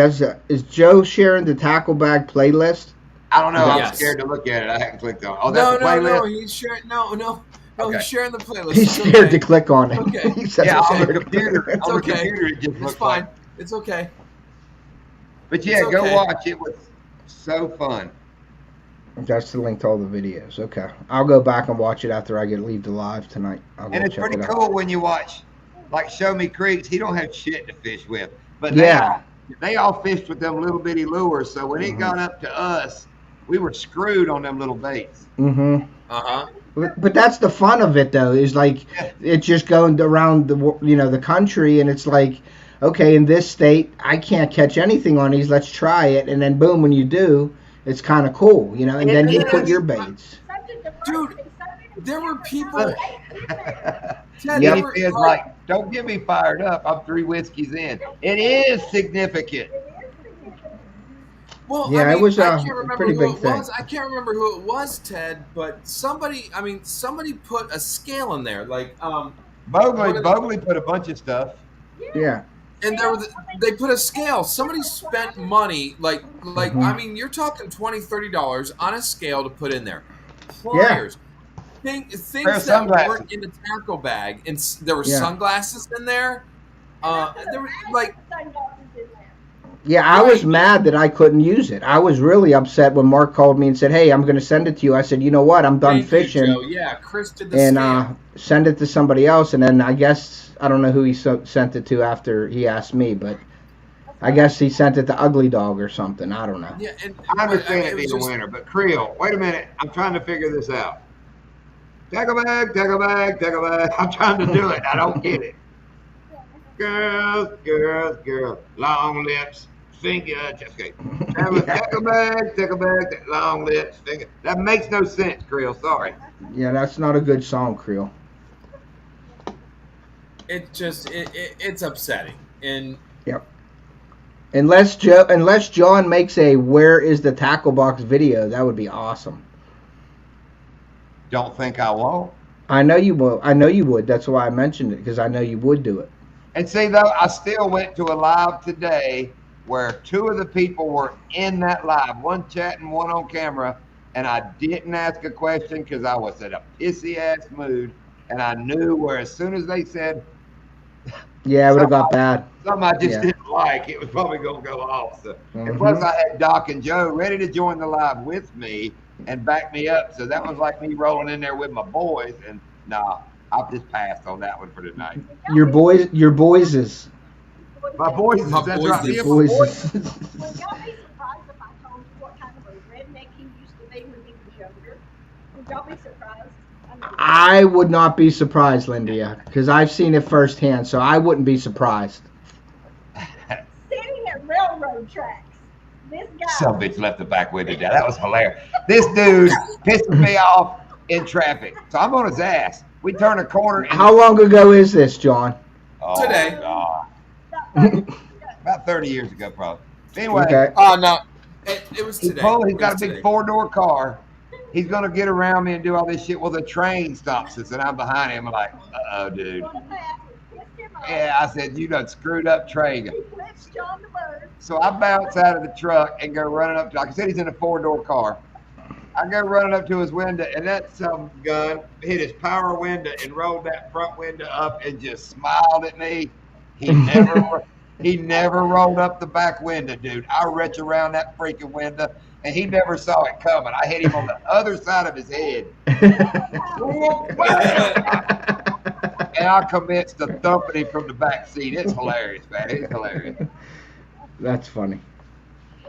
F: is Joe sharing the tackle bag playlist?
A: I don't know. I'm
C: Yes.
A: scared to look at it. I haven't clicked on it. Oh,
C: No,
A: that's the playlist?
C: no, he's sharing. No,
A: Okay.
C: he's sharing the playlist.
F: He's
C: It's
F: scared
C: okay.
F: to click on it.
C: Okay.
F: He said
A: Yeah,
F: it's
A: on the
F: okay.
A: computer.
C: It's
A: On the
C: okay.
A: computer, it just
C: It's
A: looks
C: fine.
A: like.
C: It's okay.
A: But yeah,
C: It's
A: go
C: okay.
A: watch. It was so fun.
F: That's the link to all the videos. Okay, I'll go back and watch it after I leave the live tonight. I'll go
A: And it's
F: check
A: pretty
F: it out.
A: cool when you watch, like Show Me Creeks. He don't have shit to fish with, but
F: Yeah.
A: they all fished with them little bitty lures. So when it
F: Mhm.
A: got up to us, we were screwed on them little baits.
F: Mm-hmm.
C: Uh-huh.
F: But that's the fun of it, though. Is like it's just going around the country, and it's like, okay, in this state, I can't catch anything on these. Let's try it, and then boom, when you do, it's kind of cool, And then you put your baits.
C: Dude, there were people.
A: Look.
C: Ted,
F: Yep.
C: there were,
A: It's like, don't get me fired up. I'm 3 whiskeys in. It is significant.
C: Well,
F: Yeah,
C: I mean,
F: it was
C: I
F: a
C: can't remember
F: pretty
C: who
F: big
C: it
F: thing.
C: was. I can't remember who it was, Ted, but somebody put a scale in there, like
A: Bogley put a bunch of stuff.
F: Yeah.
C: and they put a scale. Somebody spent money, like
F: Mhm.
C: I mean, you're talking $20-$30 on a scale to put in there. Pliers, things
A: Pair of
C: that
A: sunglasses.
C: weren't in the tackle bag, and there were
F: Yeah.
C: sunglasses in there. There were like.
F: Yeah, I was
C: Right.
F: mad that I couldn't use it. I was really upset when Mark called me and said, "Hey, I'm going to send it to you." I said, "You know what? I'm done
C: Thank you,
F: fishing."
C: Joe. Yeah, Chris did the
F: And
C: scale.
F: send it to somebody else. And then I guess I don't know who he sent it to after he asked me, but I guess he sent it to Ugly Dog or something. I don't know.
C: Yeah, and
A: I understand
C: but,
A: it
C: was
A: being a
C: just-
A: winner, but Creel, wait a minute. I'm trying to figure this out. Tackle bag, tackle bag, tackle bag. I'm trying to do it. I don't get it. Girls, girls, girls, long lips, finger. Okay. Tackle bag, long lips, finger. That makes no sense, Creel. Sorry.
F: Yeah, that's not a good song, Creel.
C: it's upsetting, and
F: Unless John makes a "Where is the tackle box" video, that would be awesome.
A: Don't think I won't.
F: I know you will. I know you would. That's why I mentioned it, because I know you would do it.
A: And see, though, I still went to a live today where 2 of the people were in that live, one chatting, one on camera, and I didn't ask a question because I was in a pissy ass mood, and I knew where as soon as they said
F: Yeah, it would have got bad.
A: something I just
F: Yeah.
A: didn't like, it was probably going to go off. So, and
F: Mhm.
A: plus, I had Doc and Joe ready to join the live with me and back me up, so that was like me rolling in there with my boys. And nah, I've just passed on that one for tonight.
F: Your boys is
A: My boys,
C: My
A: that's
C: boys
A: right.
C: is-
A: me and my
F: boys
A: boys.
F: is.
B: Would y'all be surprised if I told you what kind of a redneck he used to be when he was younger? Would y'all be surprised? I mean,
F: I would not be surprised, Lindia, because I've seen it firsthand, so I wouldn't be surprised.
B: sitting at railroad tracks, this guy.
A: Some bitch left the back window down. That was hilarious. This dude pisses me off in traffic. So I'm on his ass. We turn a corner. And,
F: How long ago is this, John?
A: oh,
C: Today.
A: God.
F: Okay.
A: About 30 years ago, probably. Anyway,
C: Oh no, it was
A: he's
C: today.
A: he's
C: It
A: got a
C: was
A: big
C: today.
A: 4-door car. He's going to get around me and do all this shit. Well, the train stops us, and I'm behind him. I'm like, uh-oh, dude.
B: What a pass, it pissed him off.
A: Yeah, I said, you done screwed up train.
B: He flips John the bird.
A: So I bounce out of the truck and go running up to, like I said, he's in a 4-door car. I go running up to his window, and that some gun hit his power window and rolled that front window up and just smiled at me. He never rolled up the back window, dude. I reach around that freaking window, and he never saw it coming. I hit him on the other side of his head, and I commenced to thumping him from the back seat. It's hilarious, man. It's hilarious.
F: That's funny.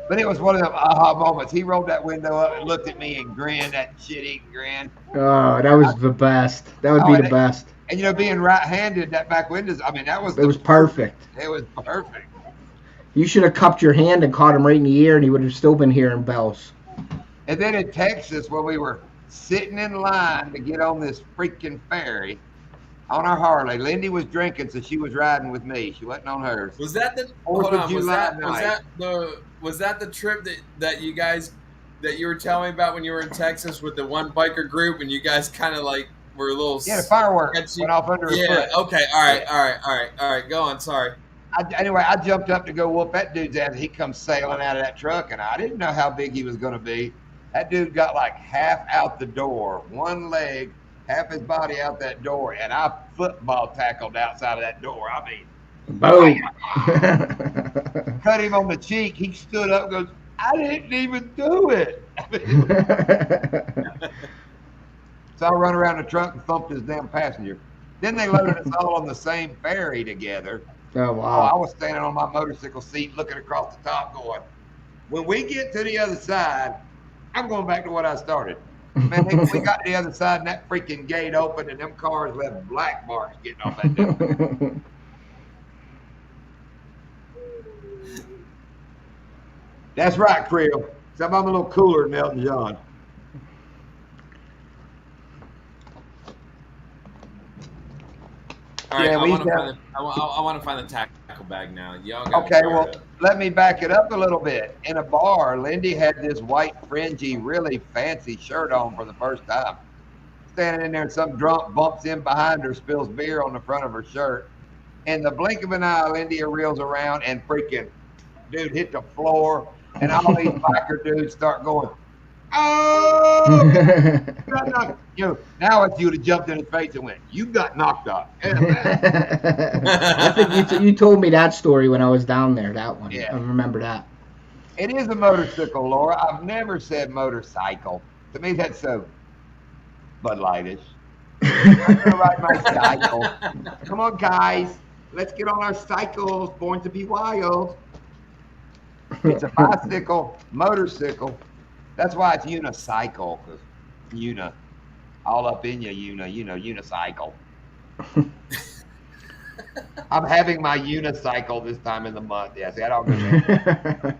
A: But it was one of them aha moments. He rolled that window up and looked at me and grinned, that shit-eating grin.
F: Oh, that was the best. That would be the best.
A: And, you know, being right-handed, that back window, I mean, that was
F: It was perfect.
A: It was perfect.
F: You should have cupped your hand and caught him right in the ear, and he would have still been hearing bells.
A: And then in Texas, when we were sitting in line to get on this freaking ferry on our Harley, Lindy was drinking, so she was riding with me. She wasn't on hers.
C: Was that the?
A: Fourth
C: Hold
A: of
C: on.
A: July night.
C: Was that the trip that you guys that you were telling me about when you were in Texas with the one biker group and you guys kind of like were a little.
A: Yeah, the fireworks
C: sketchy?
A: went off under his
C: Yeah.
A: foot.
C: Okay. All right. Go on. Sorry.
A: Anyway, I jumped up to go whoop that dude's ass. He comes sailing out of that truck, and I didn't know how big he was going to be. That dude got like half out the door, one leg, half his body out that door, and I football tackled outside of that door. I mean,
F: Boom.
A: cut him on the cheek. He stood up and goes, I didn't even do it. So I run around the trunk and thumped his damn passenger. Then they loaded us all on the same ferry together.
F: Oh,
A: Oh, I
F: wow.
A: was standing on my motorcycle seat looking across the top going, when we get to the other side, I'm going back to what I started. Man, we got to the other side and that freaking gate opened and them cars left black marks getting off that damn. That's right, Creel. So I'm a little cooler than Elton John.
C: All right,
A: Yeah,
C: I
A: we
C: want to
A: got-
C: find I want to find the tackle bag now. Y'all got
A: Okay, well, let me back it up a little bit. In a bar, Lindy had this white, fringy, really fancy shirt on for the first time. Standing in there, and some drunk bumps in behind her, spills beer on the front of her shirt. In the blink of an eye, Lindy reels around and freaking, dude, hit the floor. And all these biker dudes start going, oh! You know, now if you'd have jumped in his face and went, you got knocked out.
F: I think you told me that story when I was down there. That one.
A: Yeah.
F: I remember that.
A: It is a motorcycle, Laura. I've never said motorcycle. To me, that's so Bud Lightish. I'm gonna ride my cycle. Come on, guys. Let's get on our cycles. Born to be wild. It's a bicycle, motorcycle. That's why it's unicycle, because all up in you, unicycle. I'm having my unicycle this time in the month. Yeah, see, that all goes in.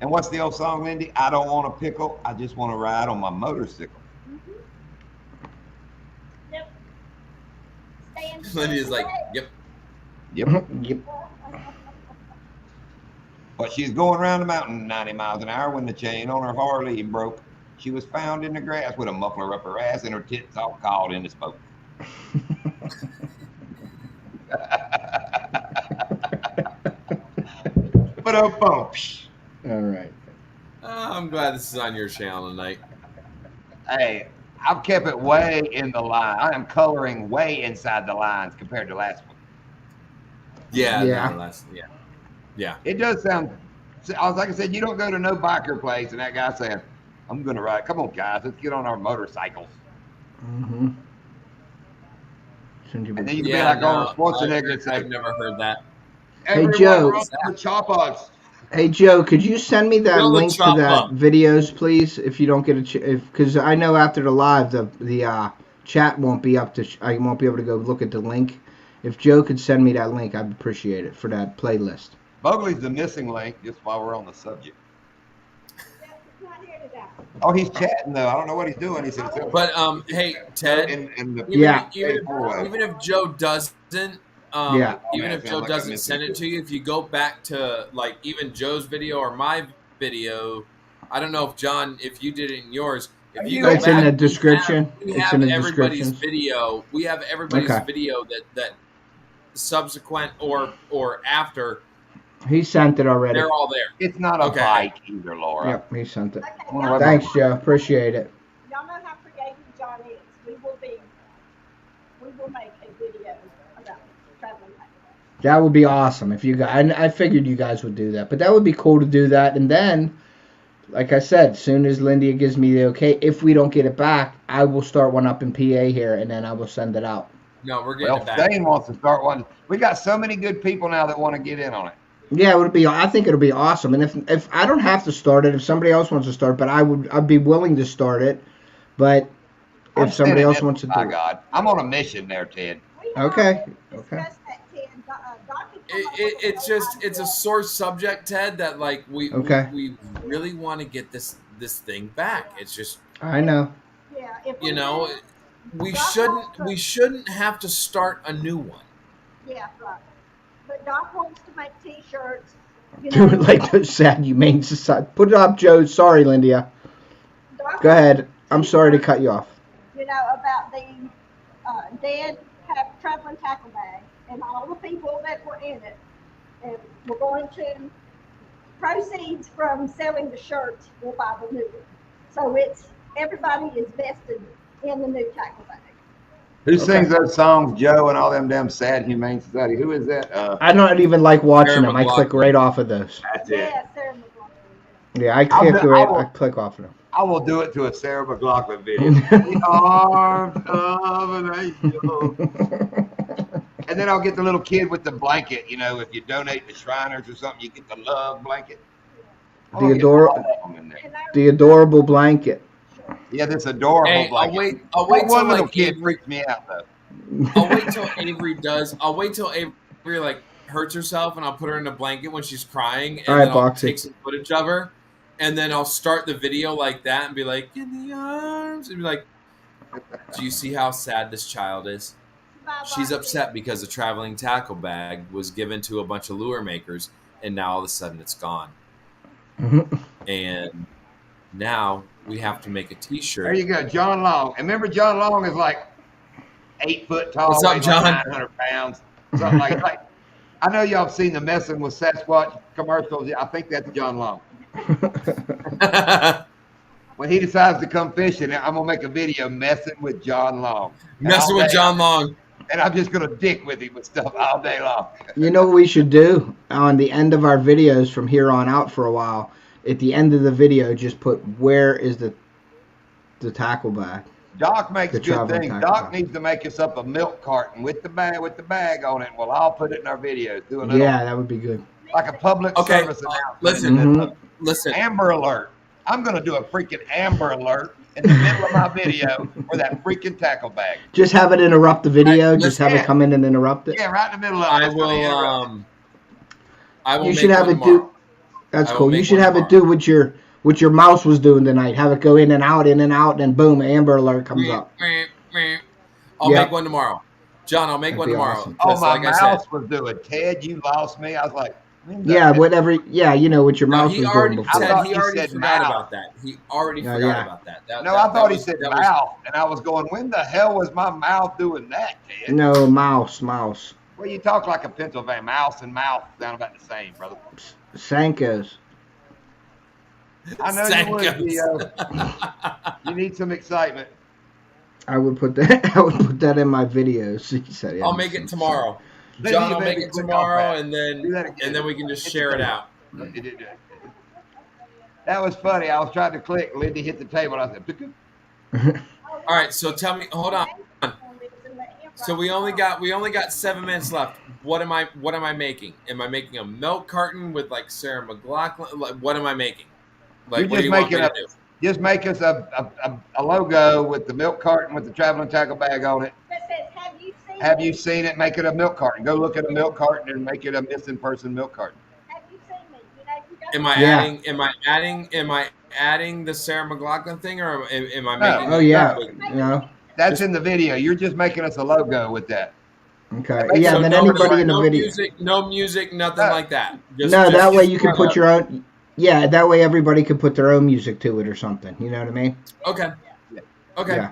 A: And what's the old song, Lindy? I don't want a pickle. I just want to ride on my motorcycle.
B: Yep. Stand
C: Lydia's like,
B: away.
C: yep.
A: Yep.
F: Yep.
A: But she's going around the mountain 90 miles an hour when the chain on her Harley broke. She was found in the grass with a muffler up her ass and her tits all caught in the smoke. But
F: All right.
C: I'm glad this is on your channel tonight.
A: hey, I've kept it way in the line. I am coloring way inside the lines compared to last one.
C: Yeah.
F: Yeah.
C: No, yeah.
A: It does sound, like I said, you don't go to no biker place and that guy saying, I'm going to ride. Come on, guys, let's get on our motorcycles.
F: Mm-hmm.
A: And then you can
C: Yeah,
A: be like Arnold Schwarzenegger and say,
C: I've never heard that.
A: everyone
F: Joe.
A: run the choppers.
F: Hey Joe, could you send me that
C: Fill the
F: link to
C: chop
F: that
C: up.
F: videos, please? If you don't get because I know after the live, the chat won't be up to. I won't be able to go look at the link. If Joe could send me that link, I'd appreciate it for that playlist.
A: Mowgli's the missing link, just while we're on the subject.
B: He's not here today.
A: Oh, he's chatting though. I don't know what he's doing. He said,
C: But hey, Ted.
A: in the
F: Yeah.
C: Even if Joe doesn't,
F: Yeah.
C: even
A: Man,
C: if
A: it
C: Joe
A: sounds like I
C: doesn't
A: missed
C: send
A: it.
C: it to you, if you go back to like even Joe's video or my video, I don't know if John, if you did it in yours. If you go
F: It's in
C: back,
F: the description.
C: We
F: It's
C: have
F: in the
C: everybody's
F: descriptions.
C: video. We have everybody's
F: Okay.
C: video that subsequent or after,
F: He sent it already.
C: they're all there.
A: It's not a
C: Okay.
A: bike either, Laura.
F: Yep, he sent it.
B: Okay,
A: Well,
B: y'all,
F: Thanks, Joe. Appreciate it.
B: y'all know how creative John is. We will make a video about traveling like that.
F: That would be awesome if you guys. I figured you guys would do that, but that would be cool to do that. And then, like I said, as soon as Lindy gives me the okay, if we don't get it back, I will start one up in PA here, and then I will send it out.
C: No, we're getting
A: Well,
C: it back.
A: Stain wants to start one. We got so many good people now that want to get in on it.
F: Yeah, it would be. I think it'll be awesome. And if I don't have to start it, if somebody else wants to start, but I'd be willing to start it. But
A: I'm
F: if somebody
A: sending
F: else
A: it,
F: wants to
A: by
F: do it,
A: God, I'm on a mission there, Ted.
B: We have
F: Okay,
B: discussed
F: okay.
B: that, Ted. Doc had come up with
C: It's
B: a whole
C: just it's a
B: idea.
C: sore subject, Ted. That like
F: Okay.
C: we really want to get this thing back. It's just
F: I know.
B: Yeah, if
C: you
B: we
C: know
B: did-
C: we
B: Doc
C: we shouldn't have to start a new one.
B: Yeah, right. But Doc wants to make T-shirts. You
F: Do
B: know,
F: it like those sad humane society. Put it up, Joe. Sorry, Lindia.
B: Doc
F: Go ahead. I'm sorry to cut you off.
B: You know about the dead traveling tackle bag and all the people that were in it. And we're going to proceeds from selling the shirts will buy the new one. So it's everybody is vested in the new tackle bag.
A: Who sings those songs, Joe, and all them damn sad Humane Society? Who is that?
F: I don't even like watching
C: Sarah
F: them. I click
C: McLachlan.
F: right off of those.
A: That's it.
B: Yeah, Sarah McLachlan.
F: Yeah, I click off of them.
A: I will do it to a Sarah McLachlan video. The arms of an angel. And then I'll get the little kid with the blanket. You know, if you donate to Shriners or something, you get the love blanket.
F: The adorable blanket.
A: Yeah, this adorable
C: Hey,
A: blanket.
C: I'll wait till
A: One little
C: like
A: kid
C: Avery,
A: freaks me out though.
C: I'll wait till Avery does. I'll wait till Avery like hurts herself, and I'll put her in a blanket when she's crying, and
F: All right,
C: then I'll
F: Boxy.
C: take some footage of her, and then I'll start the video like that and be like, "In the arms," and be like, "Do you see how sad this child is? She's upset because the traveling tackle bag was given to a bunch of lure makers, and now all of a sudden it's gone, and now we have to make a T-shirt."
A: There you go, John Long. And remember, John Long is like 8 foot tall.
C: What's up,
A: weighs
C: John?
A: like 900 pounds. Something like. I know y'all have seen the Messing with Sasquatch commercials. I think that's John Long. When he decides to come fishing, I'm gonna make a video messing with John Long.
C: Messing with John Long.
A: And I'm just gonna dick with him with stuff all day long.
F: You know what we should do on the end of our videos from here on out for a while? At the end of the video, just put where is the tackle bag.
A: Doc makes
F: The
A: good
F: traveling
A: things.
F: tackle
A: Doc
F: bag.
A: needs to make us up a milk carton with the bag on it. And we'll all put it in our videos. Do a little,
F: Yeah, that would be good.
A: like a public
C: Okay,
A: service announcement.
C: listen.
F: Mhm.
C: Listen,
A: Amber Alert. I'm gonna do a freaking Amber Alert in the middle of my video for that freaking tackle bag.
F: Just have it interrupt the video. Just have
A: Yeah.
F: it come in and interrupt it.
A: Yeah, right in the middle of it.
C: I
A: It's gonna
C: will.
A: interrupt.
C: I will.
F: You
C: make
F: should have
C: one
F: it
C: tomorrow.
F: do. That's
C: I will
F: cool. You
C: make
F: should
C: one
F: have it
C: tomorrow.
F: do what your mouse was doing tonight. Have it go in and out, and boom, Amber Alert comes up.
C: I'll
F: Yeah.
C: make one tomorrow, John. I'll make
F: That'd
C: one
F: be
C: tomorrow.
F: awesome.
A: Oh,
C: 'Cause
A: my
C: like I said,
A: mouse was doing. Ted, you lost me. I was like,
F: Yeah, whatever. Yeah, you know what your
C: no,
F: mouse
C: he
F: was
C: already
F: doing
A: I
F: before.
C: said
A: thought
C: he
A: he
C: already
A: said
C: forgot
A: mouth.
C: about that. He already
F: Yeah,
C: forgot
F: yeah.
C: about that. That-
A: No,
C: that-
A: I thought he
C: was-
A: said
C: that was-
A: mouth, and I was going, when the hell was my mouth doing that, Ted?
F: No, mouse.
A: Well, you talk like a Pennsylvania mouse and mouth sound about the same, brother.
F: Sankos.
A: I know you would,
C: Sankos.
A: Theo. You need some excitement.
F: I would put that. I would put that in my videos. He said,
C: I'll make it tomorrow,
A: Maybe
C: John.
A: you
C: I'll make
A: maybe
C: it
A: click
C: tomorrow,
A: off that.
C: and
A: Do that
C: then
A: again.
C: we can just
A: Hit
C: share
A: the
C: it
A: table.
C: out.
A: That was funny. I was trying to click. Lindy hit the table. I said, "Tuku."
C: All right, so tell me. Hold on. So we only got 7 minutes left. What am I making? Am I making a milk carton with like Sarah McLachlan? Like, what am I making? Like,
A: You're
C: what do
A: just
C: you want me
A: making
C: to do?
A: just make us a logo with the milk carton with the traveling tackle bag on it.
B: That says, have you seen
A: Have
B: me?
A: you seen it? Make it a milk carton. Go look at a milk carton and make it a missing person milk carton.
B: Have you seen me? You know, you got
C: Am I
F: Yeah.
C: Am I adding the Sarah McLachlan thing, or am I
A: No.
C: making?
F: Oh
C: it
F: yeah.
C: like-
F: You know.
A: That's in the video. You're just making us a logo with that.
F: Okay.
A: Make
F: Yeah.
C: So
F: And then
C: no,
F: anybody in the
C: no
F: video.
C: music, nothing
A: No.
C: like that. Just,
F: No, that way you can
C: just-
F: put your own. Yeah, that way everybody could put their own music to it or something. You know what I mean?
C: Okay. Okay.
F: Yeah.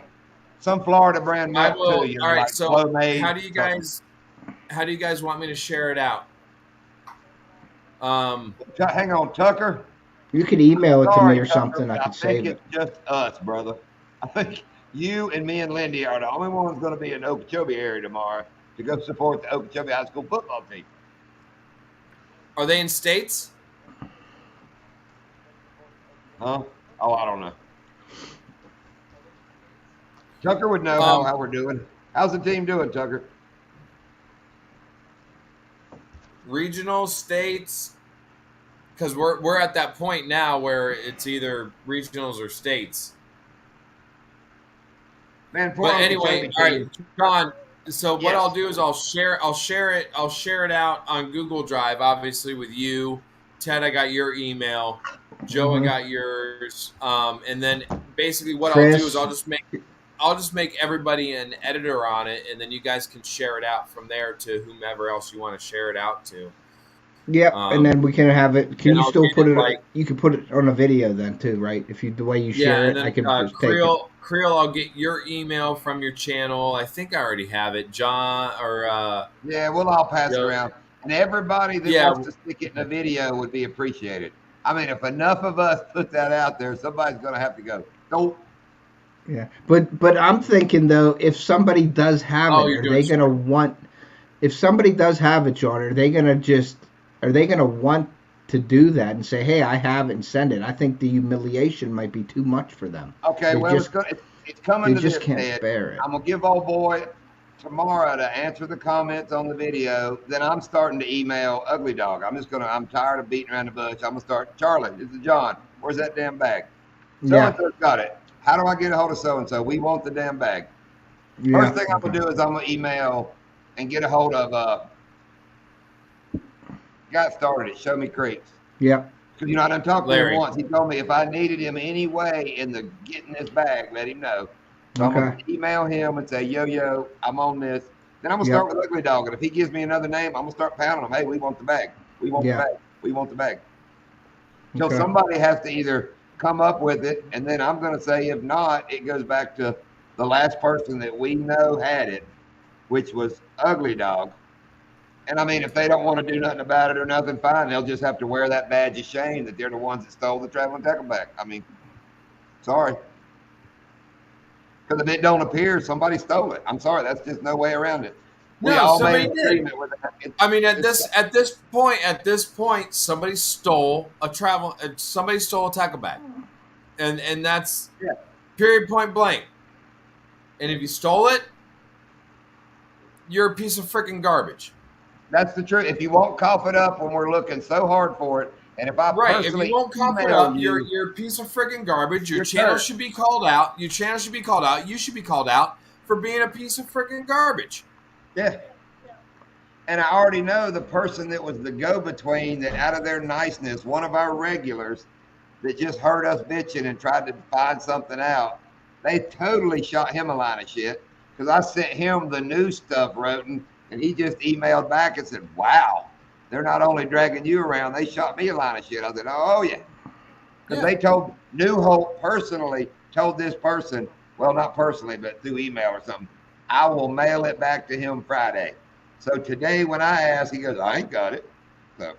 A: Some Florida brand
C: I
A: milk
C: will.
A: too. You know,
C: All right.
A: like
C: So
A: Flomaid,
C: how do you guys want me to share it out?
A: Hang on, Tucker.
F: You could email it to
A: Sorry,
F: me or
A: Tucker,
F: something. I
A: but
F: could save
A: think
F: it.
A: it's just us, brother. I think you and me and Lindy are the only ones going to be in the Okeechobee area tomorrow to go support the Okeechobee High School football team.
C: Are they in states?
A: Huh? Oh, I don't know. Tucker would know how we're doing. How's the team doing, Tucker?
C: Regional, states? Because we're at that point now where it's either regionals or states.
A: Man, poor
C: But anyway,
A: Okeechobee
C: all right,
A: team.
C: John. So what
A: Yes.
C: I'll do is I'll share it out on Google Drive, obviously with you, Ted. I got your email, Joe. I got yours, and then basically what I'll
F: Chris.
C: do is I'll just make everybody an editor on it, and then you guys can share it out from there to whomever else you want to share it out to.
F: Yep. And then we can have it. Can
C: and
F: you
C: I'll
F: still
C: get
F: put
C: it
F: it?
C: like-
F: You can put it on a video then too, right? If you the way you share
C: and
F: it,
C: then
F: I can just take it.
C: Creel, I'll get your email from your channel. I think I already have it, John, or
A: Yeah, we'll all pass it
C: Joe.
A: around. And everybody that
C: Yeah.
A: wants to stick it in a video would be appreciated. I mean, if enough of us put that out there, somebody's going to have to go, nope.
F: Yeah, but I'm thinking though, if somebody does have
C: Oh,
F: it,
C: you're
F: are
C: doing
F: they gonna want? If somebody does have it, John, are they gonna want to do that and say, hey, I have it and send it? I think the humiliation might be too much for them.
A: Okay,
F: They
A: well,
F: just-
A: it's coming
F: They
A: to
F: just
A: this,
F: can't
A: Ted.
F: bear it.
A: I'm going to give old boy tomorrow to answer the comments on the video. Then I'm starting to email Ugly Dog. I'm tired of beating around the bush. I'm going to start, Charlie, this is John. Where's that damn bag? So-and-so's got it. How do I get a hold of so-and-so? We want the damn bag.
F: Yeah.
A: First thing I'm going to do is I'm going to email and get a hold of got started at Show Me Creeks.
F: Yep.
A: Because, you know, I done talked to
C: Larry.
A: him once. He told me if I needed him any way in the getting this bag, let him know. So I'm going to email him and say, yo, I'm on this. Then I'm going to start with Ugly Dog. And if he gives me another name, I'm going to start pounding him. Hey, we want the bag. We want the bag. We want the bag. So somebody has to either come up with it, and then I'm going to say, if not, it goes back to the last person that we know had it, which was Ugly Dog. And I mean, if they don't want to do nothing about it or nothing, fine. They'll just have to wear that badge of shame that they're the ones that stole the traveling tackle bag. I mean, sorry. Because if it don't appear, somebody stole it. I'm sorry. That's just no way around it. We
C: No,
A: all
C: somebody
A: made an
C: did.
A: agreement with that.
C: I mean, at this point, somebody stole a tackle bag, and that's period, point blank. And if you stole it, you're a piece of freaking garbage.
A: That's the truth. If you won't cough it up when we're looking so hard for it, and if I
C: Right, if
A: personally
C: you won't cough it
A: email
C: up,
A: you,
C: you're a piece of freaking garbage. Your
A: Yes,
C: channel
A: sir.
C: should be called out. Your channel should be called out. You should be called out for being a piece of freaking garbage.
A: yeah. And I already know the person that was the go-between that out of their niceness, one of our regulars that just heard us bitching and tried to find something out, they totally shot him a line of shit because I sent him the new stuff written and he just emailed back and said, wow, they're not only dragging you around, they shot me a line of shit. I said, oh yeah. Because they told New Hope personally told this person, well, not personally, but through email or something, I will mail it back to him Friday. So today when I asked, he goes, I ain't got it. So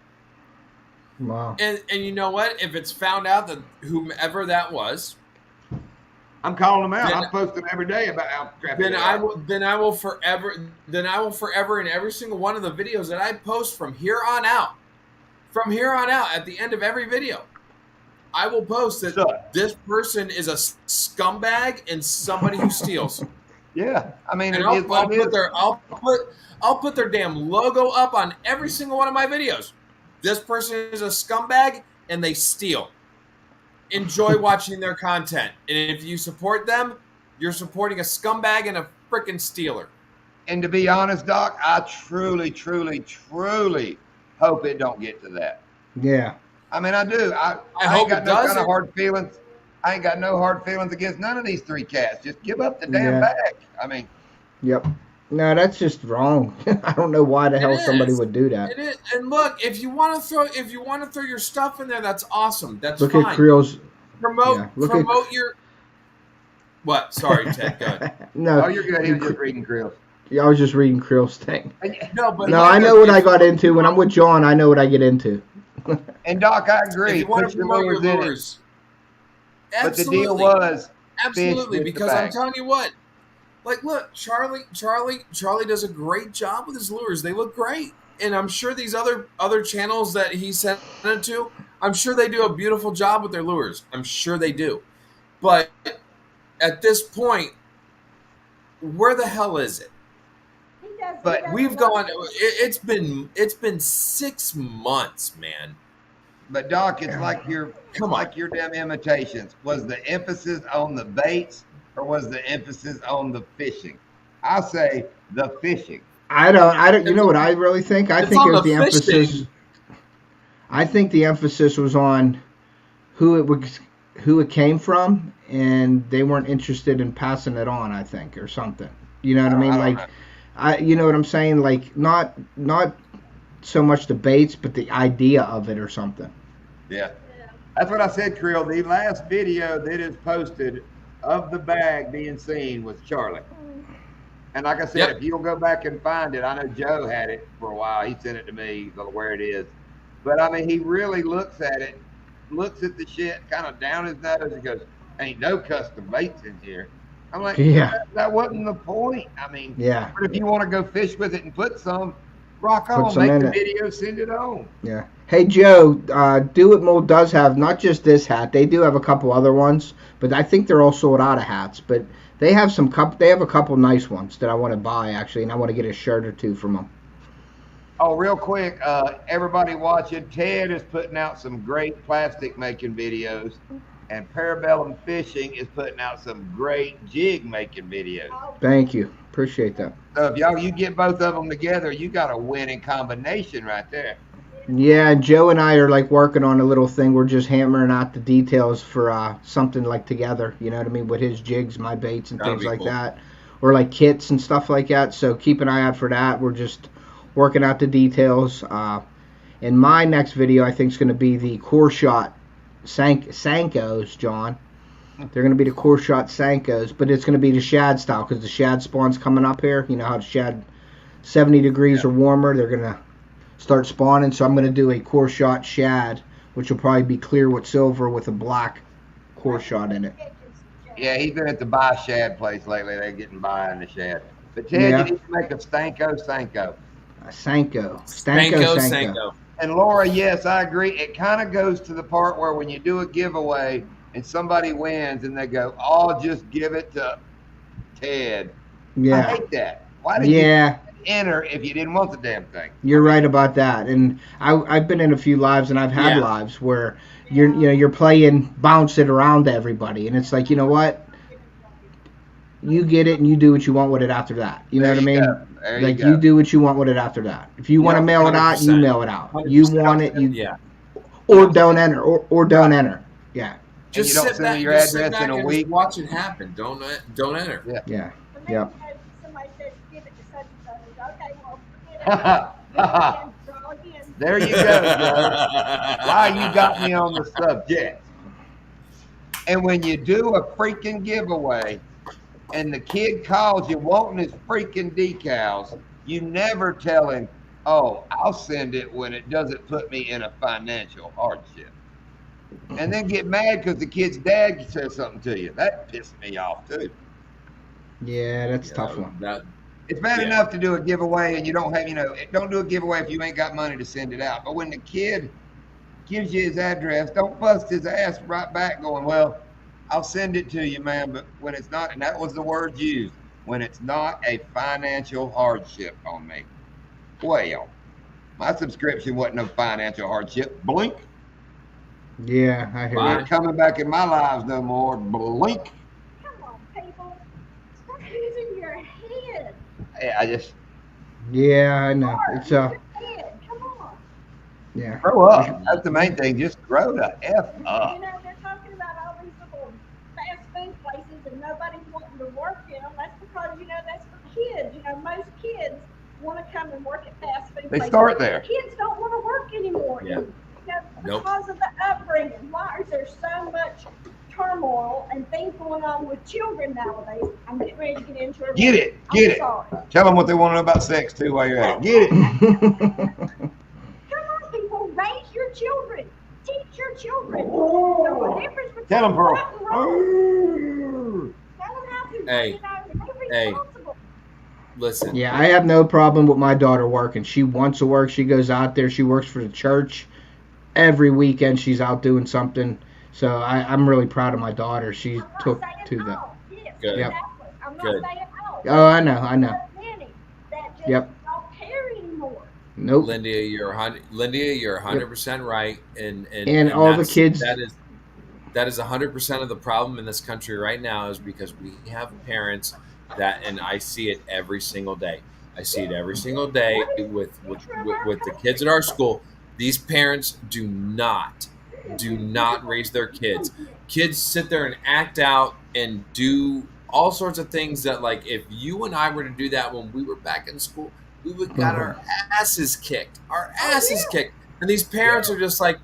F: Wow.
C: And you know what? If it's found out that whomever that was,
A: I'm calling them out.
C: Then-
A: I'm posting every day about how crappy
C: then
A: they
C: I
A: are.
C: will forever in every single one of the videos that I post from here on out, at the end of every video, I will post that
A: Sure.
C: this person is a scumbag and somebody who steals.
A: Yeah. I mean,
C: And
A: it is what it is.
C: I'll put their damn logo up on every single one of my videos. This person is a scumbag and they steal. Enjoy watching their content. And if you support them, you're supporting a scumbag and a freaking stealer.
A: And to be honest, Doc, I truly hope it don't get to that.
F: Yeah.
A: I mean, I do. I
C: hope
A: ain't got
C: it
A: no kind
C: doesn't.
A: of hard feelings. I ain't got no hard feelings against none of these three cats. Just give up the damn
F: Yeah.
A: bag. I mean,
F: Yep. No, that's just wrong. I don't know why the hell
C: It
F: somebody
C: is.
F: would do that.
C: It is. And look, if you want to throw your stuff in there, that's awesome. That's
F: Look
C: fine.
F: at Creel's.
C: Promote
F: Yeah, look at-
C: your. What? Sorry, Ted. Go ahead.
F: No,
A: oh, you're good. He was just reading grills.
F: yeah, I was just reading Creel's thing.
C: No, but
F: No,
C: look,
F: I know
C: if
F: what I
C: you-
F: got into. When I'm with John, I know what I get into.
A: And Doc, I
C: If
A: agree.
C: you want
A: Put
C: to
A: your
C: promote your
A: lures in it.
C: lures,
A: But the
C: absolutely.
A: deal was,
C: Absolutely,
A: fish with the
C: because I'm
A: bag.
C: telling you what, like, look, Charlie does a great job with his lures. They look great, and I'm sure these other channels that he sent it to, I'm sure they do a beautiful job with their lures. I'm sure they do, but at this point, where the hell is it?
B: He does.
A: But
B: he does
C: We've
B: a lot
C: gone.
B: of-
C: It's been 6 months, man.
A: but Doc, it's like your
C: Come on.
A: like your damn imitations. Was the emphasis on the baits or was the emphasis on the fishing? I say the fishing.
F: I don't. You know what I really think? I
C: It's
F: think
C: on
F: it was
C: the
F: the
C: fish
F: emphasis.
C: thing.
F: I think the emphasis was on who it came from, and they weren't interested in passing it on. I think, or something. You know what I mean?
A: don't
F: Like,
A: know.
F: you know what I'm saying? Like, not so much the baits, but the idea of it or something.
A: Yeah. That's what I said, Creel. The last video that is posted of the bag being seen was Charlie. And like I said,
C: Yep.
A: if you'll go back and find it, I know Joe had it for a while. He sent it to me where it is. But I mean, he really looks at it, looks at the shit, kind of down his nose, and goes, "Ain't no custom baits in here." I'm like,
F: Yeah.
A: that wasn't the point. I mean,
F: Yeah.
A: but if you want to go fish with it and put some, rock
F: Put
A: on,
F: some
A: make
F: in
A: the
F: it.
A: video, send it on.
F: Yeah. Hey Joe, Do It Mold does have not just this hat. They do have a couple other ones, but I think they're all sold out of hats. But they have They have a couple nice ones that I want to buy actually, and I want to get a shirt or two from them.
A: Oh, real quick, everybody watching, Ted is putting out some great plastic making videos, and Parabellum Fishing is putting out some great jig making videos.
F: Thank you. Appreciate that.
A: So if you get both of them together, you got a winning combination right there.
F: Yeah, Joe and I are like working on a little thing. We're just hammering out the details for something like together, you know what I mean, with his jigs, my baits, and
C: That'll
F: things
C: be
F: like
C: cool.
F: that, or like kits and stuff like that. So keep an eye out for that. We're just working out the details. In my next video, I think is going to be the core shot Sankos, John. They're going to be the core shot Sankos, but it's going to be the shad style because the shad spawn's coming up here. You know how the shad 70 degrees or warmer, they're going to start spawning. So I'm going to do a core shot shad, which will probably be clear with silver with a black core shot in it.
A: Yeah, he's been at the buy shad place lately. They're getting by in the shad. But Ted,
F: Yeah.
A: you need to make a Stanko.
F: Sanko.
C: Stanko.
A: And Laura, yes, I agree. It kind of goes to the part where when you do a giveaway and somebody wins and they go, "Oh, just give it to Ted." I
F: Yeah.
A: hate that. Why did you
F: Yeah.
A: enter if you didn't want the damn thing?
F: You're right about that, and I've been in a few lives, and I've had
C: Yeah.
F: lives where you're playing bounce it around to everybody, and it's like, you know what, you get it and you do what you want with it after that. You know what I mean?
A: There
F: Like
A: you go.
F: you do what you want with it after that. If you want to
C: Yeah,
F: mail it out, you
C: 100%.
F: mail it out. You want it, you
C: Yeah.
F: or don't enter, or don't enter. Yeah,
C: Just
A: you don't
C: sit
A: send me
C: back,
A: your
C: just sit
A: address
C: back
A: in a
C: and
A: week.
C: just watch it happen. Don't enter.
F: yeah.
B: When
F: Yep.
B: somebody says, give it to such and such, okay, well, forget it. Draw again.
A: There you go, Joe. Why you got me on the subject? And when you do a freaking giveaway and the kid calls you wanting his freaking decals, you never tell him, "Oh, I'll send it when it doesn't put me in a financial hardship." And then get mad because the kid's dad says something to you. That pissed me off too.
F: Yeah, that's a tough one.
A: It's bad
C: Yeah.
A: enough to do a giveaway and you don't have, don't do a giveaway if you ain't got money to send it out. But when the kid gives you his address, don't bust his ass right back going, "Well, I'll send it to you, man," but when it's not, and that was the word used, when it's not a financial hardship on me. Well, my subscription wasn't no financial hardship. Blink.
F: Yeah, I hear
C: Bye.
F: you.
A: Not coming back in my lives no more. Blink.
B: Come on, people. Stop using your head.
A: I just
F: Yeah, I know. It's
B: Use your head. Come on.
F: yeah.
A: grow up. That's the main thing. Just grow the F up.
B: You know, they're talking about all these little fast food places and nobody's wanting to work in them. That's because, that's for kids. Most kids want to come and work at fast food
A: They
B: places.
A: start there.
B: Kids don't want to work anymore.
C: Yeah. Nope.
B: Because of the upbringing. Why is there so much turmoil and things going on with children nowadays? I'm getting ready to get into it.
A: Get it.
B: I'm
A: Get it.
B: sorry.
A: Tell them what they want to know about sex too while you're at it. Get it.
B: Come on, people. Raise your children. Teach your children. Know the difference between
A: Tell them, Pearl.
B: right and wrong. Tell them how to.
C: Hey.
B: They're
C: Hey.
B: responsible.
C: Listen.
F: Yeah, I have no problem with my daughter working. She wants to work. She goes out there. She works for the church. Every weekend she's out doing something. So I'm really proud of my daughter. She
B: I'm not
F: took
B: saying
F: to that.
B: all. Yes,
C: Good.
F: Yep.
B: exactly. I'm not
C: Good.
B: saying all.
F: Oh, I know.
B: There are many that just
F: Yep.
B: don't care anymore.
F: Nope.
C: Linda, you're 100% right,
F: And all the kids-
C: that is 100% of the problem in this country right now is because we have parents that, and I see it every single day. I see it every single day with the kids at our school. These parents do not raise their kids. Kids sit there and act out and do all sorts of things that, like, if you and I were to do that when we were back in school, we would got our asses kicked. And these parents are just like,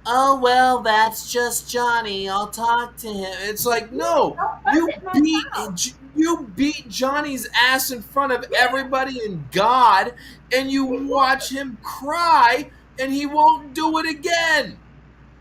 C: oh, well, that's just Johnny. I'll talk to him. It's like, no,
B: Don't fuss at my child.
C: you beat Johnny's ass in front of everybody and God, and you watch him cry, and he won't do it again.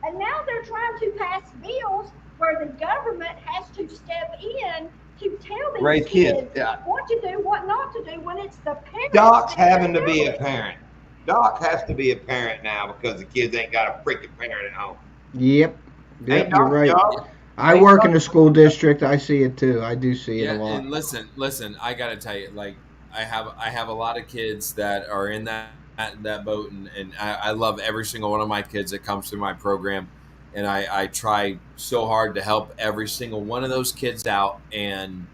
B: And now they're trying to pass bills where the government has to step in to tell these
A: Raise kids, yeah.
B: what to do, what not to do when it's the parents.
A: Doc's
B: that
A: having to
B: do
A: be a
B: it.
A: parent. Doc has to be a parent now because the kids ain't got a freaking parent at home.
F: Yep. Yep,
A: Ain't
F: you're
A: Doc's
F: right.
A: job.
F: I work in a school district. I see it too. I do see it
C: Yeah,
F: a lot.
C: and listen. I gotta tell you, like, I have a lot of kids that are in that boat, and I love every single one of my kids that comes through my program, and I try so hard to help every single one of those kids out, and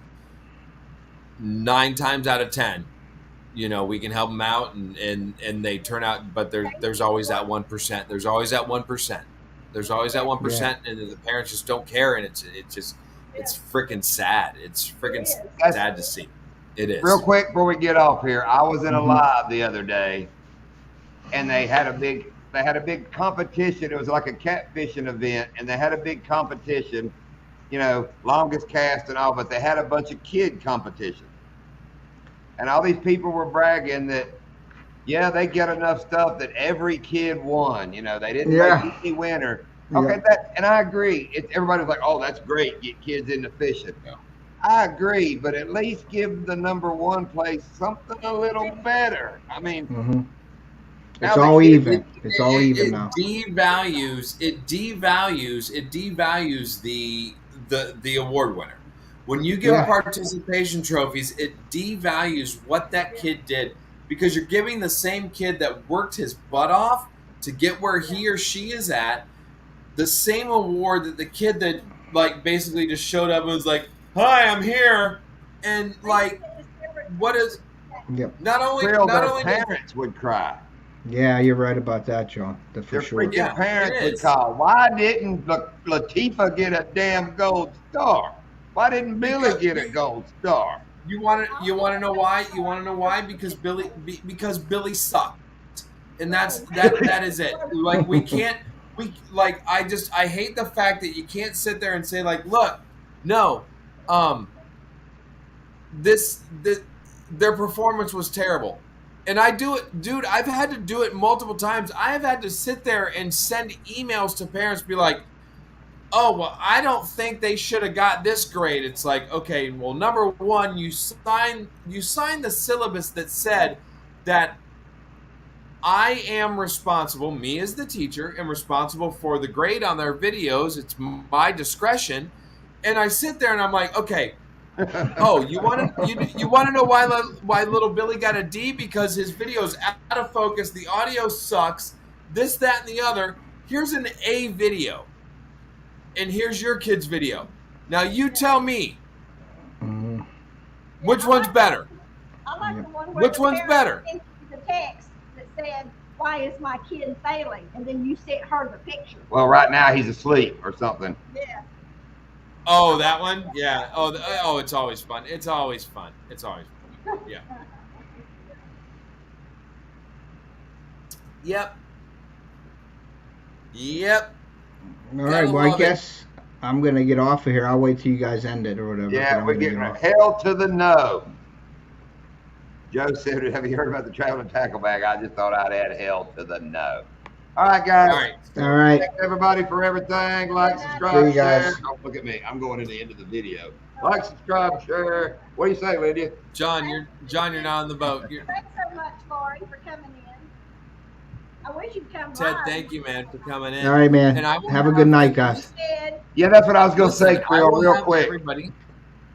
C: 9 times out of 10, you know, we can help them out, and they turn out, but there's always that 1%. There's always that 1%. There's always that 1%, and the parents just don't care, and it's freaking sad. It's freaking sad to see. It is.
A: Real quick before we get off here, I was in a
F: Mhm.
A: live the other day, and they had a big competition. It was like a catfishing event, and they had a big competition, you know, longest cast and all, but they had a bunch of kid competition. And all these people were bragging that, yeah, they get enough stuff that every kid won. You know, they didn't
F: Yeah.
A: make any winner.
F: Yeah.
A: Okay, and I agree. Everybody's like, oh, that's great, get kids into fishing.
C: Yeah.
A: I agree, but at least give the number 1 place something a little better. I mean,
F: Hmm.
A: now
F: It's
A: the
F: all
A: kids-
F: even. It's all even now.
C: It devalues the award winner. When you give
F: Yeah.
C: participation trophies, it devalues what that kid did, because you're giving the same kid that worked his butt off to get where he or she is at the same award that the kid that, like, basically just showed up and was like, "Hi, I'm here," and like, what is
F: Yep.
C: not only
A: Krill,
C: not
A: their
C: only does-
A: parents would cry.
F: Yeah, you're right about that, John. For
A: Their
F: sure.
A: freaking
C: Yeah,
A: parents
C: it
A: would
C: is.
A: call. Why didn't Latifah get a damn gold star? Why didn't Billy
C: Because-
A: get a gold star?
C: You want to know why? You want to know why? Because Billy sucked, and that is it. Like, I hate the fact that you can't sit there and say, like, look, no, their performance was terrible, and I do it, dude. I've had to do it multiple times. I have had to sit there and send emails to parents, be like, oh, well, I don't think they should have got this grade. It's like, okay, well, number one, you signed the syllabus that said that I am responsible, me as the teacher, am responsible for the grade on their videos. It's my discretion. And I sit there and I'm like, okay, oh, you want to know why little Billy got a D? Because his video's out of focus, the audio sucks, this, that, and the other. Here's an A video. And here's your kid's video. Now you tell me,
F: Mhm.
C: which one's better?
B: I like the one where
C: Which
B: the
C: one's
B: parent
C: better?
B: sent you the text that said, "Why is my kid failing?" And then you sent her the picture.
A: Well, right now he's asleep or something.
B: Yeah.
C: Oh, that one? Yeah. Oh, it's always fun. It's always fun. It's always fun. Yeah. Yep.
F: All right. Well, I
C: love it.
F: guess I'm gonna get off of here. I'll wait till you guys end it or whatever.
A: Yeah,
F: but I'm
A: we're
F: gonna
A: getting
F: get off.
A: hell to the no. Joe said, have you heard about the traveling tackle bag? I just thought I'd add hell to the no. All right, guys.
C: All right.
F: All right.
A: Thanks everybody for everything. Like,
F: See
A: subscribe,
F: you guys.
A: share. Don't look at me. I'm going to the end of the video. Like, subscribe, share. What do you say, Lydia?
C: John, you're not on the boat.
B: Thanks so much, Lori, for coming in. I wish you'd come
C: Ted,
B: live.
C: thank you, man, for coming in.
F: All right, man.
C: And I will
F: Have a
C: have-
F: good night,
B: You
F: guys.
B: said,
A: Yeah, that's what I was going to say,
C: Listen, I
A: Krill,
C: will
A: real
C: have
A: quick.
C: Everybody.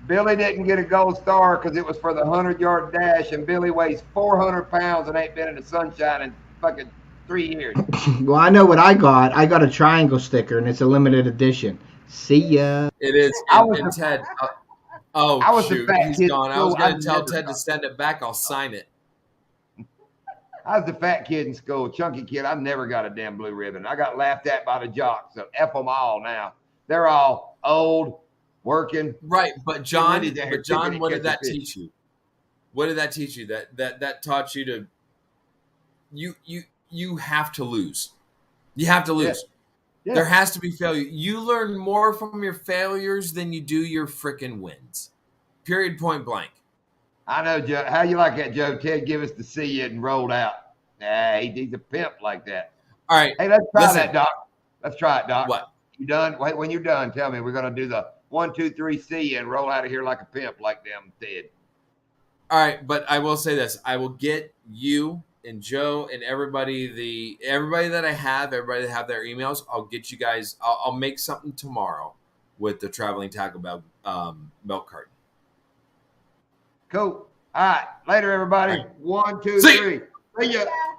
A: Billy didn't get a gold star because it was for the 100-yard dash, and Billy weighs 400 pounds and ain't been in the sunshine in fucking 3 years.
F: Well, I know what I got. I got a triangle sticker, and it's a limited edition. See ya.
C: It is.
A: I
C: And,
A: was
C: and
A: the-
C: Ted.
A: I was the
C: Shoot,
A: fat
C: he's
A: kid
C: gone.
A: in
C: I was
A: school.
C: going
A: I've
C: to tell
A: never
C: Ted to
A: got-
C: send it back. I'll sign it.
A: I was the fat kid in school, chunky kid. I never got a damn blue ribbon. I got laughed at by the jocks. So F them all now. They're all old, working.
C: Right, but John,
A: ready to-
C: but John,
A: ready to
C: what did
A: catch a
C: that
A: fish.
C: teach you? What did that teach you? That taught you to you have to lose. You have to lose.
A: Yeah.
C: There has to be failure. You learn more from your failures than you do your freaking wins. Period, point blank.
A: I know, Joe. How you like that, Joe? Ted give us the see you and rolled out. Nah, he's a pimp like that.
C: All right.
A: Hey, let's try
C: Listen.
A: that, Doc. Let's try it, Doc.
C: What?
A: You done? Wait, when you're done, tell me. We're gonna do the 1, 2, 3, see you and roll out of here like a pimp, like them, Ted.
C: All right, but I will say this: I will get you and Joe and everybody that I have, everybody that have their emails. I'll get you guys. I'll make something tomorrow with the traveling tackle belt carton.
A: Cool. All right. Later, everybody.
C: All right.
A: 1, 2,
C: See ya.
A: 3. See ya.
B: Yeah.